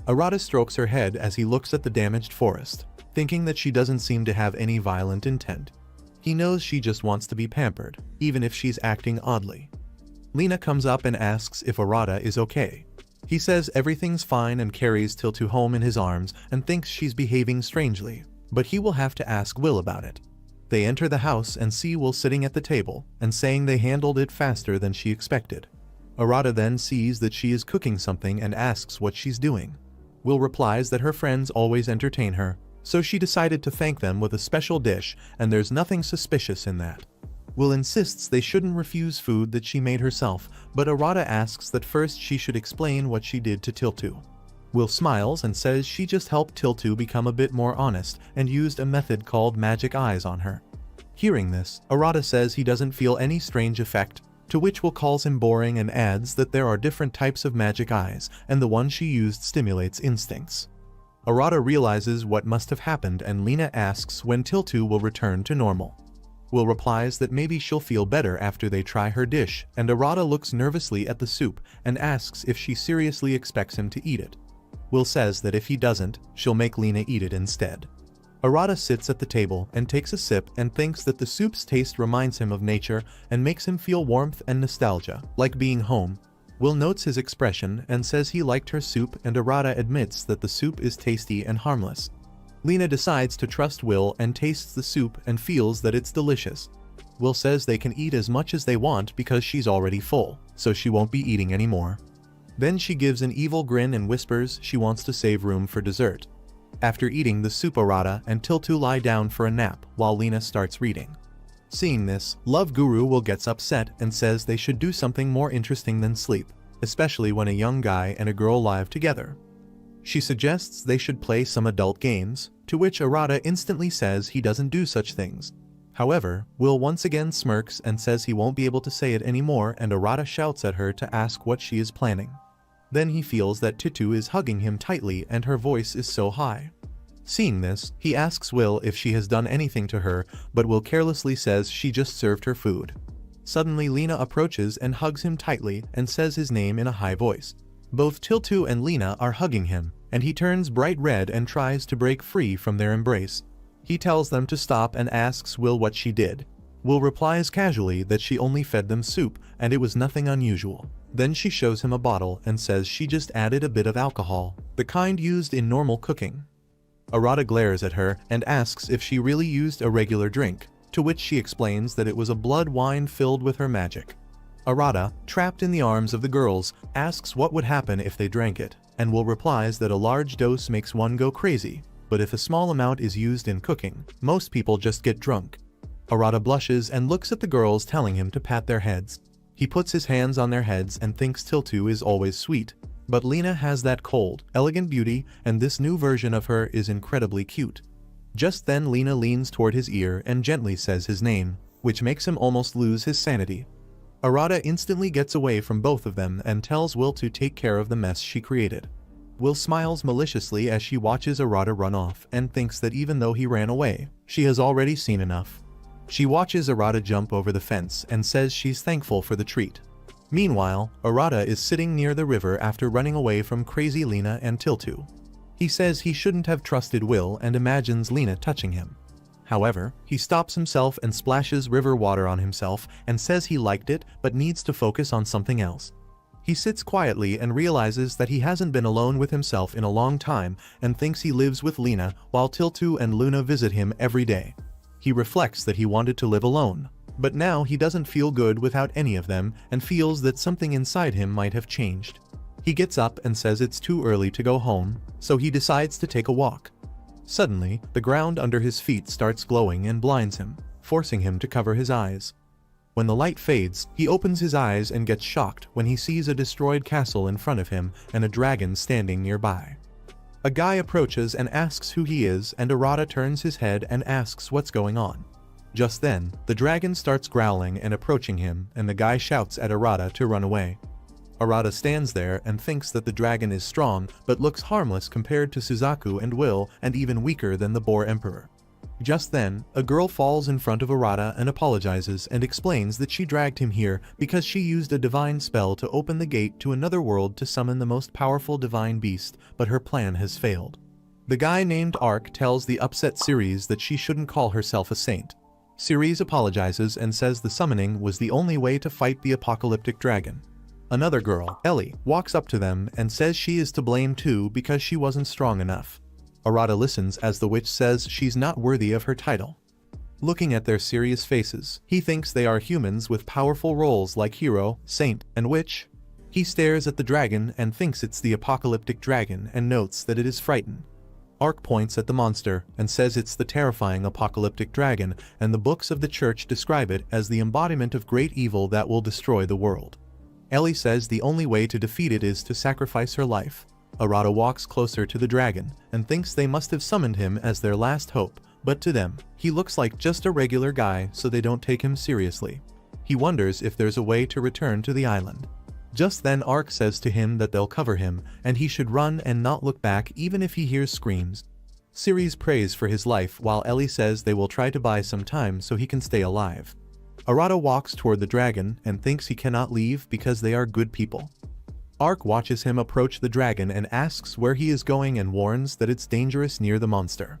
Arata strokes her head as he looks at the damaged forest, thinking that she doesn't seem to have any violent intent. He knows she just wants to be pampered, even if she's acting oddly. Lena comes up and asks if Arata is okay. He says everything's fine and carries Tiltu home in his arms and thinks she's behaving strangely, but he will have to ask Will about it. They enter the house and see Will sitting at the table and saying they handled it faster than she expected. Arata then sees that she is cooking something and asks what she's doing. Will replies that her friends always entertain her, so she decided to thank them with a special dish and there's nothing suspicious in that. Will insists they shouldn't refuse food that she made herself, but Arata asks that first she should explain what she did to Tiltu. Will smiles and says she just helped Tiltu become a bit more honest and used a method called magic eyes on her. Hearing this, Arata says he doesn't feel any strange effect, to which Will calls him boring and adds that there are different types of magic eyes and the one she used stimulates instincts. Arata realizes what must have happened and Lena asks when Tiltu will return to normal. Will replies that maybe she'll feel better after they try her dish and Arata looks nervously at the soup and asks if she seriously expects him to eat it. Will says that if he doesn't, she'll make Lena eat it instead. Arata sits at the table and takes a sip and thinks that the soup's taste reminds him of nature and makes him feel warmth and nostalgia, like being home. Will notes his expression and says he liked her soup and Arata admits that the soup is tasty and harmless. Lena decides to trust Will and tastes the soup and feels that it's delicious. Will says they can eat as much as they want because she's already full, so she won't be eating anymore. Then she gives an evil grin and whispers she wants to save room for dessert. After eating the soup, Arata and Tiltu lie down for a nap while Lena starts reading. Seeing this, Love Guru Will gets upset and says they should do something more interesting than sleep, especially when a young guy and a girl live together. She suggests they should play some adult games, to which Arata instantly says he doesn't do such things. However, Will once again smirks and says he won't be able to say it anymore and Arata shouts at her to ask what she is planning. Then he feels that Tiltu is hugging him tightly and her voice is so high. Seeing this, he asks Will if she has done anything to her, but Will carelessly says she just served her food. Suddenly Lena approaches and hugs him tightly and says his name in a high voice. Both Tiltu and Lena are hugging him, and he turns bright red and tries to break free from their embrace. He tells them to stop and asks Will what she did. Will replies casually that she only fed them soup and it was nothing unusual. Then she shows him a bottle and says she just added a bit of alcohol, the kind used in normal cooking. Arata glares at her and asks if she really used a regular drink, to which she explains that it was a blood wine filled with her magic. Arata, trapped in the arms of the girls, asks what would happen if they drank it, and Will replies that a large dose makes one go crazy, but if a small amount is used in cooking, most people just get drunk. Arata blushes and looks at the girls telling him to pat their heads. He puts his hands on their heads and thinks Tiltu is always sweet, but Lena has that cold, elegant beauty and this new version of her is incredibly cute. Just then Lena leans toward his ear and gently says his name, which makes him almost lose his sanity. Arata instantly gets away from both of them and tells Will to take care of the mess she created. Will smiles maliciously as she watches Arata run off and thinks that even though he ran away, she has already seen enough. She watches Arata jump over the fence and says she's thankful for the treat. Meanwhile, Arata is sitting near the river after running away from crazy Lena and Tiltu. He says he shouldn't have trusted Will and imagines Lena touching him. However, he stops himself and splashes river water on himself and says he liked it but needs to focus on something else. He sits quietly and realizes that he hasn't been alone with himself in a long time and thinks he lives with Lena while Tiltu and Luna visit him every day. He reflects that he wanted to live alone, but now he doesn't feel good without any of them and feels that something inside him might have changed. He gets up and says it's too early to go home, so he decides to take a walk. Suddenly, the ground under his feet starts glowing and blinds him, forcing him to cover his eyes. When the light fades, he opens his eyes and gets shocked when he sees a destroyed castle in front of him and a dragon standing nearby. A guy approaches and asks who he is, and Arata turns his head and asks what's going on. Just then, the dragon starts growling and approaching him, and the guy shouts at Arata to run away. Arata stands there and thinks that the dragon is strong but looks harmless compared to Suzaku and Will, and even weaker than the Boar Emperor. Just then, a girl falls in front of Arata and apologizes and explains that she dragged him here because she used a divine spell to open the gate to another world to summon the most powerful divine beast, but her plan has failed. The guy named Ark tells the upset Ceres that she shouldn't call herself a saint. Ceres apologizes and says the summoning was the only way to fight the apocalyptic dragon. Another girl, Ellie, walks up to them and says she is to blame too because she wasn't strong enough. Arata listens as the witch says she's not worthy of her title. Looking at their serious faces, he thinks they are humans with powerful roles like hero, saint, and witch. He stares at the dragon and thinks it's the apocalyptic dragon and notes that it is frightened. Ark points at the monster and says it's the terrifying apocalyptic dragon, and the books of the church describe it as the embodiment of great evil that will destroy the world. Ellie says the only way to defeat it is to sacrifice her life. Arata walks closer to the dragon and thinks they must have summoned him as their last hope, but to them, he looks like just a regular guy, so they don't take him seriously. He wonders if there's a way to return to the island. Just then Ark says to him that they'll cover him and he should run and not look back even if he hears screams. Ceres prays for his life while Ellie says they will try to buy some time so he can stay alive. Arata walks toward the dragon and thinks he cannot leave because they are good people. Ark watches him approach the dragon and asks where he is going and warns that it's dangerous near the monster.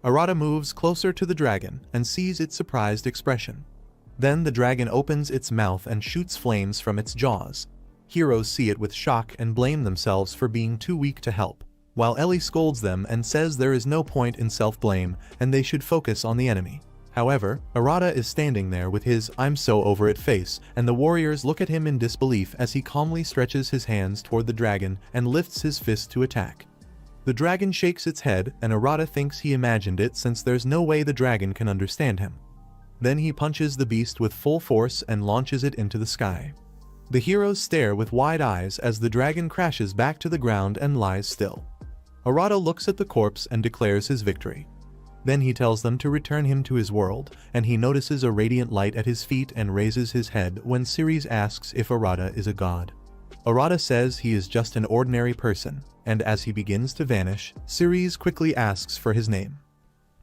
Arata moves closer to the dragon and sees its surprised expression. Then the dragon opens its mouth and shoots flames from its jaws. Heroes see it with shock and blame themselves for being too weak to help, while Ellie scolds them and says there is no point in self-blame and they should focus on the enemy. However, Arata is standing there with his "I'm so over it" face, and the warriors look at him in disbelief as he calmly stretches his hands toward the dragon and lifts his fist to attack. The dragon shakes its head and Arata thinks he imagined it since there's no way the dragon can understand him. Then he punches the beast with full force and launches it into the sky. The heroes stare with wide eyes as the dragon crashes back to the ground and lies still. Arata looks at the corpse and declares his victory. Then he tells them to return him to his world, and he notices a radiant light at his feet and raises his head when Ceres asks if Arata is a god. Arata says he is just an ordinary person, and as he begins to vanish, Ceres quickly asks for his name.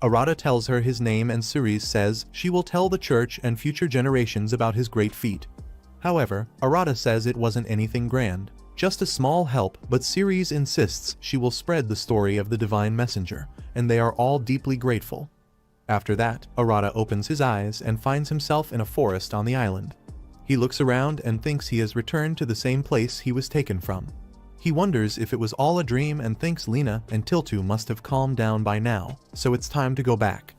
Arata tells her his name and Ceres says she will tell the church and future generations about his great feat. However, Arata says it wasn't anything grand, just a small help, but Ceres insists she will spread the story of the divine messenger, and they are all deeply grateful. After that, Arata opens his eyes and finds himself in a forest on the island. He looks around and thinks he has returned to the same place he was taken from. He wonders if it was all a dream and thinks Lena and Tiltu must have calmed down by now, so it's time to go back.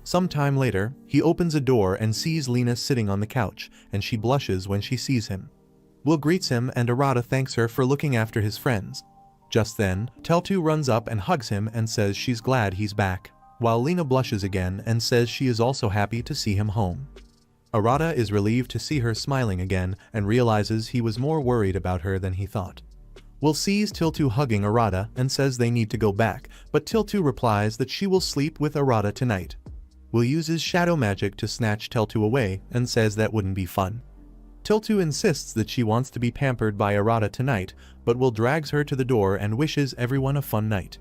Sometime later, he opens a door and sees Lena sitting on the couch, and she blushes when she sees him. Will greets him and Arata thanks her for looking after his friends. Just then, Teltu runs up and hugs him and says she's glad he's back, while Lena blushes again and says she is also happy to see him home. Arata is relieved to see her smiling again and realizes he was more worried about her than he thought. Will sees Tiltu hugging Arata and says they need to go back, but Tiltu replies that she will sleep with Arata tonight. Will uses shadow magic to snatch Teltu away and says that wouldn't be fun. Tiltu insists that she wants to be pampered by Arata tonight, but Will drags her to the door and wishes everyone a fun night.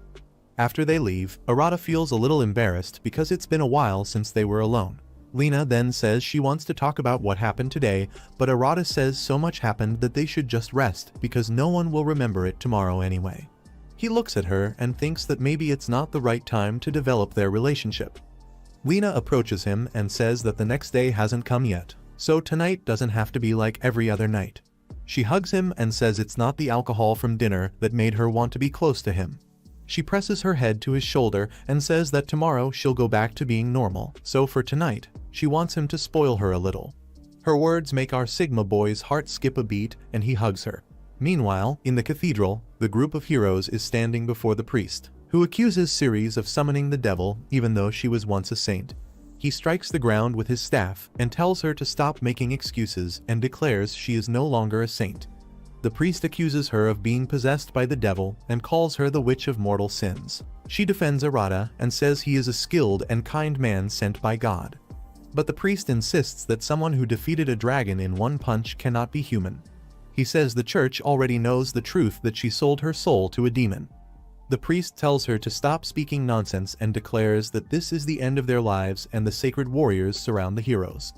After they leave, Arata feels a little embarrassed because it's been a while since they were alone. Lena then says she wants to talk about what happened today, but Arata says so much happened that they should just rest because no one will remember it tomorrow anyway. He looks at her and thinks that maybe it's not the right time to develop their relationship. Lena approaches him and says that the next day hasn't come yet, so tonight doesn't have to be like every other night. She hugs him and says it's not the alcohol from dinner that made her want to be close to him. She presses her head to his shoulder and says that tomorrow she'll go back to being normal, so for tonight, she wants him to spoil her a little. Her words make our Sigma boy's heart skip a beat and he hugs her. Meanwhile, in the cathedral, the group of heroes is standing before the priest, who accuses Ceres of summoning the devil even though she was once a saint. He strikes the ground with his staff and tells her to stop making excuses and declares she is no longer a saint. The priest accuses her of being possessed by the devil and calls her the witch of mortal sins. She defends Arata and says he is a skilled and kind man sent by God. But the priest insists that someone who defeated a dragon in one punch cannot be human. He says the church already knows the truth that she sold her soul to a demon. The priest tells her to stop speaking nonsense and declares that this is the end of their lives and the sacred warriors surround the heroes.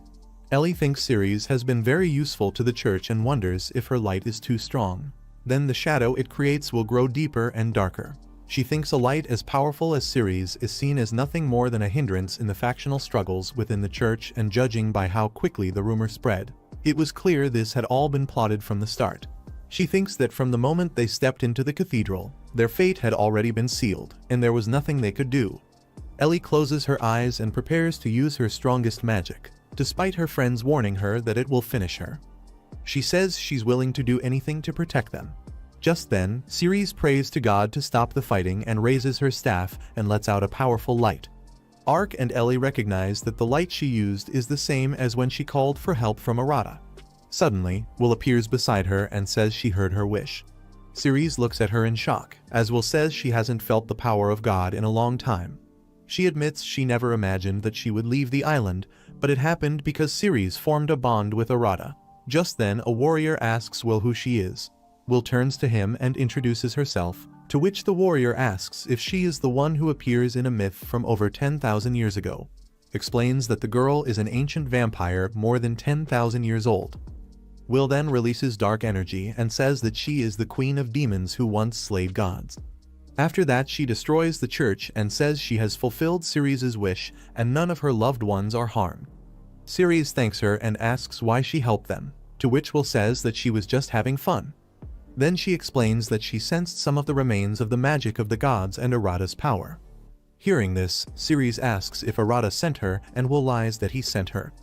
Ellie thinks Ceres has been very useful to the church and wonders if her light is too strong. Then the shadow it creates will grow deeper and darker. She thinks a light as powerful as Ceres is seen as nothing more than a hindrance in the factional struggles within the church, and judging by how quickly the rumor spread, it was clear this had all been plotted from the start. She thinks that from the moment they stepped into the cathedral, their fate had already been sealed, and there was nothing they could do. Ellie closes her eyes and prepares to use her strongest magic, despite her friends warning her that it will finish her. She says she's willing to do anything to protect them. Just then, Ceres prays to God to stop the fighting and raises her staff and lets out a powerful light. Ark and Ellie recognize that the light she used is the same as when she called for help from Arata. Suddenly, Will appears beside her and says she heard her wish. Ceres looks at her in shock, as Will says she hasn't felt the power of God in a long time. She admits she never imagined that she would leave the island, but it happened because Ceres formed a bond with Arata. Just then, a warrior asks Will who she is. Will turns to him and introduces herself, to which the warrior asks if she is the one who appears in a myth from over 10,000 years ago. Explains that the girl is an ancient vampire more than 10,000 years old. Will then releases dark energy and says that she is the queen of demons who once slayed gods. After that, she destroys the church and says she has fulfilled Ceres' wish and none of her loved ones are harmed. Ceres thanks her and asks why she helped them, to which Will says that she was just having fun. Then she explains that she sensed some of the remains of the magic of the gods and Arata's power. Hearing this, Ceres asks if Arata sent her and Will lies that he sent her.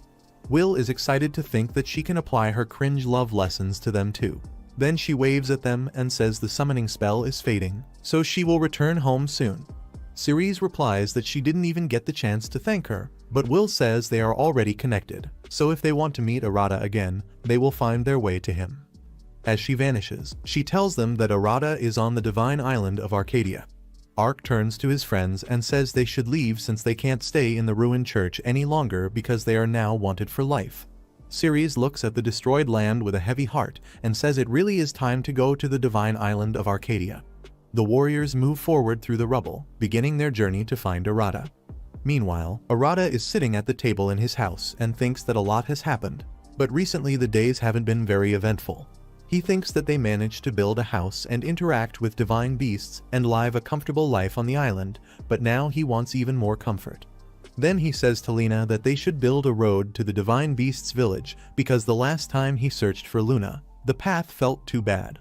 Will is excited to think that she can apply her cringe love lessons to them too. Then she waves at them and says the summoning spell is fading, so she will return home soon. Ceres replies that she didn't even get the chance to thank her, but Will says they are already connected, so if they want to meet Arata again, they will find their way to him. As she vanishes, she tells them that Arata is on the divine island of Arcadia. Ark turns to his friends and says they should leave since they can't stay in the ruined church any longer because they are now wanted for life. Ceres looks at the destroyed land with a heavy heart and says it really is time to go to the divine island of Arcadia. The warriors move forward through the rubble, beginning their journey to find Arata. Meanwhile, Arata is sitting at the table in his house and thinks that a lot has happened, but recently the days haven't been very eventful. He thinks that they managed to build a house and interact with divine beasts and live a comfortable life on the island, but now he wants even more comfort. Then he says to Lena that they should build a road to the divine beast's village because the last time he searched for Luna, the path felt too bad.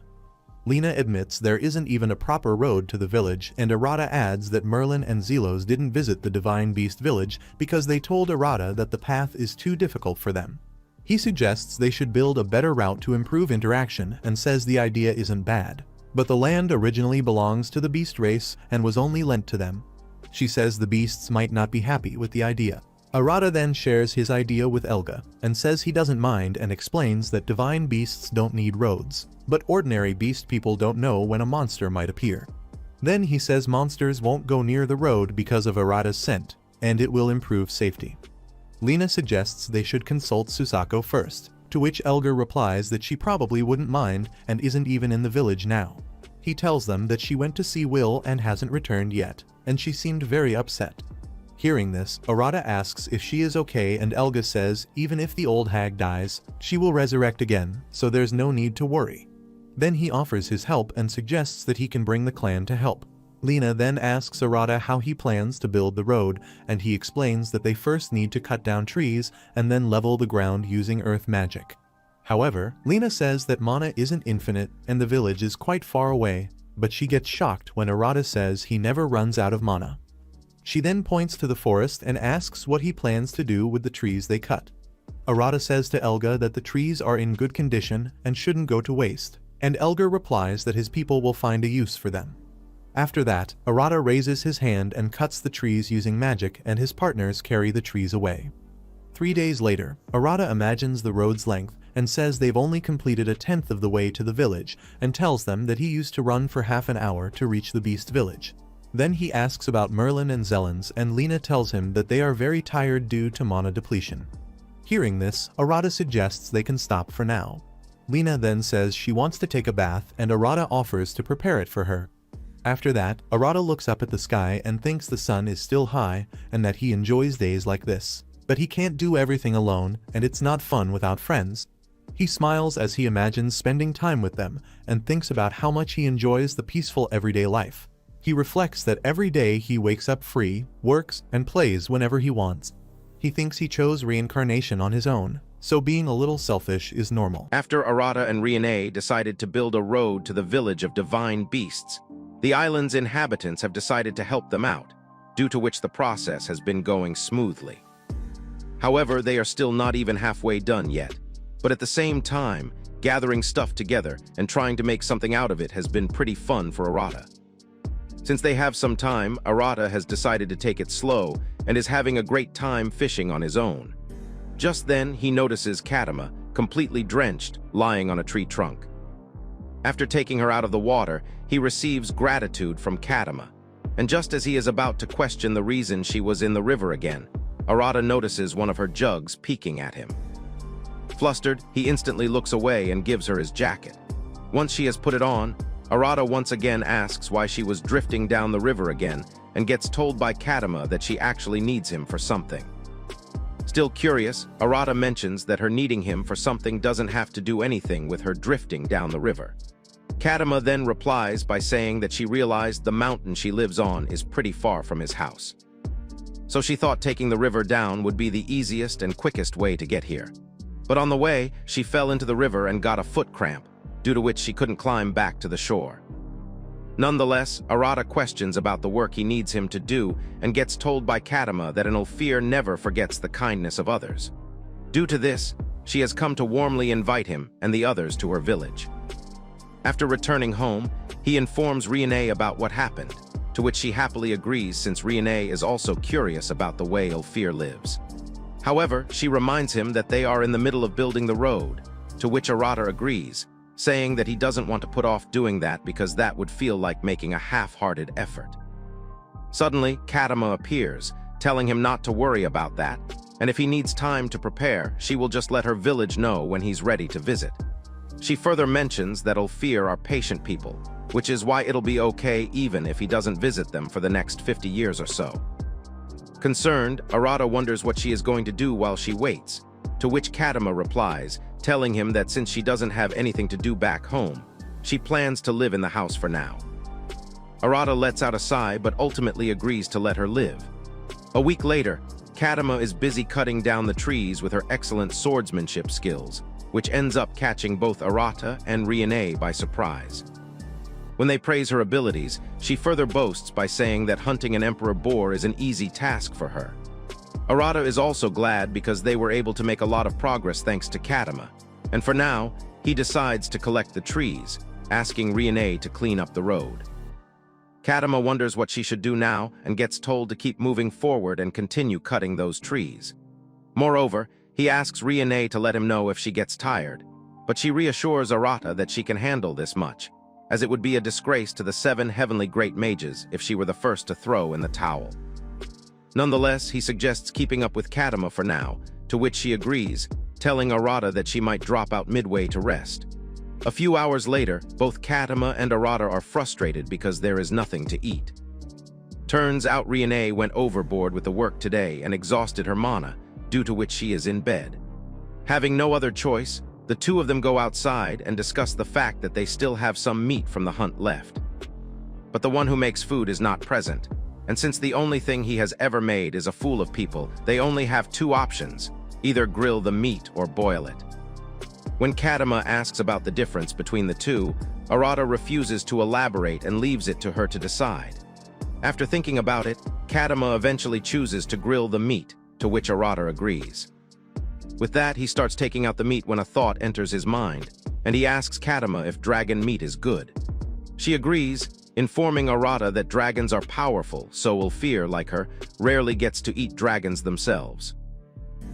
Lena admits there isn't even a proper road to the village, and Arata adds that Merlin and Zelos didn't visit the divine beast village because they told Arata that the path is too difficult for them. He suggests they should build a better route to improve interaction and says the idea isn't bad, but the land originally belongs to the beast race and was only lent to them. She says the beasts might not be happy with the idea. Arata then shares his idea with Elga and says he doesn't mind and explains that divine beasts don't need roads, but ordinary beast people don't know when a monster might appear. Then he says monsters won't go near the road because of Arata's scent, and it will improve safety. Lena suggests they should consult Succubae first, to which Elga replies that she probably wouldn't mind and isn't even in the village now. He tells them that she went to see Will and hasn't returned yet, and she seemed very upset. Hearing this, Arata asks if she is okay and Elga says even if the old hag dies, she will resurrect again, so there's no need to worry. Then he offers his help and suggests that he can bring the clan to help. Lena then asks Arata how he plans to build the road, and he explains that they first need to cut down trees and then level the ground using earth magic. However, Lena says that mana isn't infinite and the village is quite far away, but she gets shocked when Arata says he never runs out of mana. She then points to the forest and asks what he plans to do with the trees they cut. Arata says to Elga that the trees are in good condition and shouldn't go to waste, and Elgar replies that his people will find a use for them. After that, Arata raises his hand and cuts the trees using magic, and his partners carry the trees away. 3 days later, Arata imagines the road's length and says they've only completed 1/10 of the way to the village, and tells them that he used to run for half an hour to reach the beast village. Then he asks about Merlin and Zelens, and Lena tells him that they are very tired due to mana depletion. Hearing this, Arata suggests they can stop for now. Lena then says she wants to take a bath, and Arata offers to prepare it for her. After that, Arata looks up at the sky and thinks the sun is still high and that he enjoys days like this. But he can't do everything alone, and it's not fun without friends. He smiles as he imagines spending time with them and thinks about how much he enjoys the peaceful everyday life. He reflects that every day he wakes up free, works, and plays whenever he wants. He thinks he chose reincarnation on his own, so being a little selfish is normal. After Arata and Riene decided to build a road to the village of divine beasts, the island's inhabitants have decided to help them out, due to which the process has been going smoothly. However, they are still not even halfway done yet, but at the same time, gathering stuff together and trying to make something out of it has been pretty fun for Arata. Since they have some time, Arata has decided to take it slow and is having a great time fishing on his own. Just then, he notices Kadama, completely drenched, lying on a tree trunk. After taking her out of the water, he receives gratitude from Kadama, and just as he is about to question the reason she was in the river again, Arata notices one of her jugs peeking at him. Flustered, he instantly looks away and gives her his jacket. Once she has put it on, Arata once again asks why she was drifting down the river again and gets told by Kadama that she actually needs him for something. Still curious, Arata mentions that her needing him for something doesn't have to do anything with her drifting down the river. Kadama then replies by saying that she realized the mountain she lives on is pretty far from his house. So she thought taking the river down would be the easiest and quickest way to get here. But on the way, she fell into the river and got a foot cramp, due to which she couldn't climb back to the shore. Nonetheless, Arata questions about the work he needs him to do and gets told by Kadama that an Ophir never forgets the kindness of others. Due to this, she has come to warmly invite him and the others to her village. After returning home, he informs Riene about what happened, to which she happily agrees since Riene is also curious about the way Ophir lives. However, she reminds him that they are in the middle of building the road, to which Arata agrees, saying that he doesn't want to put off doing that because that would feel like making a half-hearted effort. Suddenly, Kadama appears, telling him not to worry about that, and if he needs time to prepare, she will just let her village know when he's ready to visit. She further mentions that Ophir are patient people, which is why it'll be okay even if he doesn't visit them for the next 50 years or so. Concerned, Arata wonders what she is going to do while she waits, to which Kadama replies, telling him that since she doesn't have anything to do back home, she plans to live in the house for now. Arata lets out a sigh but ultimately agrees to let her live. A week later, Kadama is busy cutting down the trees with her excellent swordsmanship skills, which ends up catching both Arata and Riene by surprise. When they praise her abilities, she further boasts by saying that hunting an emperor boar is an easy task for her. Arata is also glad because they were able to make a lot of progress thanks to Kadama, and for now, he decides to collect the trees, asking Riene to clean up the road. Kadama wonders what she should do now and gets told to keep moving forward and continue cutting those trees. Moreover, he asks Riene to let him know if she gets tired, but she reassures Arata that she can handle this much, as it would be a disgrace to the 7 heavenly great mages if she were the first to throw in the towel. Nonetheless, he suggests keeping up with Kadama for now, to which she agrees, telling Arata that she might drop out midway to rest. A few hours later, both Kadama and Arata are frustrated because there is nothing to eat. Turns out Riene went overboard with the work today and exhausted her mana, due to which she is in bed. Having no other choice, the two of them go outside and discuss the fact that they still have some meat from the hunt left. But the one who makes food is not present, and since the only thing he has ever made is a fool of people, they only have 2 options, either grill the meat or boil it. When Kadama asks about the difference between the two, Arata refuses to elaborate and leaves it to her to decide. After thinking about it, Kadama eventually chooses to grill the meat, to which Arata agrees. With that, he starts taking out the meat when a thought enters his mind, and he asks Kadama if dragon meat is good. She agrees, informing Arata that dragons are powerful, so Ulfir, like her, rarely gets to eat dragons themselves.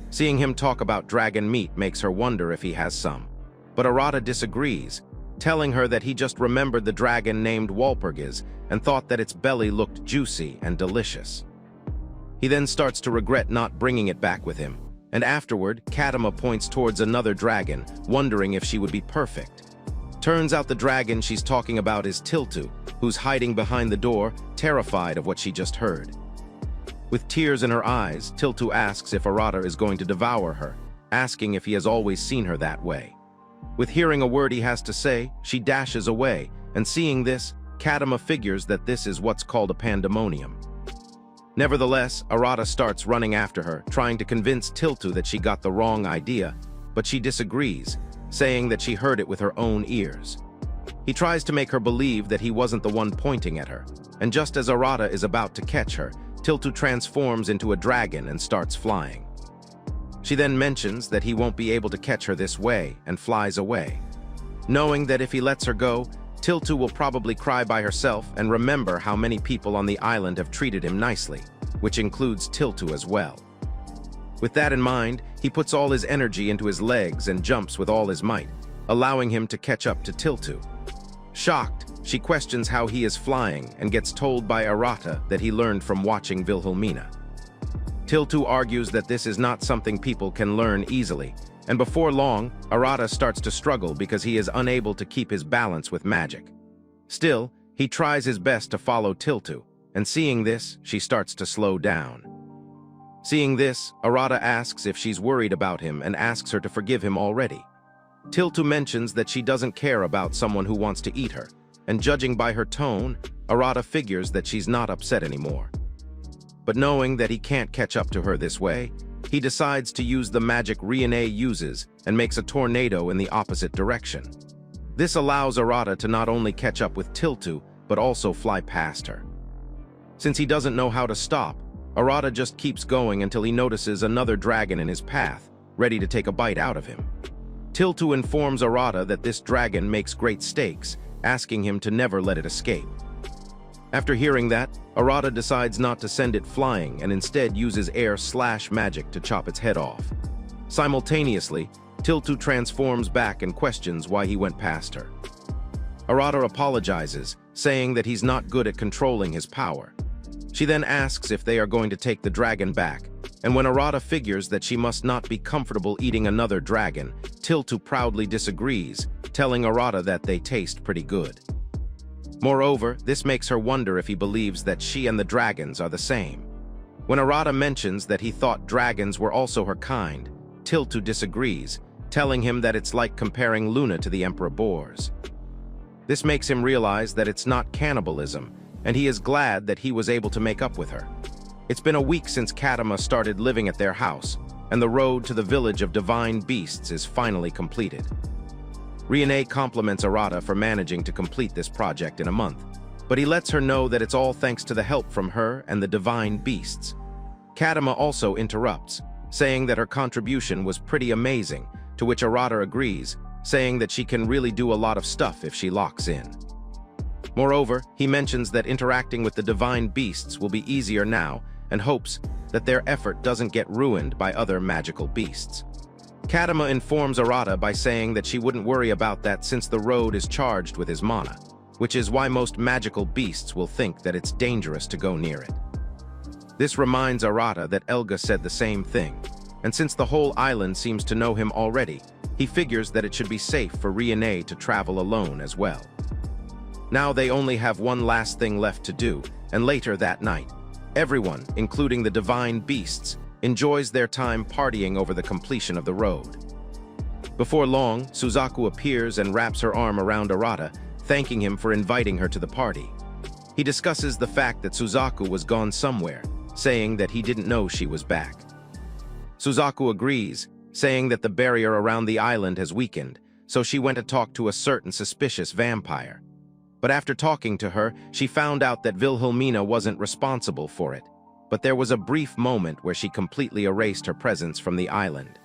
Seeing him talk about dragon meat makes her wonder if he has some, but Arata disagrees, telling her that he just remembered the dragon named Walpurgis and thought that its belly looked juicy and delicious. He then starts to regret not bringing it back with him, and afterward, Kadama points towards another dragon, wondering if she would be perfect. Turns out the dragon she's talking about is Tiltu, who's hiding behind the door, terrified of what she just heard. With tears in her eyes, Tiltu asks if Arata is going to devour her, asking if he has always seen her that way. With hearing a word he has to say, she dashes away, and seeing this, Kadama figures that this is what's called a pandemonium. Nevertheless, Arata starts running after her, trying to convince Tiltu that she got the wrong idea, but she disagrees, saying that she heard it with her own ears. He tries to make her believe that he wasn't the one pointing at her, and just as Arata is about to catch her, Tiltu transforms into a dragon and starts flying. She then mentions that he won't be able to catch her this way and flies away. Knowing that if he lets her go, Tiltu will probably cry by herself and remember how many people on the island have treated him nicely, which includes Tiltu as well. With that in mind, he puts all his energy into his legs and jumps with all his might, allowing him to catch up to Tiltu. Shocked, she questions how he is flying and gets told by Arata that he learned from watching Wilhelmina. Tiltu argues that this is not something people can learn easily, and before long, Arata starts to struggle because he is unable to keep his balance with magic. Still, he tries his best to follow Tiltu, and seeing this, she starts to slow down. Seeing this, Arata asks if she's worried about him and asks her to forgive him already. Tiltu mentions that she doesn't care about someone who wants to eat her, and judging by her tone, Arata figures that she's not upset anymore. But knowing that he can't catch up to her this way, he decides to use the magic Riene uses and makes a tornado in the opposite direction. This allows Arata to not only catch up with Tiltu, but also fly past her. Since he doesn't know how to stop, Arata just keeps going until he notices another dragon in his path, ready to take a bite out of him. Tiltu informs Arata that this dragon makes great steaks, asking him to never let it escape. After hearing that, Arata decides not to send it flying and instead uses air/magic to chop its head off. Simultaneously, Tiltu transforms back and questions why he went past her. Arata apologizes, saying that he's not good at controlling his power. She then asks if they are going to take the dragon back, and when Arata figures that she must not be comfortable eating another dragon, Tiltu proudly disagrees, telling Arata that they taste pretty good. Moreover, this makes her wonder if he believes that she and the dragons are the same. When Arata mentions that he thought dragons were also her kind, Tiltu disagrees, telling him that it's like comparing Luna to the Emperor Boars. This makes him realize that it's not cannibalism, and he is glad that he was able to make up with her. It's been a week since Kadama started living at their house, and the road to the village of divine beasts is finally completed. Riene compliments Arata for managing to complete this project in a month, but he lets her know that it's all thanks to the help from her and the divine beasts. Kadama also interrupts, saying that her contribution was pretty amazing, to which Arata agrees, saying that she can really do a lot of stuff if she locks in. Moreover, he mentions that interacting with the divine beasts will be easier now and hopes that their effort doesn't get ruined by other magical beasts. Kadama informs Arata by saying that she wouldn't worry about that since the road is charged with his mana, which is why most magical beasts will think that it's dangerous to go near it. This reminds Arata that Elga said the same thing, and since the whole island seems to know him already, he figures that it should be safe for Riene to travel alone as well. Now they only have one last thing left to do, and later that night, everyone, including the divine beasts, enjoys their time partying over the completion of the road. Before long, Suzaku appears and wraps her arm around Arata, thanking him for inviting her to the party. He discusses the fact that Suzaku was gone somewhere, saying that he didn't know she was back. Suzaku agrees, saying that the barrier around the island has weakened, so she went to talk to a certain suspicious vampire. But after talking to her, she found out that Wilhelmina wasn't responsible for it. But there was a brief moment where she completely erased her presence from the island.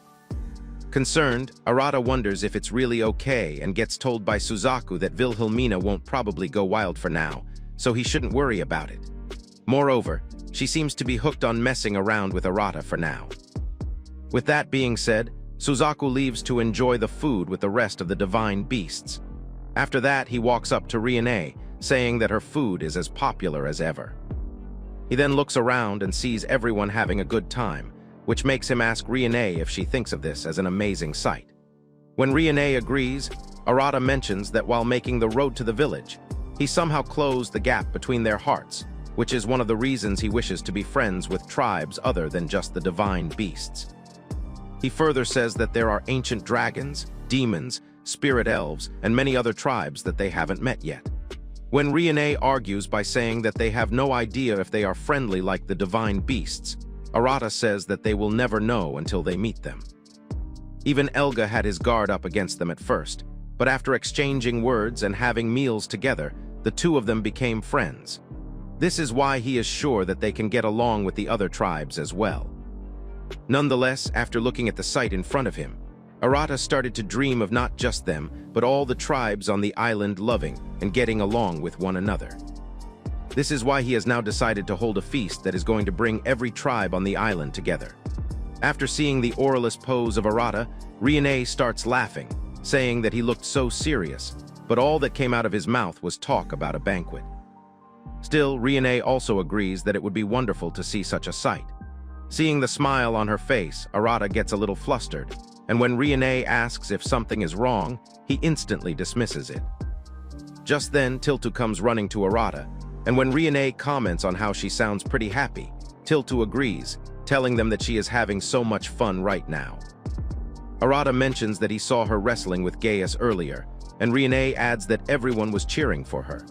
Concerned, Arata wonders if it's really okay and gets told by Suzaku that Wilhelmina won't probably go wild for now, so he shouldn't worry about it. Moreover, she seems to be hooked on messing around with Arata for now. With that being said, Suzaku leaves to enjoy the food with the rest of the divine beasts. After that, he walks up to Riane, saying that her food is as popular as ever. He then looks around and sees everyone having a good time, which makes him ask Riane if she thinks of this as an amazing sight. When Riane agrees, Arata mentions that while making the road to the village, he somehow closed the gap between their hearts, which is one of the reasons he wishes to be friends with tribes other than just the divine beasts. He further says that there are ancient dragons, demons, spirit elves, and many other tribes that they haven't met yet. When Riane argues by saying that they have no idea if they are friendly like the divine beasts, Arata says that they will never know until they meet them. Even Elga had his guard up against them at first, but after exchanging words and having meals together, the two of them became friends. This is why he is sure that they can get along with the other tribes as well. Nonetheless, after looking at the sight in front of him, Arata started to dream of not just them, but all the tribes on the island loving and getting along with one another. This is why he has now decided to hold a feast that is going to bring every tribe on the island together. After seeing the auralist pose of Arata, Riane starts laughing, saying that he looked so serious, but all that came out of his mouth was talk about a banquet. Still, Riane also agrees that it would be wonderful to see such a sight. Seeing the smile on her face, Arata gets a little flustered, and when Riane asks if something is wrong, he instantly dismisses it. Just then, Tiltu comes running to Arata, and when Riane comments on how she sounds pretty happy, Tiltu agrees, telling them that she is having so much fun right now. Arata mentions that he saw her wrestling with Gaius earlier, and Riane adds that everyone was cheering for her.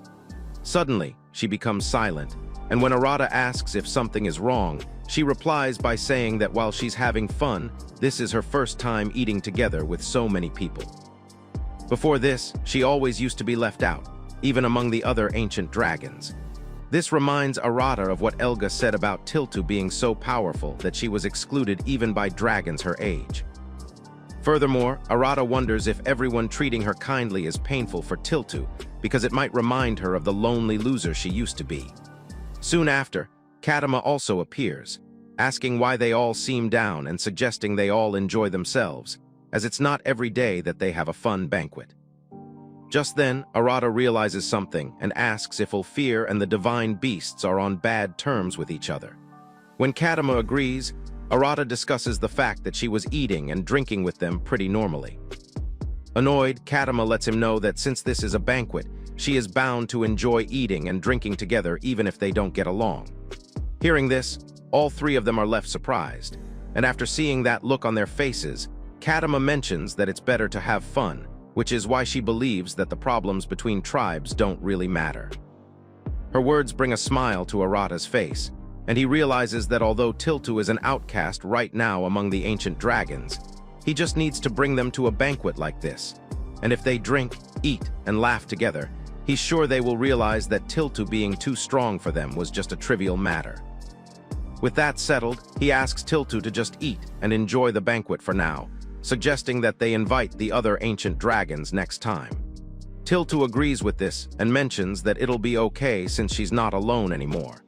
Suddenly, she becomes silent, and when Arata asks if something is wrong, she replies by saying that while she's having fun, this is her first time eating together with so many people. Before this, she always used to be left out, even among the other ancient dragons. This reminds Arata of what Elga said about Tiltu being so powerful that she was excluded even by dragons her age. Furthermore, Arata wonders if everyone treating her kindly is painful for Tiltu, because it might remind her of the lonely loser she used to be. Soon after, Kadama also appears, asking why they all seem down and suggesting they all enjoy themselves, as it's not every day that they have a fun banquet. Just then, Arata realizes something and asks if Ulfir and the divine beasts are on bad terms with each other. When Kadama agrees, Arata discusses the fact that she was eating and drinking with them pretty normally. Annoyed, Kadama lets him know that since this is a banquet, she is bound to enjoy eating and drinking together even if they don't get along. Hearing this, all three of them are left surprised, and after seeing that look on their faces, Kadama mentions that it's better to have fun, which is why she believes that the problems between tribes don't really matter. Her words bring a smile to Arata's face, and he realizes that although Tiltu is an outcast right now among the ancient dragons, he just needs to bring them to a banquet like this, and if they drink, eat, and laugh together, he's sure they will realize that Tiltu being too strong for them was just a trivial matter. With that settled, he asks Tiltu to just eat and enjoy the banquet for now, suggesting that they invite the other ancient dragons next time. Tiltu agrees with this and mentions that it'll be okay since she's not alone anymore.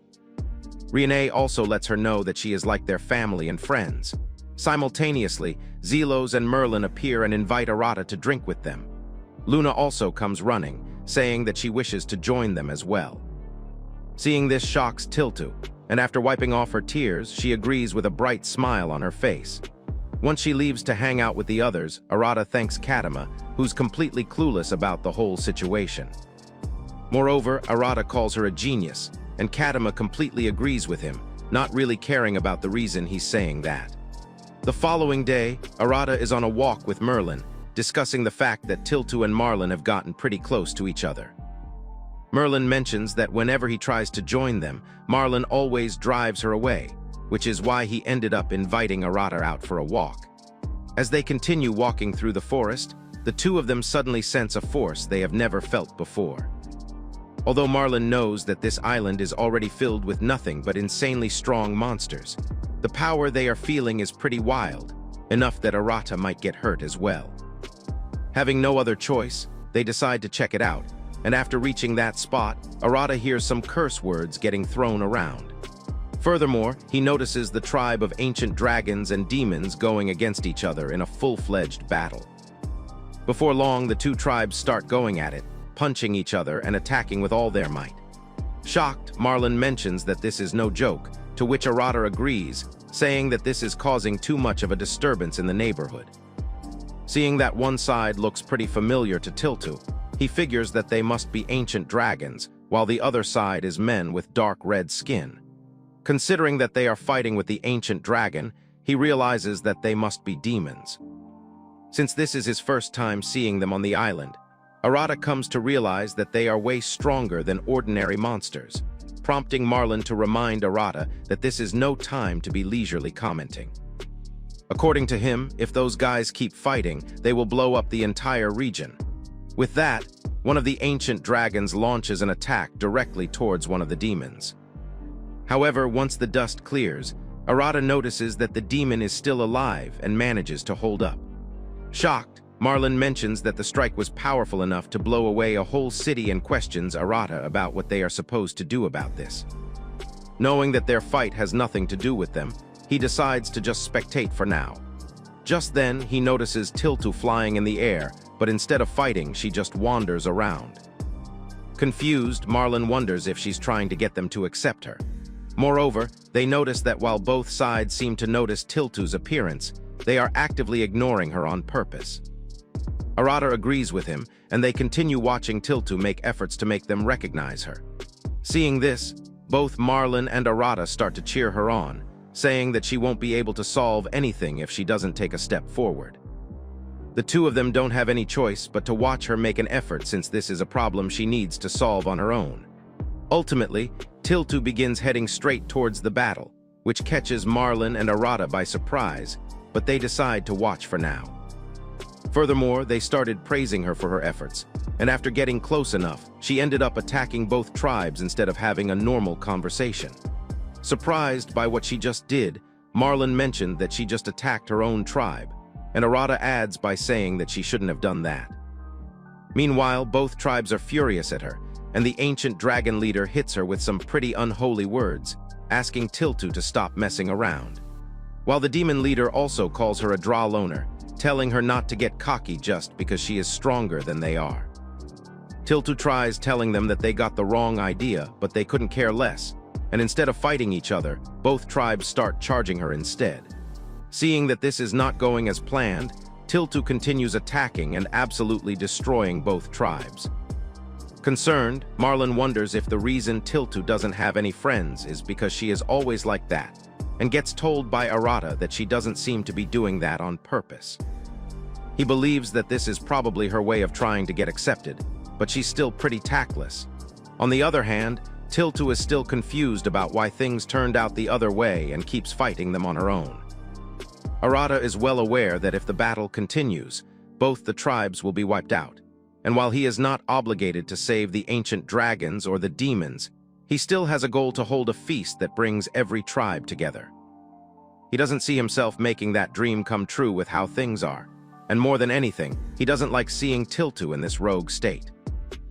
Riane also lets her know that she is like their family and friends. Simultaneously, Zelos and Merlin appear and invite Arata to drink with them. Luna also comes running, saying that she wishes to join them as well. Seeing this shocks Tiltu, and after wiping off her tears, she agrees with a bright smile on her face. Once she leaves to hang out with the others, Arata thanks Kadama, who's completely clueless about the whole situation. Moreover, Arata calls her a genius, and Kadama completely agrees with him, not really caring about the reason he's saying that. The following day, Arata is on a walk with Merlin, discussing the fact that Tiltu and Marlin have gotten pretty close to each other. Merlin mentions that whenever he tries to join them, Marlin always drives her away, which is why he ended up inviting Arata out for a walk. As they continue walking through the forest, the two of them suddenly sense a force they have never felt before. Although Marlin knows that this island is already filled with nothing but insanely strong monsters, the power they are feeling is pretty wild, enough that Arata might get hurt as well. Having no other choice, they decide to check it out, and after reaching that spot, Arata hears some curse words getting thrown around. Furthermore, he notices the tribe of ancient dragons and demons going against each other in a full-fledged battle. Before long, the two tribes start going at it, punching each other and attacking with all their might. Shocked, Marlin mentions that this is no joke, to which Arata agrees, saying that this is causing too much of a disturbance in the neighborhood. Seeing that one side looks pretty familiar to Tiltu, he figures that they must be ancient dragons, while the other side is men with dark red skin. Considering that they are fighting with the ancient dragon, he realizes that they must be demons. Since this is his first time seeing them on the island, Arata comes to realize that they are way stronger than ordinary monsters, prompting Marlin to remind Arata that this is no time to be leisurely commenting. According to him, if those guys keep fighting, they will blow up the entire region. With that, one of the ancient dragons launches an attack directly towards one of the demons. However, once the dust clears, Arata notices that the demon is still alive and manages to hold up. Shocked, Marlin mentions that the strike was powerful enough to blow away a whole city and questions Arata about what they are supposed to do about this. Knowing that their fight has nothing to do with them, he decides to just spectate for now. Just then, he notices Tiltu flying in the air, but instead of fighting, she just wanders around. Confused, Marlin wonders if she's trying to get them to accept her. Moreover, they notice that while both sides seem to notice Tiltu's appearance, they are actively ignoring her on purpose. Arata agrees with him, and they continue watching Tiltu make efforts to make them recognize her. Seeing this, both Marlin and Arata start to cheer her on, saying that she won't be able to solve anything if she doesn't take a step forward. The two of them don't have any choice but to watch her make an effort since this is a problem she needs to solve on her own. Ultimately, Tiltu begins heading straight towards the battle, which catches Marlin and Arata by surprise, but they decide to watch for now. Furthermore, they started praising her for her efforts, and after getting close enough, she ended up attacking both tribes instead of having a normal conversation. Surprised by what she just did, Marlin mentioned that she just attacked her own tribe, and Arata adds by saying that she shouldn't have done that. Meanwhile, both tribes are furious at her, and the ancient dragon leader hits her with some pretty unholy words, asking Tiltu to stop messing around. While the demon leader also calls her a draw loner, telling her not to get cocky just because she is stronger than they are. Tiltu tries telling them that they got the wrong idea, but they couldn't care less, and instead of fighting each other, both tribes start charging her instead. Seeing that this is not going as planned, Tiltu continues attacking and absolutely destroying both tribes. Concerned, Marlin wonders if the reason Tiltu doesn't have any friends is because she is always like that, and gets told by Arata that she doesn't seem to be doing that on purpose. He believes that this is probably her way of trying to get accepted, but she's still pretty tactless. On the other hand, Tiltu is still confused about why things turned out the other way and keeps fighting them on her own. Arata is well aware that if the battle continues, both the tribes will be wiped out, and while he is not obligated to save the ancient dragons or the demons, he still has a goal to hold a feast that brings every tribe together. He doesn't see himself making that dream come true with how things are, and more than anything, he doesn't like seeing Tiltu in this rogue state.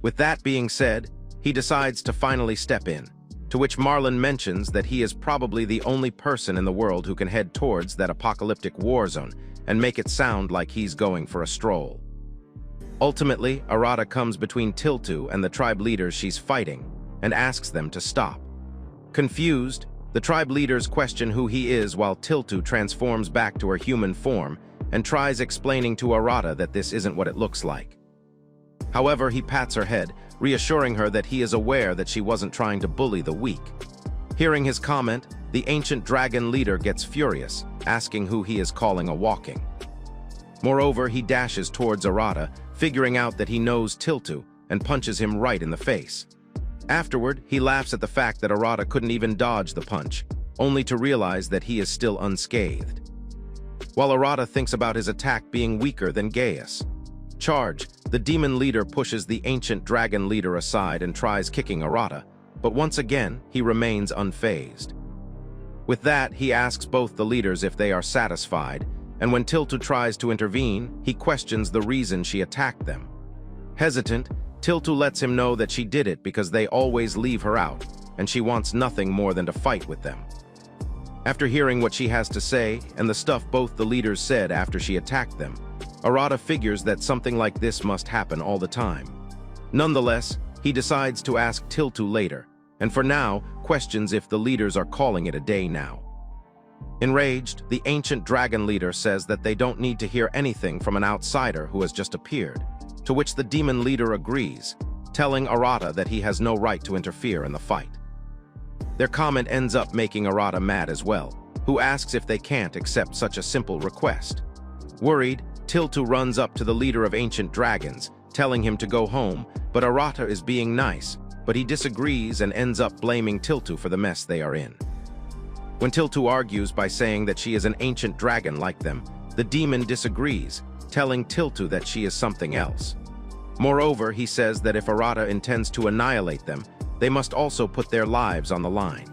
With that being said, he decides to finally step in, to which Marlin mentions that he is probably the only person in the world who can head towards that apocalyptic war zone and make it sound like he's going for a stroll. Ultimately, Arata comes between Tiltu and the tribe leaders she's fighting and asks them to stop. Confused, the tribe leaders question who he is while Tiltu transforms back to her human form and tries explaining to Arata that this isn't what it looks like. However, he pats her head, reassuring her that he is aware that she wasn't trying to bully the weak. Hearing his comment, the ancient dragon leader gets furious, asking who he is calling a walking. Moreover, he dashes towards Arata, figuring out that he knows Tiltu, and punches him right in the face. Afterward, he laughs at the fact that Arata couldn't even dodge the punch, only to realize that he is still unscathed. while Arata thinks about his attack being weaker than Gaius. Charge, the demon leader pushes the ancient dragon leader aside and tries kicking Arata, but once again, he remains unfazed. With that, he asks both the leaders if they are satisfied, and when Tiltu tries to intervene, he questions the reason she attacked them. Hesitant, Tiltu lets him know that she did it because they always leave her out, and she wants nothing more than to fight with them. After hearing what she has to say, and the stuff both the leaders said after she attacked them, Arata figures that something like this must happen all the time. Nonetheless, he decides to ask Tiltu later, and for now, questions if the leaders are calling it a day now. Enraged, the ancient dragon leader says that they don't need to hear anything from an outsider who has just appeared, to which the demon leader agrees, telling Arata that he has no right to interfere in the fight. Their comment ends up making Arata mad as well, who asks if they can't accept such a simple request. Worried, Tiltu runs up to the leader of ancient dragons, telling him to go home, but Arata is being nice, but he disagrees and ends up blaming Tiltu for the mess they are in. When Tiltu argues by saying that she is an ancient dragon like them, the demon disagrees, telling Tiltu that she is something else. Moreover, he says that if Arata intends to annihilate them, they must also put their lives on the line.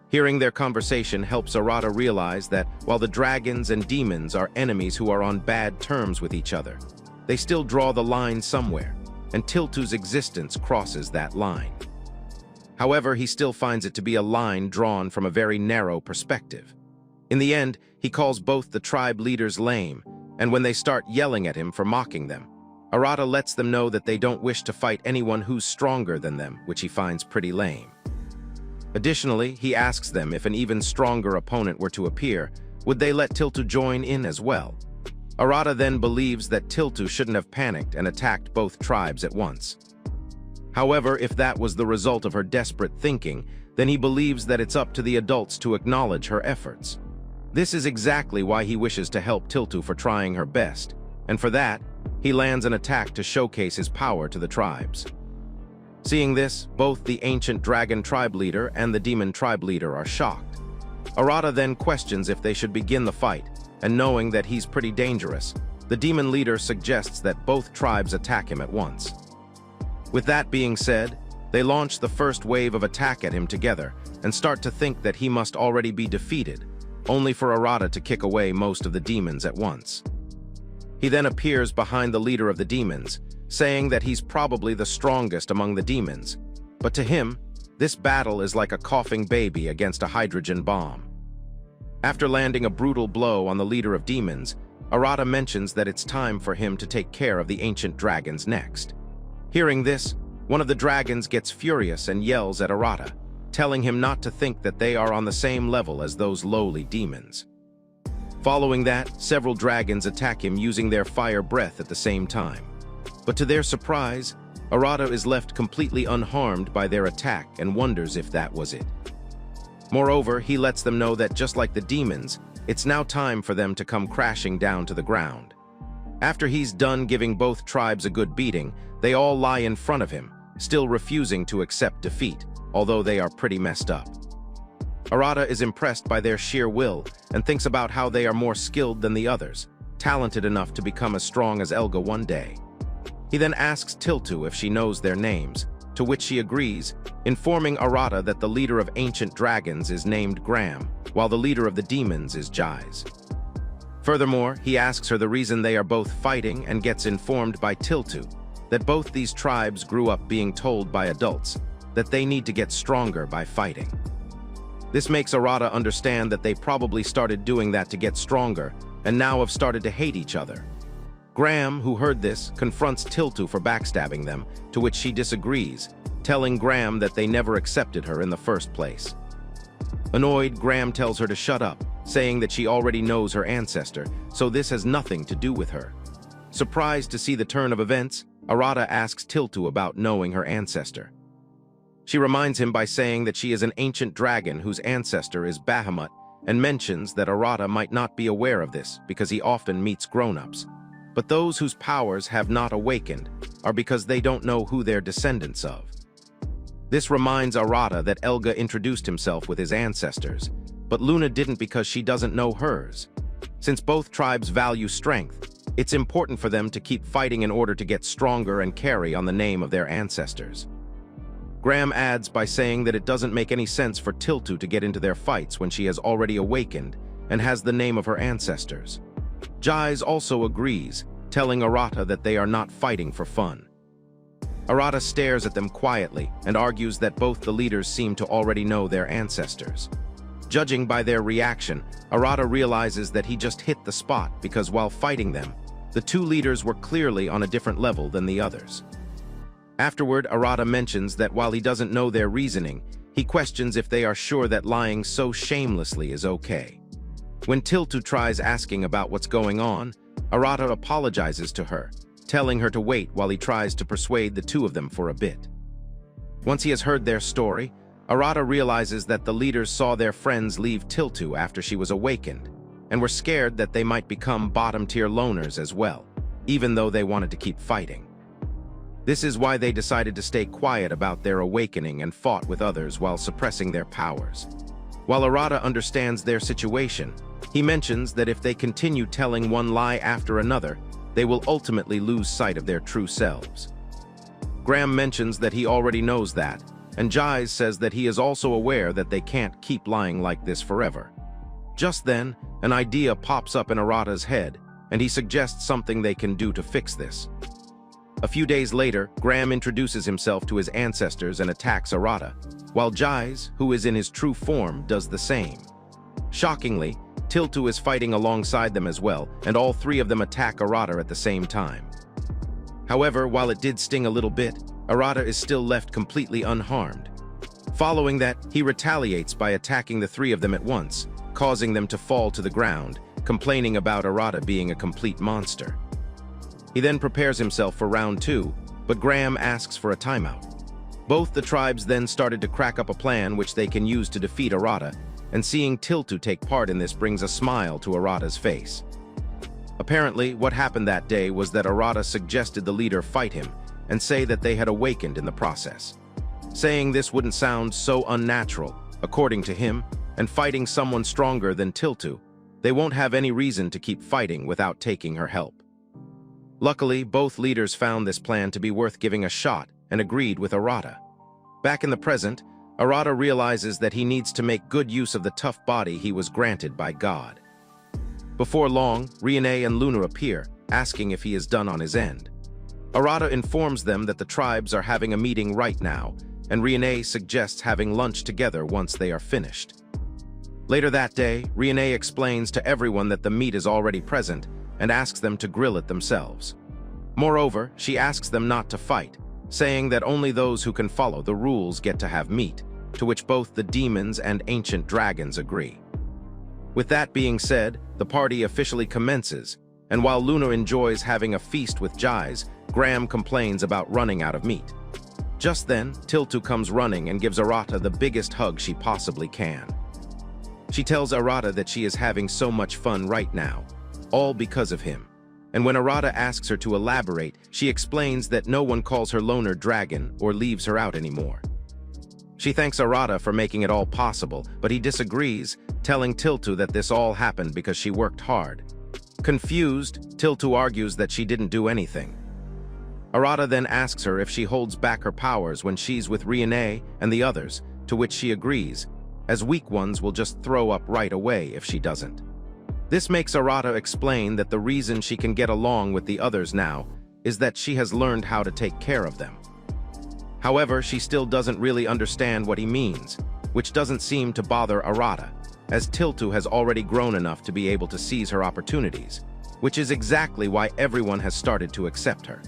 Hearing their conversation helps Arata realize that while the dragons and demons are enemies who are on bad terms with each other, they still draw the line somewhere, and Tiltu's existence crosses that line. However, he still finds it to be a line drawn from a very narrow perspective. In the end, he calls both the tribe leaders lame, and when they start yelling at him for mocking them, Arata lets them know that they don't wish to fight anyone who's stronger than them, which he finds pretty lame. Additionally, he asks them if an even stronger opponent were to appear, would they let Tiltu join in as well? Arata then believes that Tiltu shouldn't have panicked and attacked both tribes at once. However, if that was the result of her desperate thinking, then he believes that it's up to the adults to acknowledge her efforts. This is exactly why he wishes to help Tiltu for trying her best, and for that, he lands an attack to showcase his power to the tribes. Seeing this, both the ancient dragon tribe leader and the demon tribe leader are shocked. Arata then questions if they should begin the fight, and knowing that he's pretty dangerous, the demon leader suggests that both tribes attack him at once. With that being said, they launch the first wave of attack at him together and start to think that he must already be defeated, only for Arata to kick away most of the demons at once. He then appears behind the leader of the demons, saying that he's probably the strongest among the demons, but to him, this battle is like a coughing baby against a hydrogen bomb. After landing a brutal blow on the leader of demons, Arata mentions that it's time for him to take care of the ancient dragons next. Hearing this, one of the dragons gets furious and yells at Arata, telling him not to think that they are on the same level as those lowly demons. Following that, several dragons attack him using their fire breath at the same time. But to their surprise, Arata is left completely unharmed by their attack and wonders if that was it. Moreover, he lets them know that just like the demons, it's now time for them to come crashing down to the ground. After he's done giving both tribes a good beating, they all lie in front of him, still refusing to accept defeat, although they are pretty messed up. Arata is impressed by their sheer will and thinks about how they are more skilled than the others, talented enough to become as strong as Elga one day. He then asks Tiltu if she knows their names, to which she agrees, informing Arata that the leader of ancient dragons is named Graham, while the leader of the demons is Jais. Furthermore, he asks her the reason they are both fighting and gets informed by Tiltu that both these tribes grew up being told by adults that they need to get stronger by fighting. This makes Arata understand that they probably started doing that to get stronger and now have started to hate each other. Graham, who heard this, confronts Tiltu for backstabbing them, to which she disagrees, telling Graham that they never accepted her in the first place. Annoyed, Graham tells her to shut up, saying that she already knows her ancestor, so this has nothing to do with her. Surprised to see the turn of events, Arata asks Tiltu about knowing her ancestor. She reminds him by saying that she is an ancient dragon whose ancestor is Bahamut, and mentions that Arata might not be aware of this because he often meets grown-ups. But those whose powers have not awakened are because they don't know who they're descendants of. This reminds Arata that Elga introduced himself with his ancestors, but Luna didn't because she doesn't know hers. Since both tribes value strength, it's important for them to keep fighting in order to get stronger and carry on the name of their ancestors. Graham adds by saying that it doesn't make any sense for Tiltu to get into their fights when she has already awakened and has the name of her ancestors. Jais also agrees, telling Arata that they are not fighting for fun. Arata stares at them quietly and argues that both the leaders seem to already know their ancestors. Judging by their reaction, Arata realizes that he just hit the spot because while fighting them, the two leaders were clearly on a different level than the others. Afterward, Arata mentions that while he doesn't know their reasoning, he questions if they are sure that lying so shamelessly is okay. When Tiltu tries asking about what's going on, Arata apologizes to her, telling her to wait while he tries to persuade the two of them for a bit. Once he has heard their story, Arata realizes that the leaders saw their friends leave Tiltu after she was awakened, and were scared that they might become bottom-tier loners as well, even though they wanted to keep fighting. This is why they decided to stay quiet about their awakening and fought with others while suppressing their powers. While Arata understands their situation, he mentions that if they continue telling one lie after another, they will ultimately lose sight of their true selves. Graham mentions that he already knows that, and Jais says that he is also aware that they can't keep lying like this forever. Just then, an idea pops up in Arata's head, and he suggests something they can do to fix this. A few days later, Graham introduces himself to his ancestors and attacks Arata, while Jais, who is in his true form, does the same. Shockingly, Tiltu is fighting alongside them as well, and all three of them attack Arata at the same time. However, while it did sting a little bit, Arata is still left completely unharmed. Following that, he retaliates by attacking the three of them at once, causing them to fall to the ground, complaining about Arata being a complete monster. He then prepares himself for round 2, but Graham asks for a timeout. Both the tribes then started to crack up a plan which they can use to defeat Arata, and seeing Tiltu take part in this brings a smile to Arata's face. Apparently, what happened that day was that Arata suggested the leader fight him and say that they had awakened in the process. Saying this wouldn't sound so unnatural, according to him, and fighting someone stronger than Tiltu, they won't have any reason to keep fighting without taking her help. Luckily, both leaders found this plan to be worth giving a shot and agreed with Arata. Back in the present, Arata realizes that he needs to make good use of the tough body he was granted by God. Before long, Riene and Luna appear, asking if he is done on his end. Arata informs them that the tribes are having a meeting right now, and Riene suggests having lunch together once they are finished. Later that day, Riene explains to everyone that the meat is already present and asks them to grill it themselves. Moreover, she asks them not to fight, saying that only those who can follow the rules get to have meat, to which both the demons and ancient dragons agree. With that being said, the party officially commences, and while Luna enjoys having a feast with Jais, Graham complains about running out of meat. Just then, Tiltu comes running and gives Arata the biggest hug she possibly can. She tells Arata that she is having so much fun right now, all because of him. And when Arata asks her to elaborate, she explains that no one calls her loner dragon or leaves her out anymore. She thanks Arata for making it all possible, but he disagrees, telling Tiltu that this all happened because she worked hard. Confused, Tiltu argues that she didn't do anything. Arata then asks her if she holds back her powers when she's with Riene and the others, to which she agrees, as weak ones will just throw up right away if she doesn't. This makes Arata explain that the reason she can get along with the others now is that she has learned how to take care of them. However, she still doesn't really understand what he means, which doesn't seem to bother Arata, as Tiltu has already grown enough to be able to seize her opportunities, which is exactly why everyone has started to accept her.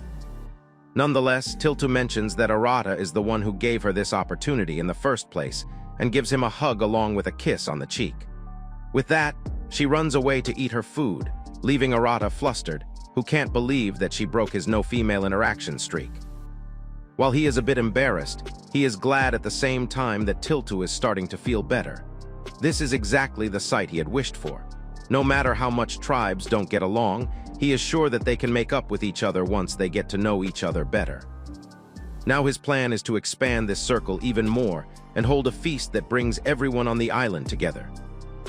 Nonetheless, Tiltu mentions that Arata is the one who gave her this opportunity in the first place and gives him a hug along with a kiss on the cheek. With that, she runs away to eat her food, leaving Arata flustered, who can't believe that she broke his no-female interaction streak. While he is a bit embarrassed, he is glad at the same time that Tiltu is starting to feel better. This is exactly the sight he had wished for. No matter how much tribes don't get along, he is sure that they can make up with each other once they get to know each other better. Now his plan is to expand this circle even more and hold a feast that brings everyone on the island together.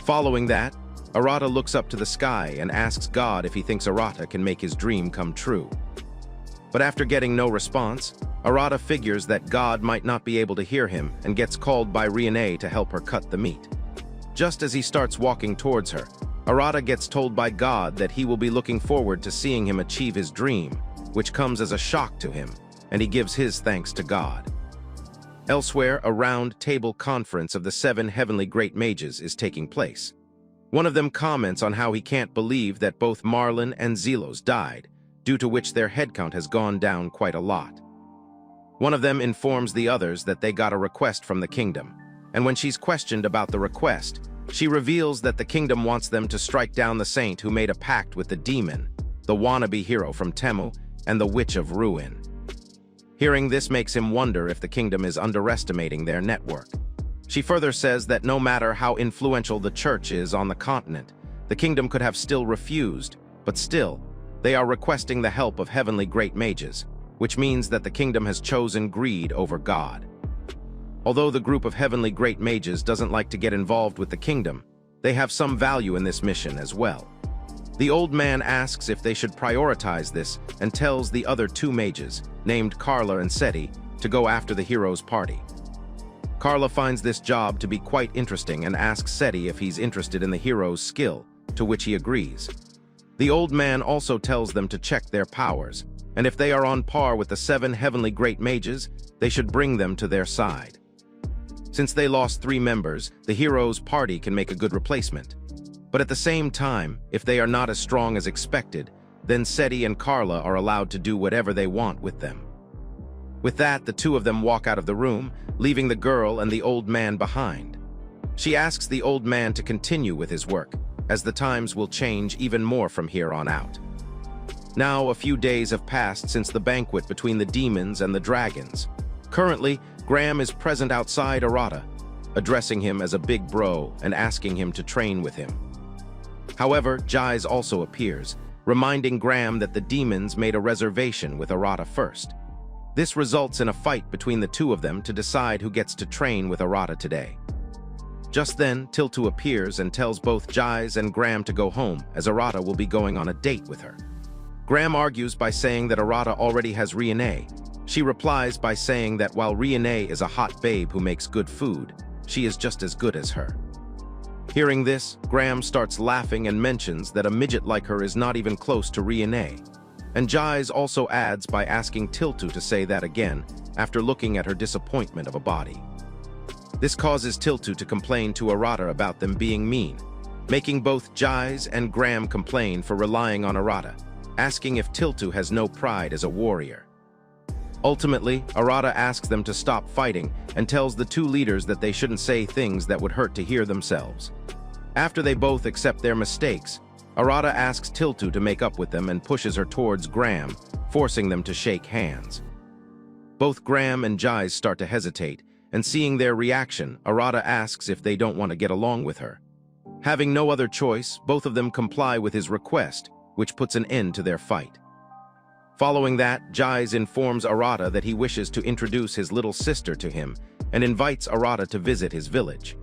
Following that, Arata looks up to the sky and asks God if he thinks Arata can make his dream come true. But after getting no response, Arata figures that God might not be able to hear him and gets called by Riene to help her cut the meat. Just as he starts walking towards her, Arata gets told by God that he will be looking forward to seeing him achieve his dream, which comes as a shock to him, and he gives his thanks to God. Elsewhere, a round-table conference of the 7 heavenly great mages is taking place. One of them comments on how he can't believe that both Marlin and Zelos died, due to which their head count has gone down quite a lot. One of them informs the others that they got a request from the kingdom, and when she's questioned about the request, she reveals that the kingdom wants them to strike down the saint who made a pact with the demon, the wannabe hero from Temu, and the Witch of Ruin. Hearing this makes him wonder if the kingdom is underestimating their network. She further says that no matter how influential the church is on the continent, the kingdom could have still refused, but still, they are requesting the help of heavenly great mages, which means that the kingdom has chosen greed over God. Although the group of heavenly great mages doesn't like to get involved with the kingdom, they have some value in this mission as well. The old man asks if they should prioritize this and tells the other 2 mages, named Carla and Seti, to go after the hero's party. Carla finds this job to be quite interesting and asks Seti if he's interested in the hero's skill, to which he agrees. The old man also tells them to check their powers, and if they are on par with the 7 heavenly great mages, they should bring them to their side. Since they lost 3 members, the hero's party can make a good replacement. But at the same time, if they are not as strong as expected, then Seti and Carla are allowed to do whatever they want with them. With that, the 2 of them walk out of the room, leaving the girl and the old man behind. She asks the old man to continue with his work, as the times will change even more from here on out. Now, a few days have passed since the banquet between the demons and the dragons. Currently, Graham is present outside Arata, addressing him as a big bro and asking him to train with him. However, Jais also appears, reminding Graham that the demons made a reservation with Arata first. This results in a fight between the 2 of them to decide who gets to train with Arata today. Just then, Tiltu appears and tells both Jais and Graham to go home, as Arata will be going on a date with her. Graham argues by saying that Arata already has Riene. She replies by saying that while Riene is a hot babe who makes good food, she is just as good as her. Hearing this, Graham starts laughing and mentions that a midget like her is not even close to Riene. And Jais also adds by asking Tiltu to say that again, after looking at her disappointment of a body. This causes Tiltu to complain to Arata about them being mean, making both Jais and Graham complain for relying on Arata, asking if Tiltu has no pride as a warrior. Ultimately, Arata asks them to stop fighting and tells the 2 leaders that they shouldn't say things that would hurt to hear themselves. After they both accept their mistakes, Arata asks Tiltu to make up with them and pushes her towards Graham, forcing them to shake hands. Both Graham and Jais start to hesitate, and seeing their reaction, Arata asks if they don't want to get along with her. Having no other choice, both of them comply with his request, which puts an end to their fight. Following that, Jais informs Arata that he wishes to introduce his little sister to him and invites Arata to visit his village.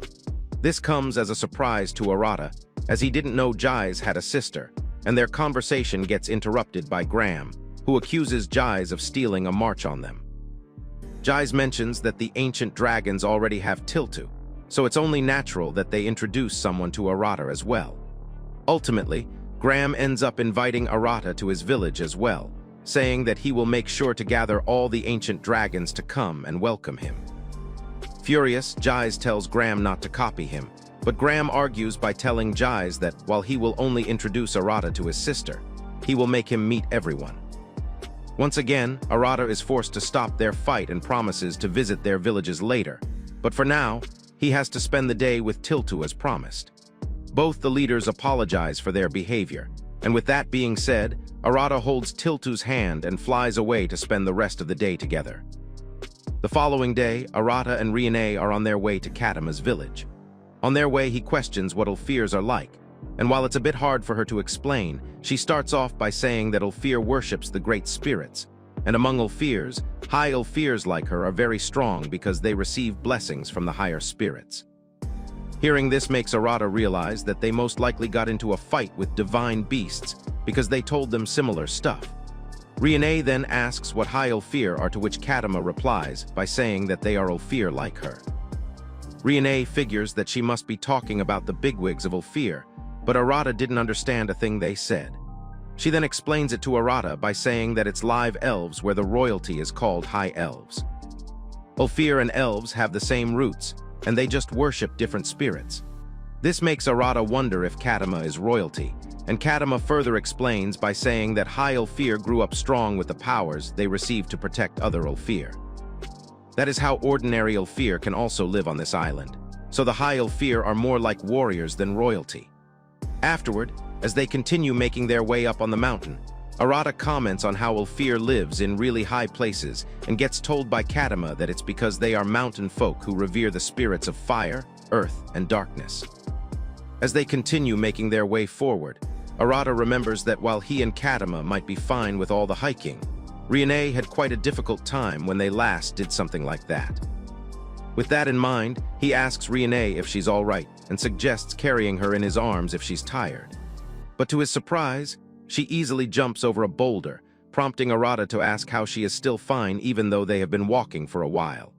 This comes as a surprise to Arata, as he didn't know Jais had a sister, and their conversation gets interrupted by Graham, who accuses Jais of stealing a march on them. Jais mentions that the ancient dragons already have Tiltu, so it's only natural that they introduce someone to Arata as well. Ultimately, Graham ends up inviting Arata to his village as well, saying that he will make sure to gather all the ancient dragons to come and welcome him. Furious, Jais tells Graham not to copy him, but Graham argues by telling Jais that while he will only introduce Arata to his sister, he will make him meet everyone. Once again, Arata is forced to stop their fight and promises to visit their villages later, but for now, he has to spend the day with Tiltu as promised. Both the leaders apologize for their behavior, and with that being said, Arata holds Tiltu's hand and flies away to spend the rest of the day together. The following day, Arata and Riene are on their way to Katama's village. On their way, he questions what Ulfirs are like, and while it's a bit hard for her to explain, she starts off by saying that Ulfir worships the great spirits, and among Ulfirs, high Ulfirs like her are very strong because they receive blessings from the higher spirits. Hearing this makes Arata realize that they most likely got into a fight with divine beasts because they told them similar stuff. Riene then asks what high Ophir are, to which Kadama replies by saying that they are Ophir like her. Riene figures that she must be talking about the bigwigs of Ophir, but Arata didn't understand a thing they said. She then explains it to Arata by saying that it's live elves where the royalty is called high elves. Ophir and elves have the same roots, and they just worship different spirits. This makes Arata wonder if Kadama is royalty, and Kadama further explains by saying that High Ophir grew up strong with the powers they received to protect other Ophir. That is how ordinary Ophir can also live on this island, so the High Ophir are more like warriors than royalty. Afterward, as they continue making their way up on the mountain, Arata comments on how Ophir lives in really high places and gets told by Kadama that it's because they are mountain folk who revere the spirits of fire, earth, and darkness. As they continue making their way forward, Arata remembers that while he and Kadama might be fine with all the hiking, Riene had quite a difficult time when they last did something like that. With that in mind, he asks Riene if she's all right and suggests carrying her in his arms if she's tired. But to his surprise, she easily jumps over a boulder, prompting Arata to ask how she is still fine even though they have been walking for a while.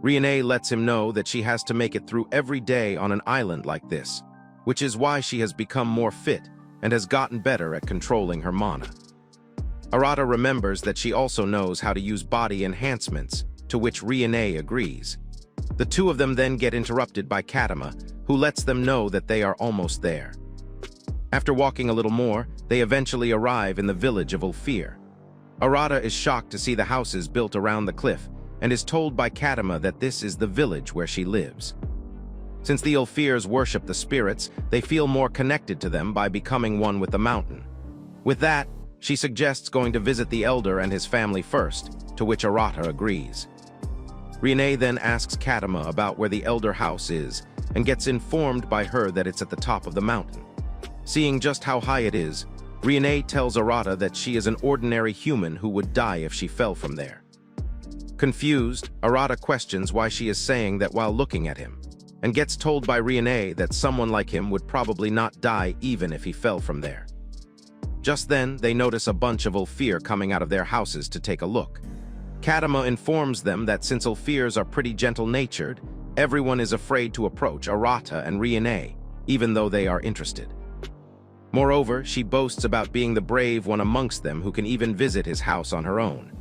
Riene lets him know that she has to make it through every day on an island like this, which is why she has become more fit and has gotten better at controlling her mana. Arata remembers that she also knows how to use body enhancements, to which Riene agrees. The two of them then get interrupted by Kadama, who lets them know that they are almost there. After walking a little more, they eventually arrive in the village of Ophir. Arata is shocked to see the houses built around the cliff and is told by Kadama that this is the village where she lives. Since the Ophirs worship the spirits, they feel more connected to them by becoming one with the mountain. With that, she suggests going to visit the elder and his family first, to which Arata agrees. Riene then asks Kadama about where the elder house is and gets informed by her that it's at the top of the mountain. Seeing just how high it is, Riene tells Arata that she is an ordinary human who would die if she fell from there. Confused, Arata questions why she is saying that while looking at him, and gets told by Riene that someone like him would probably not die even if he fell from there. Just then, they notice a bunch of Ophir coming out of their houses to take a look. Kadama informs them that since Ophirs are pretty gentle-natured, everyone is afraid to approach Arata and Riene, even though they are interested. Moreover, she boasts about being the brave one amongst them who can even visit his house on her own.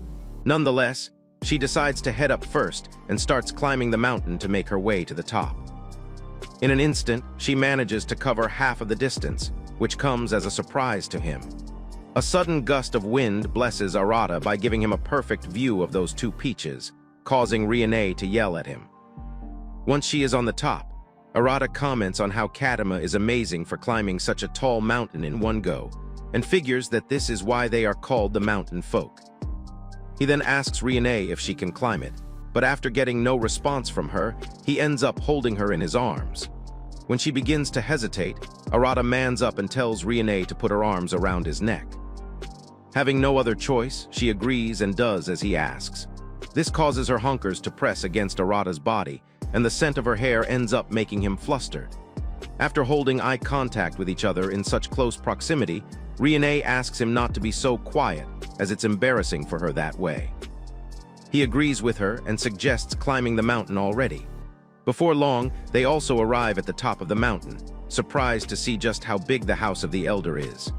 Nonetheless, she decides to head up first and starts climbing the mountain to make her way to the top. In an instant, she manages to cover half of the distance, which comes as a surprise to him. A sudden gust of wind blesses Arata by giving him a perfect view of those two peaches, causing Riene to yell at him. Once she is on the top, Arata comments on how Kadama is amazing for climbing such a tall mountain in one go, and figures that this is why they are called the mountain folk. He then asks Riene if she can climb it, but after getting no response from her, he ends up holding her in his arms. When she begins to hesitate, Arata mans up and tells Riene to put her arms around his neck. Having no other choice, she agrees and does as he asks. This causes her hunkers to press against Arata's body, and the scent of her hair ends up making him flustered. After holding eye contact with each other in such close proximity, Riene asks him not to be so quiet, as it's embarrassing for her that way. He agrees with her and suggests climbing the mountain already. Before long, they also arrive at the top of the mountain, surprised to see just how big the house of the elder is.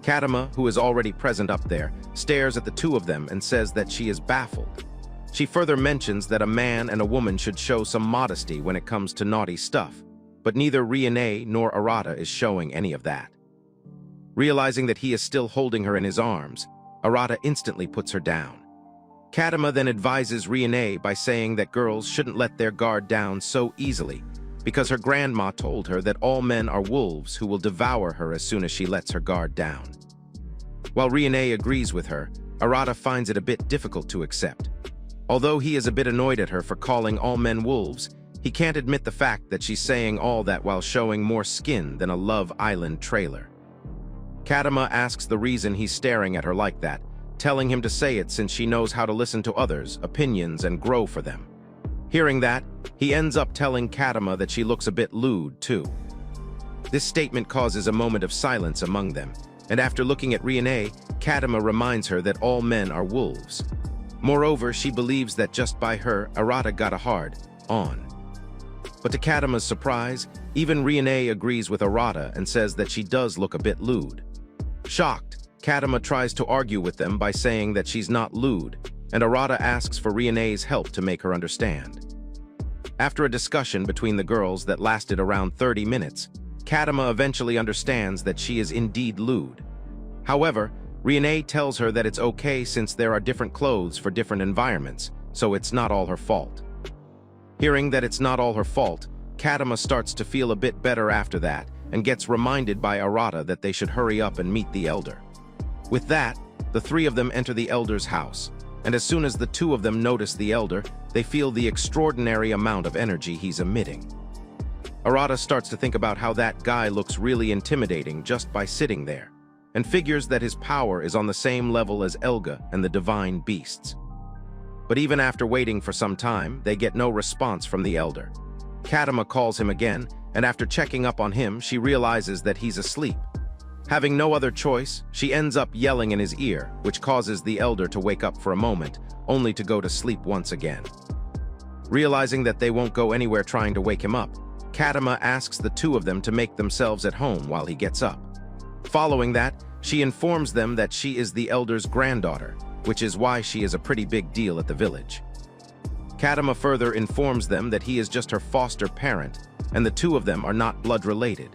Kadama, who is already present up there, stares at the two of them and says that she is baffled. She further mentions that a man and a woman should show some modesty when it comes to naughty stuff, but neither Riene nor Arata is showing any of that. Realizing that he is still holding her in his arms, Arata instantly puts her down. Kadama then advises Riene by saying that girls shouldn't let their guard down so easily, because her grandma told her that all men are wolves who will devour her as soon as she lets her guard down. While Riene agrees with her, Arata finds it a bit difficult to accept. Although he is a bit annoyed at her for calling all men wolves, he can't admit the fact that she's saying all that while showing more skin than a Love Island trailer. Kadama asks the reason he's staring at her like that, telling him to say it since she knows how to listen to others' opinions and grow for them. Hearing that, he ends up telling Kadama that she looks a bit lewd, too. This statement causes a moment of silence among them, and after looking at Riene, Kadama reminds her that all men are wolves. Moreover, she believes that just by her, Arata got a hard-on. But to Kadama's surprise, even Riene agrees with Arata and says that she does look a bit lewd. Shocked, Kadama tries to argue with them by saying that she's not lewd, and Arata asks for Riene's help to make her understand. After a discussion between the girls that lasted around 30 minutes, Kadama eventually understands that she is indeed lewd. However, Riene tells her that it's okay since there are different clothes for different environments, so it's not all her fault. Hearing that it's not all her fault, Kadama starts to feel a bit better after that and gets reminded by Arata that they should hurry up and meet the elder. With that, the three of them enter the elder's house, and as soon as the two of them notice the elder, they feel the extraordinary amount of energy he's emitting. Arata starts to think about how that guy looks really intimidating just by sitting there, and figures that his power is on the same level as Elga and the divine beasts. But even after waiting for some time, they get no response from the elder. Kadama calls him again, and after checking up on him, she realizes that he's asleep. Having no other choice, she ends up yelling in his ear, which causes the elder to wake up for a moment, only to go to sleep once again. Realizing that they won't go anywhere trying to wake him up, Kadama asks the two of them to make themselves at home while he gets up. Following that, she informs them that she is the elder's granddaughter, which is why she is a pretty big deal at the village. Kadama further informs them that he is just her foster parent, and the two of them are not blood-related.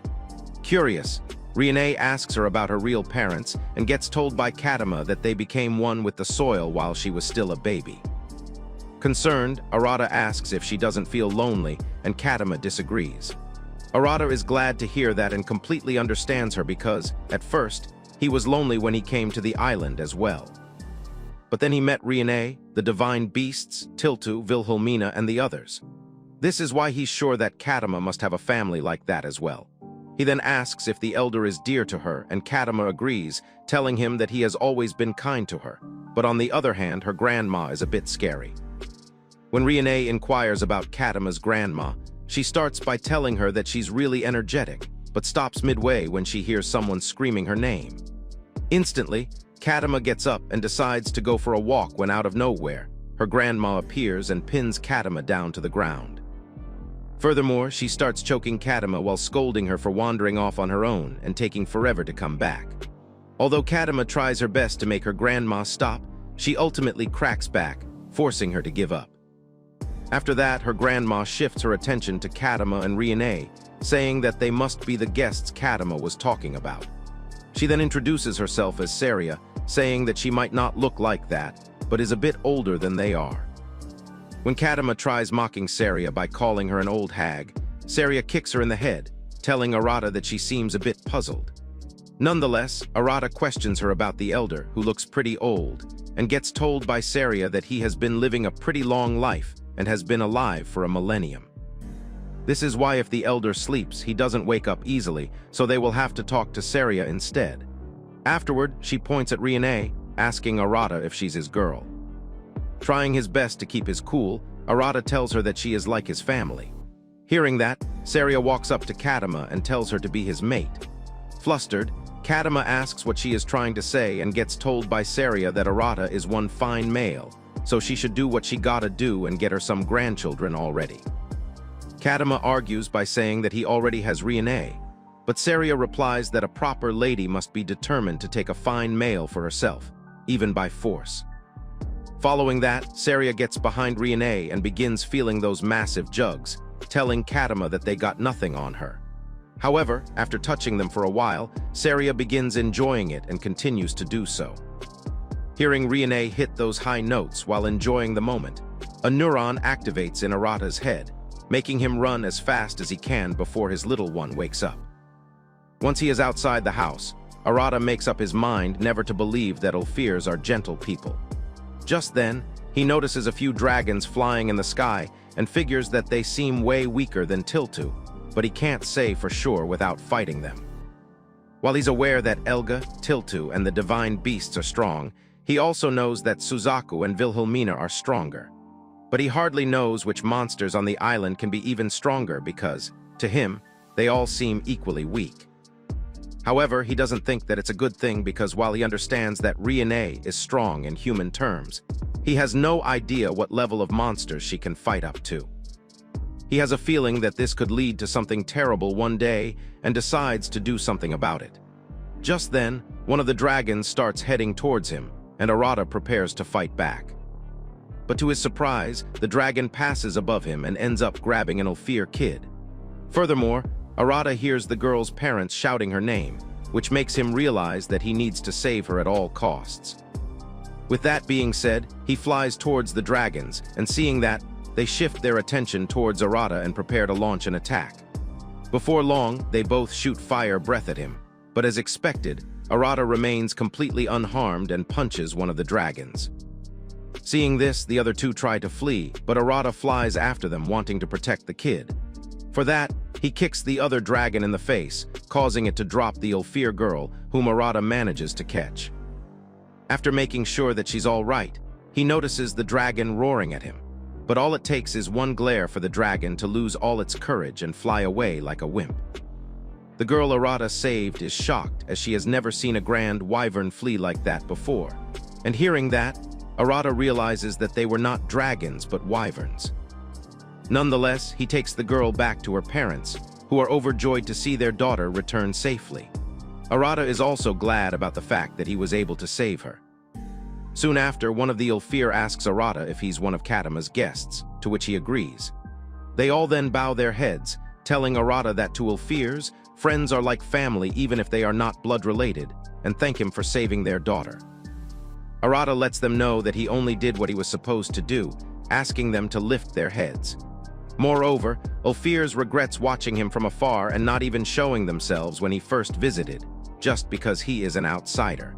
Curious, Riene asks her about her real parents and gets told by Kadama that they became one with the soil while she was still a baby. Concerned, Arata asks if she doesn't feel lonely, and Kadama disagrees. Arata is glad to hear that and completely understands her because, at first, he was lonely when he came to the island as well. But then he met Riene, the divine beasts, Tiltu, Wilhelmina, and the others. This is why he's sure that Kadama must have a family like that as well. He then asks if the elder is dear to her, and Kadama agrees, telling him that he has always been kind to her, but on the other hand, her grandma is a bit scary. When Riene inquires about Kadama's grandma, she starts by telling her that she's really energetic, but stops midway when she hears someone screaming her name. Instantly, Kadama gets up and decides to go for a walk when out of nowhere, her grandma appears and pins Kadama down to the ground. Furthermore, she starts choking Kadama while scolding her for wandering off on her own and taking forever to come back. Although Kadama tries her best to make her grandma stop, she ultimately cracks back, forcing her to give up. After that, her grandma shifts her attention to Kadama and Riene, saying that they must be the guests Kadama was talking about. She then introduces herself as Saria, saying that she might not look like that, but is a bit older than they are. When Kadama tries mocking Saria by calling her an old hag, Saria kicks her in the head, telling Arata that she seems a bit puzzled. Nonetheless, Arata questions her about the elder, who looks pretty old, and gets told by Saria that he has been living a pretty long life and has been alive for a millennium. This is why if the elder sleeps, he doesn't wake up easily, so they will have to talk to Saria instead. Afterward, she points at Riene, asking Arata if she's his girl. Trying his best to keep his cool, Arata tells her that she is like his family. Hearing that, Saria walks up to Kadama and tells her to be his mate. Flustered, Kadama asks what she is trying to say and gets told by Saria that Arata is one fine male, so she should do what she gotta do and get her some grandchildren already. Kadama argues by saying that he already has Riene, but Saria replies that a proper lady must be determined to take a fine male for herself, even by force. Following that, Saria gets behind Riene and begins feeling those massive jugs, telling Kadama that they got nothing on her. However, after touching them for a while, Saria begins enjoying it and continues to do so. Hearing Riene hit those high notes while enjoying the moment, a neuron activates in Arata's head, making him run as fast as he can before his little one wakes up. Once he is outside the house, Arata makes up his mind never to believe that Ulfirs are gentle people. Just then, he notices a few dragons flying in the sky and figures that they seem way weaker than Tiltu, but he can't say for sure without fighting them. While he's aware that Elga, Tiltu, and the divine beasts are strong, he also knows that Suzaku and Wilhelmina are stronger. But he hardly knows which monsters on the island can be even stronger because, to him, they all seem equally weak. However, he doesn't think that it's a good thing because while he understands that Riene is strong in human terms, he has no idea what level of monsters she can fight up to. He has a feeling that this could lead to something terrible one day and decides to do something about it. Just then, one of the dragons starts heading towards him, and Arata prepares to fight back. But to his surprise, the dragon passes above him and ends up grabbing an Ulfir kid. Furthermore, Arata hears the girl's parents shouting her name, which makes him realize that he needs to save her at all costs. With that being said, he flies towards the dragons, and seeing that, they shift their attention towards Arata and prepare to launch an attack. Before long, they both shoot fire breath at him, but as expected, Arata remains completely unharmed and punches one of the dragons. Seeing this, the other two try to flee, but Arata flies after them, wanting to protect the kid. For that, he kicks the other dragon in the face, causing it to drop the Ulfir girl, whom Arata manages to catch. After making sure that she's all right, he notices the dragon roaring at him. But all it takes is one glare for the dragon to lose all its courage and fly away like a wimp. The girl Arata saved is shocked, as she has never seen a grand wyvern flee like that before. And hearing that, Arata realizes that they were not dragons but wyverns. Nonetheless, he takes the girl back to her parents, who are overjoyed to see their daughter return safely. Arata is also glad about the fact that he was able to save her. Soon after, one of the Ulfir asks Arata if he's one of Katama's guests, to which he agrees. They all then bow their heads, telling Arata that to Ulfirs, friends are like family even if they are not blood-related, and thank him for saving their daughter. Arata lets them know that he only did what he was supposed to do, asking them to lift their heads. Moreover, Ulfirs regrets watching him from afar and not even showing themselves when he first visited, just because he is an outsider.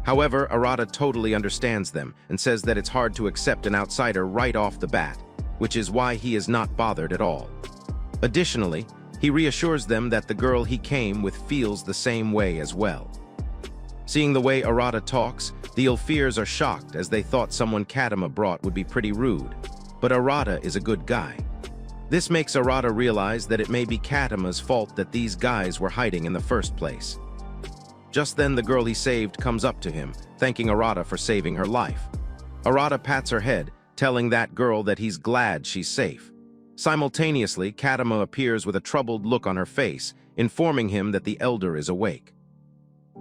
However, Arata totally understands them and says that it's hard to accept an outsider right off the bat, which is why he is not bothered at all. Additionally, he reassures them that the girl he came with feels the same way as well. Seeing the way Arata talks, the Ulfirs are shocked as they thought someone Katama brought would be pretty rude, but Arata is a good guy. This makes Arata realize that it may be Katama's fault that these guys were hiding in the first place. Just then the girl he saved comes up to him, thanking Arata for saving her life. Arata pats her head, telling that girl that he's glad she's safe. Simultaneously, Katama appears with a troubled look on her face, informing him that the elder is awake.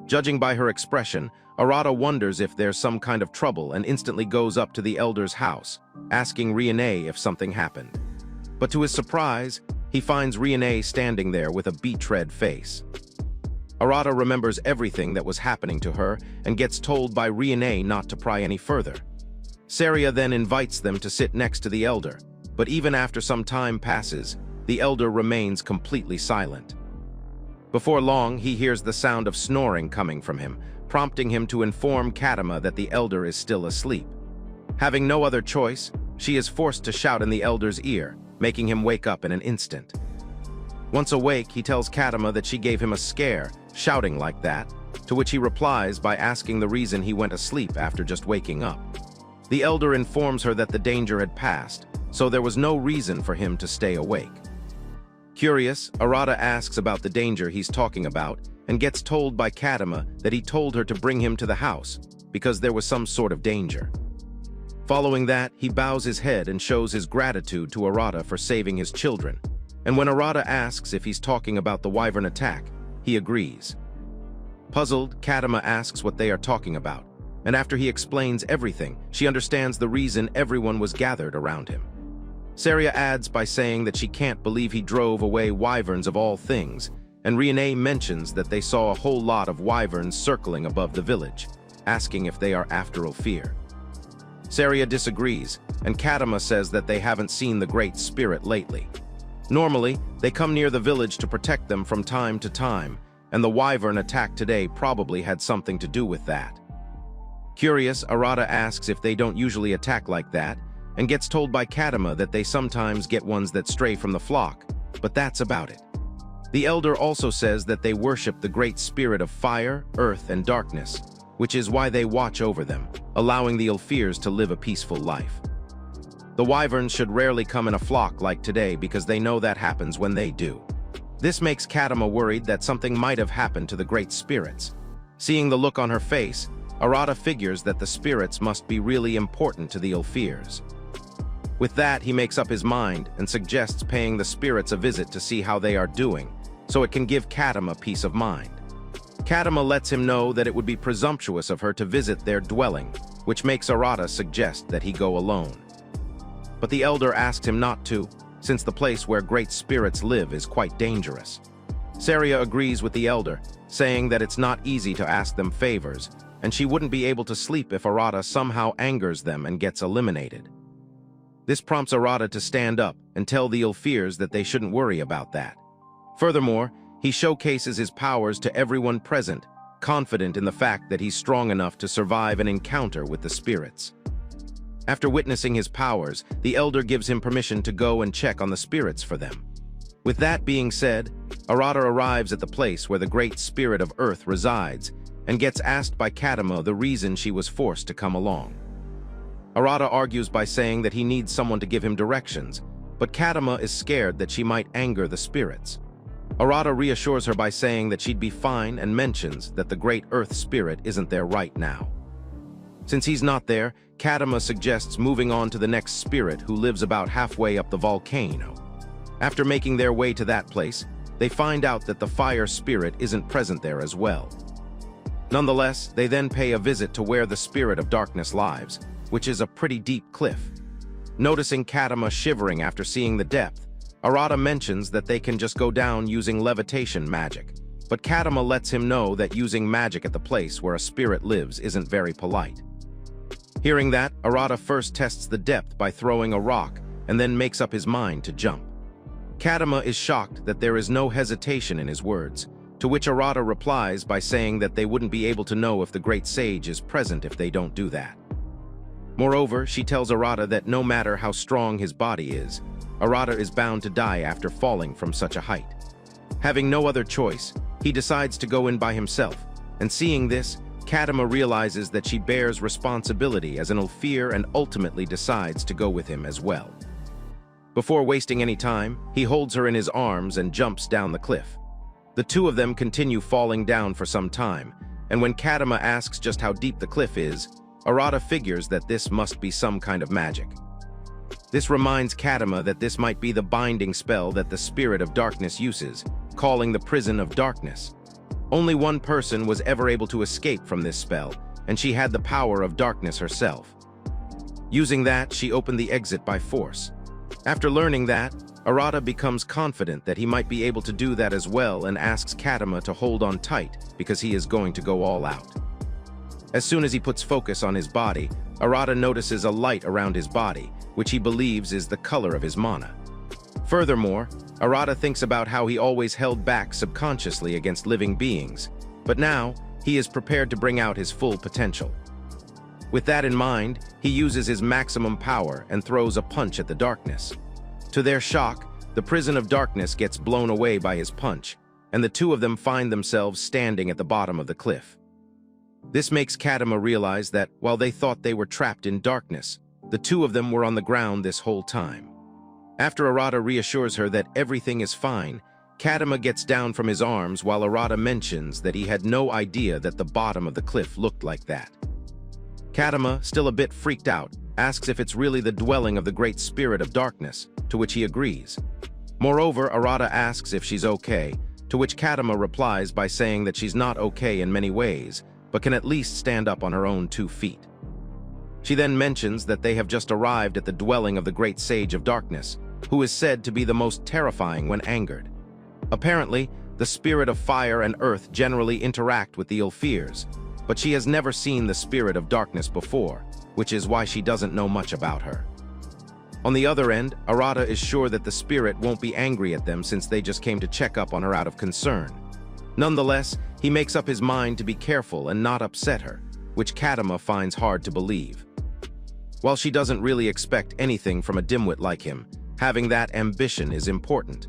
Judging by her expression, Arata wonders if there's some kind of trouble and instantly goes up to the elder's house, asking Riene if something happened. But to his surprise, he finds Riene standing there with a betrayed face. Arata remembers everything that was happening to her and gets told by Riene not to pry any further. Saria then invites them to sit next to the elder, but even after some time passes, the elder remains completely silent. Before long, he hears the sound of snoring coming from him, prompting him to inform Katama that the elder is still asleep. Having no other choice, she is forced to shout in the elder's ear, making him wake up in an instant. Once awake, he tells Katama that she gave him a scare, shouting like that, to which he replies by asking the reason he went asleep after just waking up. The elder informs her that the danger had passed, so there was no reason for him to stay awake. Curious, Arata asks about the danger he's talking about and gets told by Katama that he told her to bring him to the house because there was some sort of danger. Following that, he bows his head and shows his gratitude to Arata for saving his children, and when Arata asks if he's talking about the wyvern attack, he agrees. Puzzled, Katama asks what they are talking about, and after he explains everything, she understands the reason everyone was gathered around him. Saria adds by saying that she can't believe he drove away wyverns of all things, and Riene mentions that they saw a whole lot of wyverns circling above the village, asking if they are after Ulfir. Saria disagrees, and Katama says that they haven't seen the Great Spirit lately. Normally, they come near the village to protect them from time to time, and the wyvern attack today probably had something to do with that. Curious, Arata asks if they don't usually attack like that, and gets told by Katama that they sometimes get ones that stray from the flock, but that's about it. The elder also says that they worship the great spirit of fire, earth, and darkness, which is why they watch over them, allowing the Ulfirs to live a peaceful life. The wyverns should rarely come in a flock like today because they know that happens when they do. This makes Kadama worried that something might have happened to the great spirits. Seeing the look on her face, Arata figures that the spirits must be really important to the Ilfirs. With that, he makes up his mind and suggests paying the spirits a visit to see how they are doing, so it can give Kadama peace of mind. Kadama lets him know that it would be presumptuous of her to visit their dwelling, which makes Arata suggest that he go alone. But the elder asks him not to, since the place where great spirits live is quite dangerous. Saria agrees with the elder, saying that it's not easy to ask them favors, and she wouldn't be able to sleep if Arata somehow angers them and gets eliminated. This prompts Arata to stand up and tell the Ilfirs that they shouldn't worry about that. Furthermore, he showcases his powers to everyone present, confident in the fact that he's strong enough to survive an encounter with the spirits. After witnessing his powers, the elder gives him permission to go and check on the spirits for them. With that being said, Arata arrives at the place where the great spirit of Earth resides and gets asked by Kadama the reason she was forced to come along. Arata argues by saying that he needs someone to give him directions, but Kadama is scared that she might anger the spirits. Arata reassures her by saying that she'd be fine and mentions that the great Earth spirit isn't there right now. Since he's not there, Kadama suggests moving on to the next spirit who lives about halfway up the volcano. After making their way to that place, they find out that the fire spirit isn't present there as well. Nonetheless, they then pay a visit to where the spirit of darkness lives, which is a pretty deep cliff. Noticing Kadama shivering after seeing the depth, Arata mentions that they can just go down using levitation magic, but Kadama lets him know that using magic at the place where a spirit lives isn't very polite. Hearing that, Arata first tests the depth by throwing a rock and then makes up his mind to jump. Kadama is shocked that there is no hesitation in his words, to which Arata replies by saying that they wouldn't be able to know if the great sage is present if they don't do that. Moreover, she tells Arata that no matter how strong his body is, Arata is bound to die after falling from such a height. Having no other choice, he decides to go in by himself, and seeing this, Kadama realizes that she bears responsibility as an Ilfir and ultimately decides to go with him as well. Before wasting any time, he holds her in his arms and jumps down the cliff. The two of them continue falling down for some time, and when Kadama asks just how deep the cliff is, Arata figures that this must be some kind of magic. This reminds Kadama that this might be the binding spell that the spirit of darkness uses, calling the prison of darkness. Only one person was ever able to escape from this spell, and she had the power of darkness herself. Using that, she opened the exit by force. After learning that, Arata becomes confident that he might be able to do that as well and asks Kadama to hold on tight because he is going to go all out. As soon as he puts focus on his body, Arata notices a light around his body, which he believes is the color of his mana. Furthermore, Arata thinks about how he always held back subconsciously against living beings, but now he is prepared to bring out his full potential. With that in mind, he uses his maximum power and throws a punch at the darkness. To their shock, the prison of darkness gets blown away by his punch, and the two of them find themselves standing at the bottom of the cliff. This makes Kadama realize that while they thought they were trapped in darkness, the two of them were on the ground this whole time. After Arata reassures her that everything is fine, Kadama gets down from his arms while Arata mentions that he had no idea that the bottom of the cliff looked like that. Kadama, still a bit freaked out, asks if it's really the dwelling of the great spirit of darkness, to which he agrees. Moreover, Arata asks if she's okay, to which Kadama replies by saying that she's not okay in many ways, but can at least stand up on her own 2 feet. She then mentions that they have just arrived at the dwelling of the great sage of darkness, who is said to be the most terrifying when angered. Apparently, the spirit of fire and earth generally interact with the Ilfirs, but she has never seen the spirit of darkness before, which is why she doesn't know much about her. On the other end, Arata is sure that the spirit won't be angry at them since they just came to check up on her out of concern. Nonetheless, he makes up his mind to be careful and not upset her, which Kadama finds hard to believe. While she doesn't really expect anything from a dimwit like him, having that ambition is important.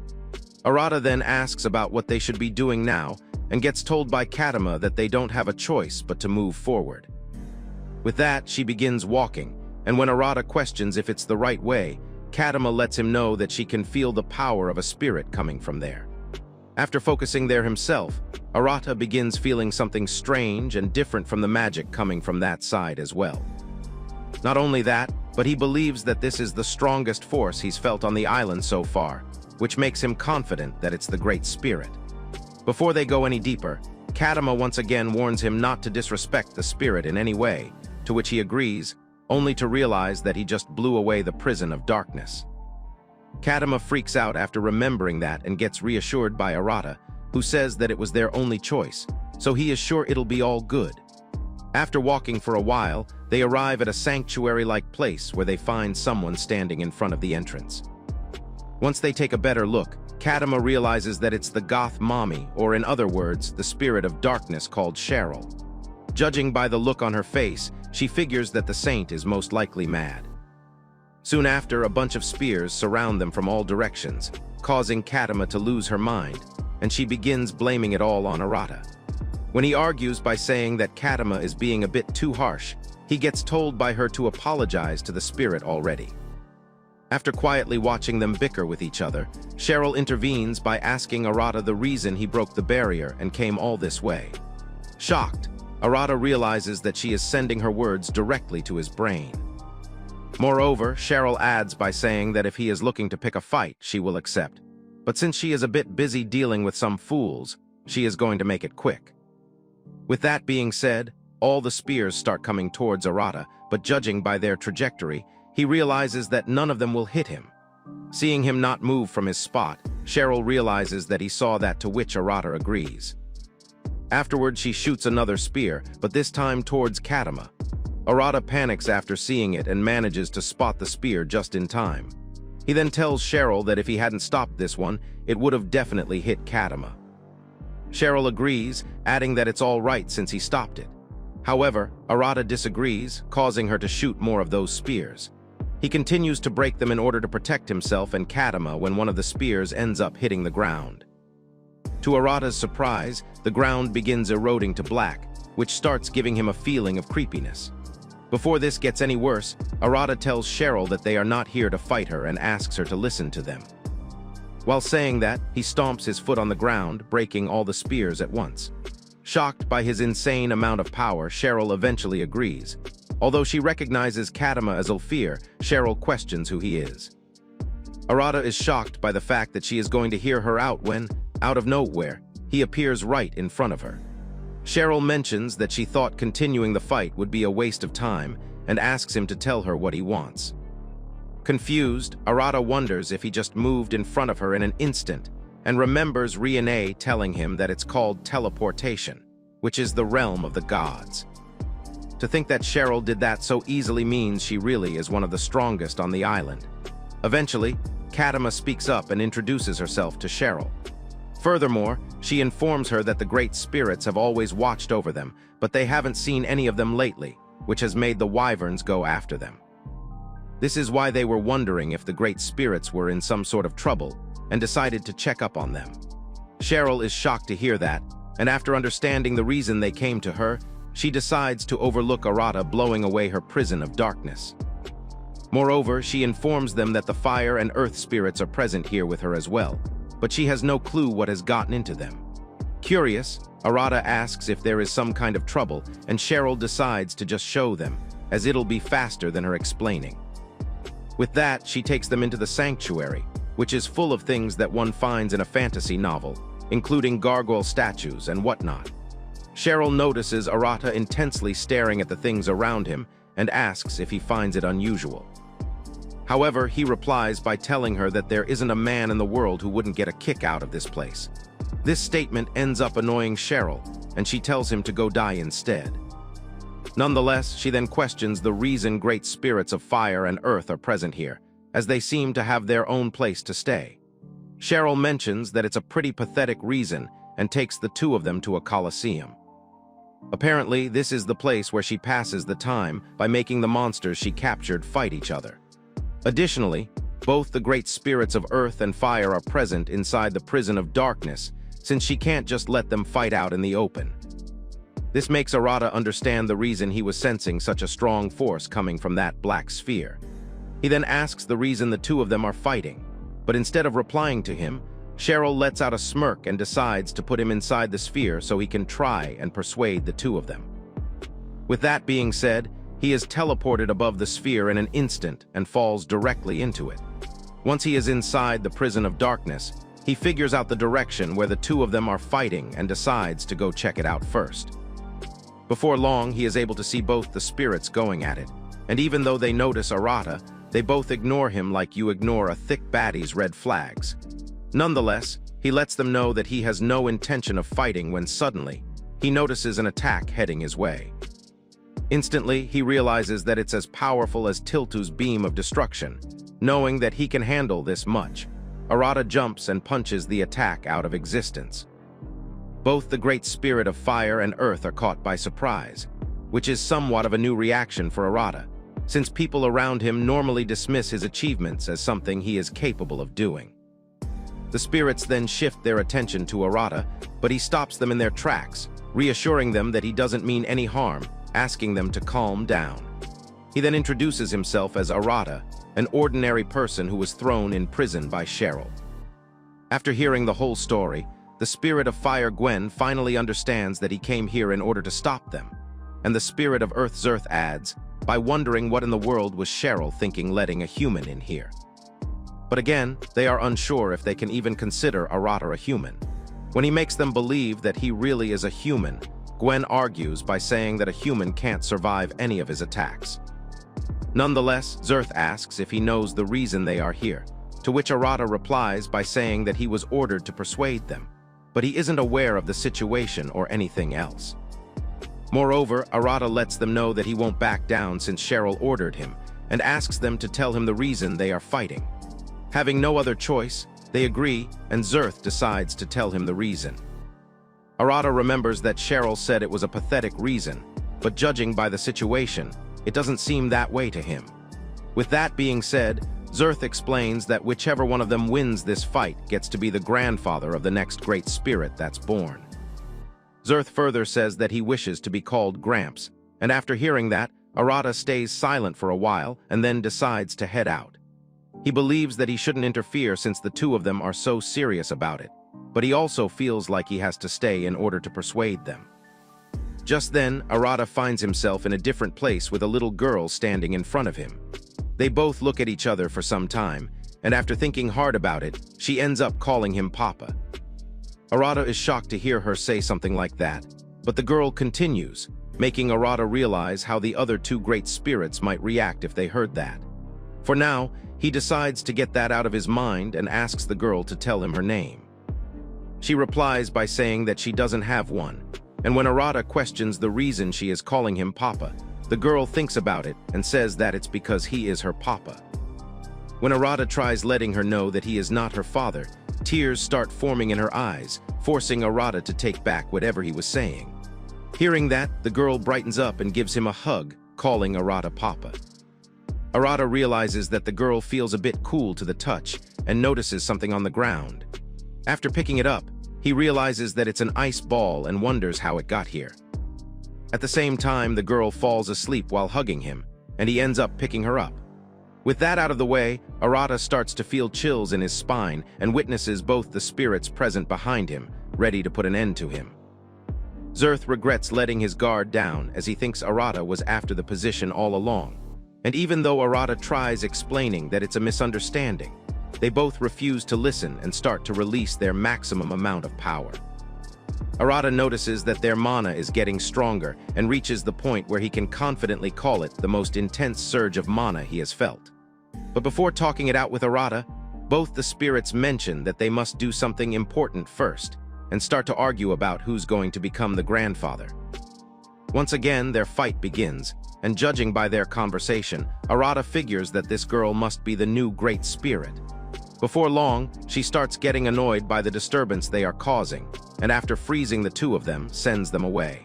Arata then asks about what they should be doing now and gets told by Kadama that they don't have a choice but to move forward. With that, she begins walking, and when Arata questions if it's the right way, Kadama lets him know that she can feel the power of a spirit coming from there. After focusing there himself, Arata begins feeling something strange and different from the magic coming from that side as well. Not only that, but he believes that this is the strongest force he's felt on the island so far, which makes him confident that it's the Great Spirit. Before they go any deeper, Kadama once again warns him not to disrespect the spirit in any way, to which he agrees, only to realize that he just blew away the prison of darkness. Kadama freaks out after remembering that and gets reassured by Arata, who says that it was their only choice, so he is sure it'll be all good. After walking for a while, they arrive at a sanctuary-like place where they find someone standing in front of the entrance. Once they take a better look, Kadama realizes that it's the goth mommy, or in other words, the spirit of darkness called Cheryl. Judging by the look on her face, she figures that the saint is most likely mad. Soon after, a bunch of spears surround them from all directions, causing Kadama to lose her mind, and she begins blaming it all on Arata. When he argues by saying that Kadama is being a bit too harsh, he gets told by her to apologize to the spirit already. After quietly watching them bicker with each other, Cheryl intervenes by asking Arata the reason he broke the barrier and came all this way. Shocked, Arata realizes that she is sending her words directly to his brain. Moreover, Cheryl adds by saying that if he is looking to pick a fight, she will accept. But since she is a bit busy dealing with some fools, she is going to make it quick. With that being said, all the spears start coming towards Arata, but judging by their trajectory, he realizes that none of them will hit him. Seeing him not move from his spot, Cheryl realizes that he saw that, to which Arata agrees. Afterward, she shoots another spear, but this time towards Kadama. Arata panics after seeing it and manages to spot the spear just in time. He then tells Cheryl that if he hadn't stopped this one, it would have definitely hit Kadama. Cheryl agrees, adding that it's all right since he stopped it. However, Arata disagrees, causing her to shoot more of those spears. He continues to break them in order to protect himself and Kadama when one of the spears ends up hitting the ground. To Arata's surprise, the ground begins eroding to black, which starts giving him a feeling of creepiness. Before this gets any worse, Arata tells Cheryl that they are not here to fight her and asks her to listen to them. While saying that, he stomps his foot on the ground, breaking all the spears at once. Shocked by his insane amount of power, Cheryl eventually agrees. Although she recognizes Kadama as Ulfir, Cheryl questions who he is. Arata is shocked by the fact that she is going to hear her out when, out of nowhere, he appears right in front of her. Cheryl mentions that she thought continuing the fight would be a waste of time and asks him to tell her what he wants. Confused, Arata wonders if he just moved in front of her in an instant and remembers Riene telling him that it's called teleportation, which is the realm of the gods. To think that Cheryl did that so easily means she really is one of the strongest on the island. Eventually, Kadama speaks up and introduces herself to Cheryl. Furthermore, she informs her that the great spirits have always watched over them, but they haven't seen any of them lately, which has made the wyverns go after them. This is why they were wondering if the great spirits were in some sort of trouble and decided to check up on them. Cheryl is shocked to hear that, and after understanding the reason they came to her, she decides to overlook Arata blowing away her prison of darkness. Moreover, she informs them that the fire and earth spirits are present here with her as well, but she has no clue what has gotten into them. Curious, Arata asks if there is some kind of trouble, and Cheryl decides to just show them, as it'll be faster than her explaining. With that, she takes them into the sanctuary, which is full of things that one finds in a fantasy novel, including gargoyle statues and whatnot. Cheryl notices Arata intensely staring at the things around him and asks if he finds it unusual. However, he replies by telling her that there isn't a man in the world who wouldn't get a kick out of this place. This statement ends up annoying Cheryl, and she tells him to go die instead. Nonetheless, she then questions the reason great spirits of fire and earth are present here, as they seem to have their own place to stay. Cheryl mentions that it's a pretty pathetic reason and takes the two of them to a coliseum. Apparently, this is the place where she passes the time by making the monsters she captured fight each other. Additionally, both the great spirits of earth and fire are present inside the prison of darkness, since she can't just let them fight out in the open. This makes Arata understand the reason he was sensing such a strong force coming from that black sphere. He then asks the reason the two of them are fighting, but instead of replying to him, Cheryl lets out a smirk and decides to put him inside the sphere so he can try and persuade the two of them. With that being said, he is teleported above the sphere in an instant and falls directly into it. Once he is inside the prison of darkness, he figures out the direction where the two of them are fighting and decides to go check it out first. Before long, he is able to see both the spirits going at it, and even though they notice Arata, they both ignore him like you ignore a thick baddie's red flags. Nonetheless, he lets them know that he has no intention of fighting when suddenly, he notices an attack heading his way. Instantly, he realizes that it's as powerful as Tiltu's beam of destruction. Knowing that he can handle this much, Arata jumps and punches the attack out of existence. Both the great spirit of fire and earth are caught by surprise, which is somewhat of a new reaction for Arata, since people around him normally dismiss his achievements as something he is capable of doing. The spirits then shift their attention to Arata, but he stops them in their tracks, reassuring them that he doesn't mean any harm, asking them to calm down. He then introduces himself as Arata, an ordinary person who was thrown in prison by Cheryl. After hearing the whole story, the spirit of fire Gwen finally understands that he came here in order to stop them, and the spirit of earth Zerth adds, by wondering what in the world was Cheryl thinking letting a human in here. But again, they are unsure if they can even consider Arata a human. When he makes them believe that he really is a human, Gwen argues by saying that a human can't survive any of his attacks. Nonetheless, Zerth asks if he knows the reason they are here, to which Arata replies by saying that he was ordered to persuade them, but he isn't aware of the situation or anything else. Moreover, Arata lets them know that he won't back down since Cheryl ordered him, and asks them to tell him the reason they are fighting. Having no other choice, they agree, and Zerth decides to tell him the reason. Arata remembers that Cheryl said it was a pathetic reason, but judging by the situation, it doesn't seem that way to him. With that being said, Zerth explains that whichever one of them wins this fight gets to be the grandfather of the next great spirit that's born. Zerth further says that he wishes to be called Gramps, and after hearing that, Arata stays silent for a while and then decides to head out. He believes that he shouldn't interfere since the two of them are so serious about it, but he also feels like he has to stay in order to persuade them. Just then, Arata finds himself in a different place with a little girl standing in front of him. They both look at each other for some time, and after thinking hard about it, she ends up calling him Papa. Arata is shocked to hear her say something like that, but the girl continues, making Arata realize how the other two great spirits might react if they heard that. For now, he decides to get that out of his mind and asks the girl to tell him her name. She replies by saying that she doesn't have one, and when Arata questions the reason she is calling him Papa, the girl thinks about it and says that it's because he is her Papa. When Arata tries letting her know that he is not her father, tears start forming in her eyes, forcing Arata to take back whatever he was saying. Hearing that, the girl brightens up and gives him a hug, calling Arata Papa. Arata realizes that the girl feels a bit cool to the touch and notices something on the ground. After picking it up, he realizes that it's an ice ball and wonders how it got here. At the same time, the girl falls asleep while hugging him, and he ends up picking her up. With that out of the way, Arata starts to feel chills in his spine and witnesses both the spirits present behind him, ready to put an end to him. Zerth regrets letting his guard down as he thinks Arata was after the position all along, and even though Arata tries explaining that it's a misunderstanding, they both refuse to listen and start to release their maximum amount of power. Arata notices that their mana is getting stronger and reaches the point where he can confidently call it the most intense surge of mana he has felt. But before talking it out with Arata, both the spirits mention that they must do something important first and start to argue about who's going to become the grandfather. Once again, their fight begins, and judging by their conversation, Arata figures that this girl must be the new great spirit. Before long, she starts getting annoyed by the disturbance they are causing, and after freezing the two of them, sends them away.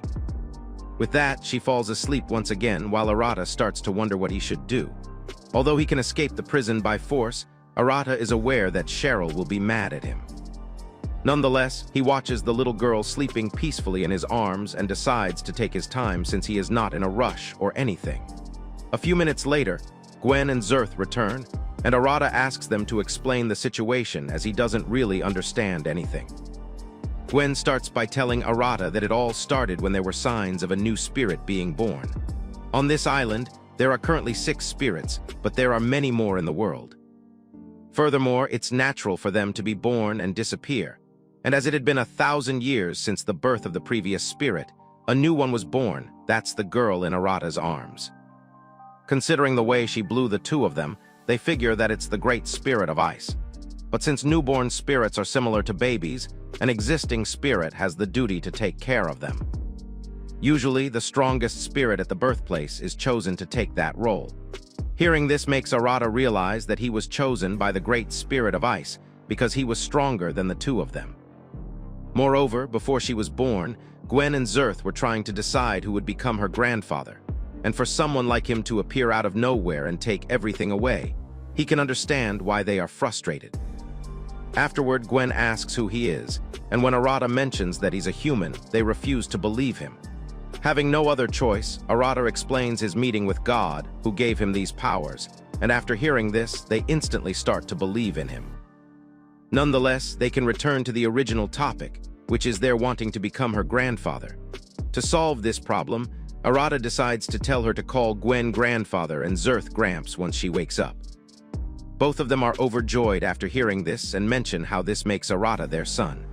With that, she falls asleep once again while Arata starts to wonder what he should do. Although he can escape the prison by force, Arata is aware that Cheryl will be mad at him. Nonetheless, he watches the little girl sleeping peacefully in his arms and decides to take his time since he is not in a rush or anything. A few minutes later, Gwen and Zerth return, and Arata asks them to explain the situation as he doesn't really understand anything. Gwen starts by telling Arata that it all started when there were signs of a new spirit being born. On this island, there are currently 6 spirits, but there are many more in the world. Furthermore, it's natural for them to be born and disappear, and as it had been 1,000 years since the birth of the previous spirit, a new one was born. That's the girl in Arata's arms. Considering the way she blew the 2 of them, they figure that it's the great spirit of ice. But since newborn spirits are similar to babies, an existing spirit has the duty to take care of them. Usually, the strongest spirit at the birthplace is chosen to take that role. Hearing this makes Arata realize that he was chosen by the great spirit of ice because he was stronger than the 2 of them. Moreover, before she was born, Gwen and Zerth were trying to decide who would become her grandfather, and for someone like him to appear out of nowhere and take everything away, he can understand why they are frustrated. Afterward, Gwen asks who he is, and when Arata mentions that he's a human, they refuse to believe him. Having no other choice, Arata explains his meeting with God, who gave him these powers, and after hearing this, they instantly start to believe in him. Nonetheless, they can return to the original topic, which is their wanting to become her grandfather. To solve this problem, Arata decides to tell her to call Gwen grandfather and Zerth Gramps once she wakes up. Both of them are overjoyed after hearing this and mention how this makes Arata their son.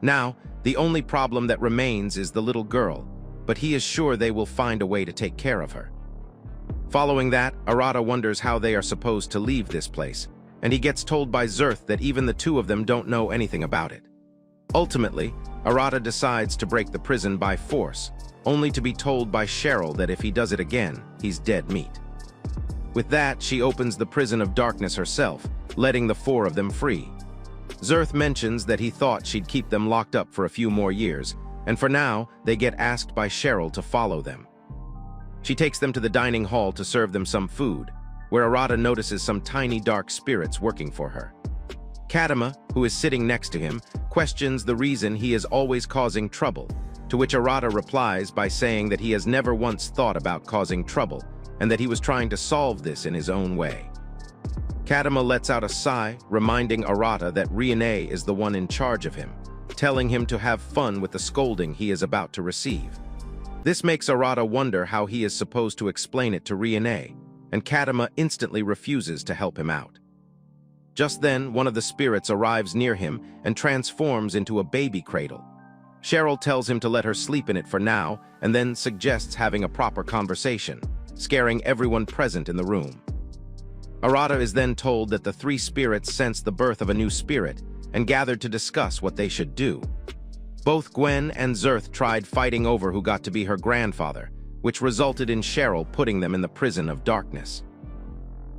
Now, the only problem that remains is the little girl, but he is sure they will find a way to take care of her. Following that, Arata wonders how they are supposed to leave this place, and he gets told by Zerth that even the 2 of them don't know anything about it. Ultimately, Arata decides to break the prison by force, only to be told by Cheryl that if he does it again, he's dead meat. With that, she opens the prison of darkness herself, letting the 4 of them free. Zerth mentions that he thought she'd keep them locked up for a few more years, and for now, they get asked by Cheryl to follow them. She takes them to the dining hall to serve them some food, where Arata notices some tiny dark spirits working for her. Kadama, who is sitting next to him, questions the reason he is always causing trouble, to which Arata replies by saying that he has never once thought about causing trouble, and that he was trying to solve this in his own way. Kadama lets out a sigh, reminding Arata that Riene is the one in charge of him, telling him to have fun with the scolding he is about to receive. This makes Arata wonder how he is supposed to explain it to Riene, and Kadama instantly refuses to help him out. Just then, one of the spirits arrives near him and transforms into a baby cradle. Cheryl tells him to let her sleep in it for now, and then suggests having a proper conversation, scaring everyone present in the room. Arata is then told that the 3 spirits sensed the birth of a new spirit and gathered to discuss what they should do. Both Gwen and Zerth tried fighting over who got to be her grandfather, which resulted in Cheryl putting them in the prison of darkness.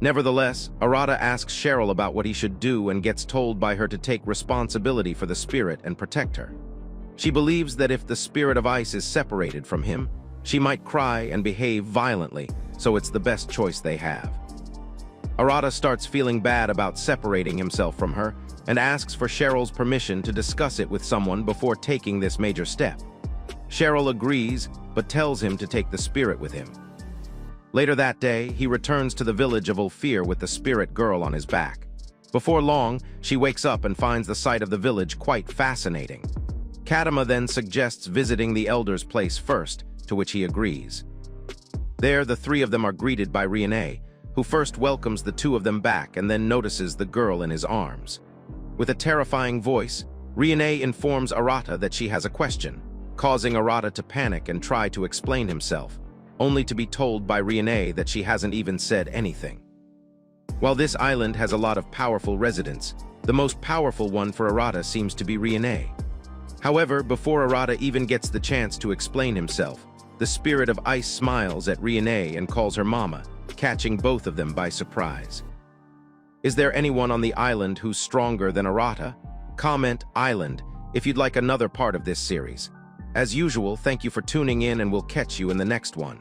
Nevertheless, Arata asks Cheryl about what he should do and gets told by her to take responsibility for the spirit and protect her. She believes that if the spirit of ice is separated from him, she might cry and behave violently, so it's the best choice they have. Arata starts feeling bad about separating himself from her and asks for Cheryl's permission to discuss it with someone before taking this major step. Cheryl agrees, but tells him to take the spirit with him. Later that day, he returns to the village of Ulfir with the spirit girl on his back. Before long, she wakes up and finds the sight of the village quite fascinating. Kadama then suggests visiting the elder's place first, to which he agrees. There, the 3 of them are greeted by Riene, who first welcomes the 2 of them back and then notices the girl in his arms. With a terrifying voice, Riene informs Arata that she has a question, causing Arata to panic and try to explain himself, only to be told by Riene that she hasn't even said anything. While this island has a lot of powerful residents, the most powerful one for Arata seems to be Riene. However, before Arata even gets the chance to explain himself, the spirit of ice smiles at Riene and calls her mama, catching both of them by surprise. Is there anyone on the island who's stronger than Arata? Comment island if you'd like another part of this series. As usual, thank you for tuning in and we'll catch you in the next one.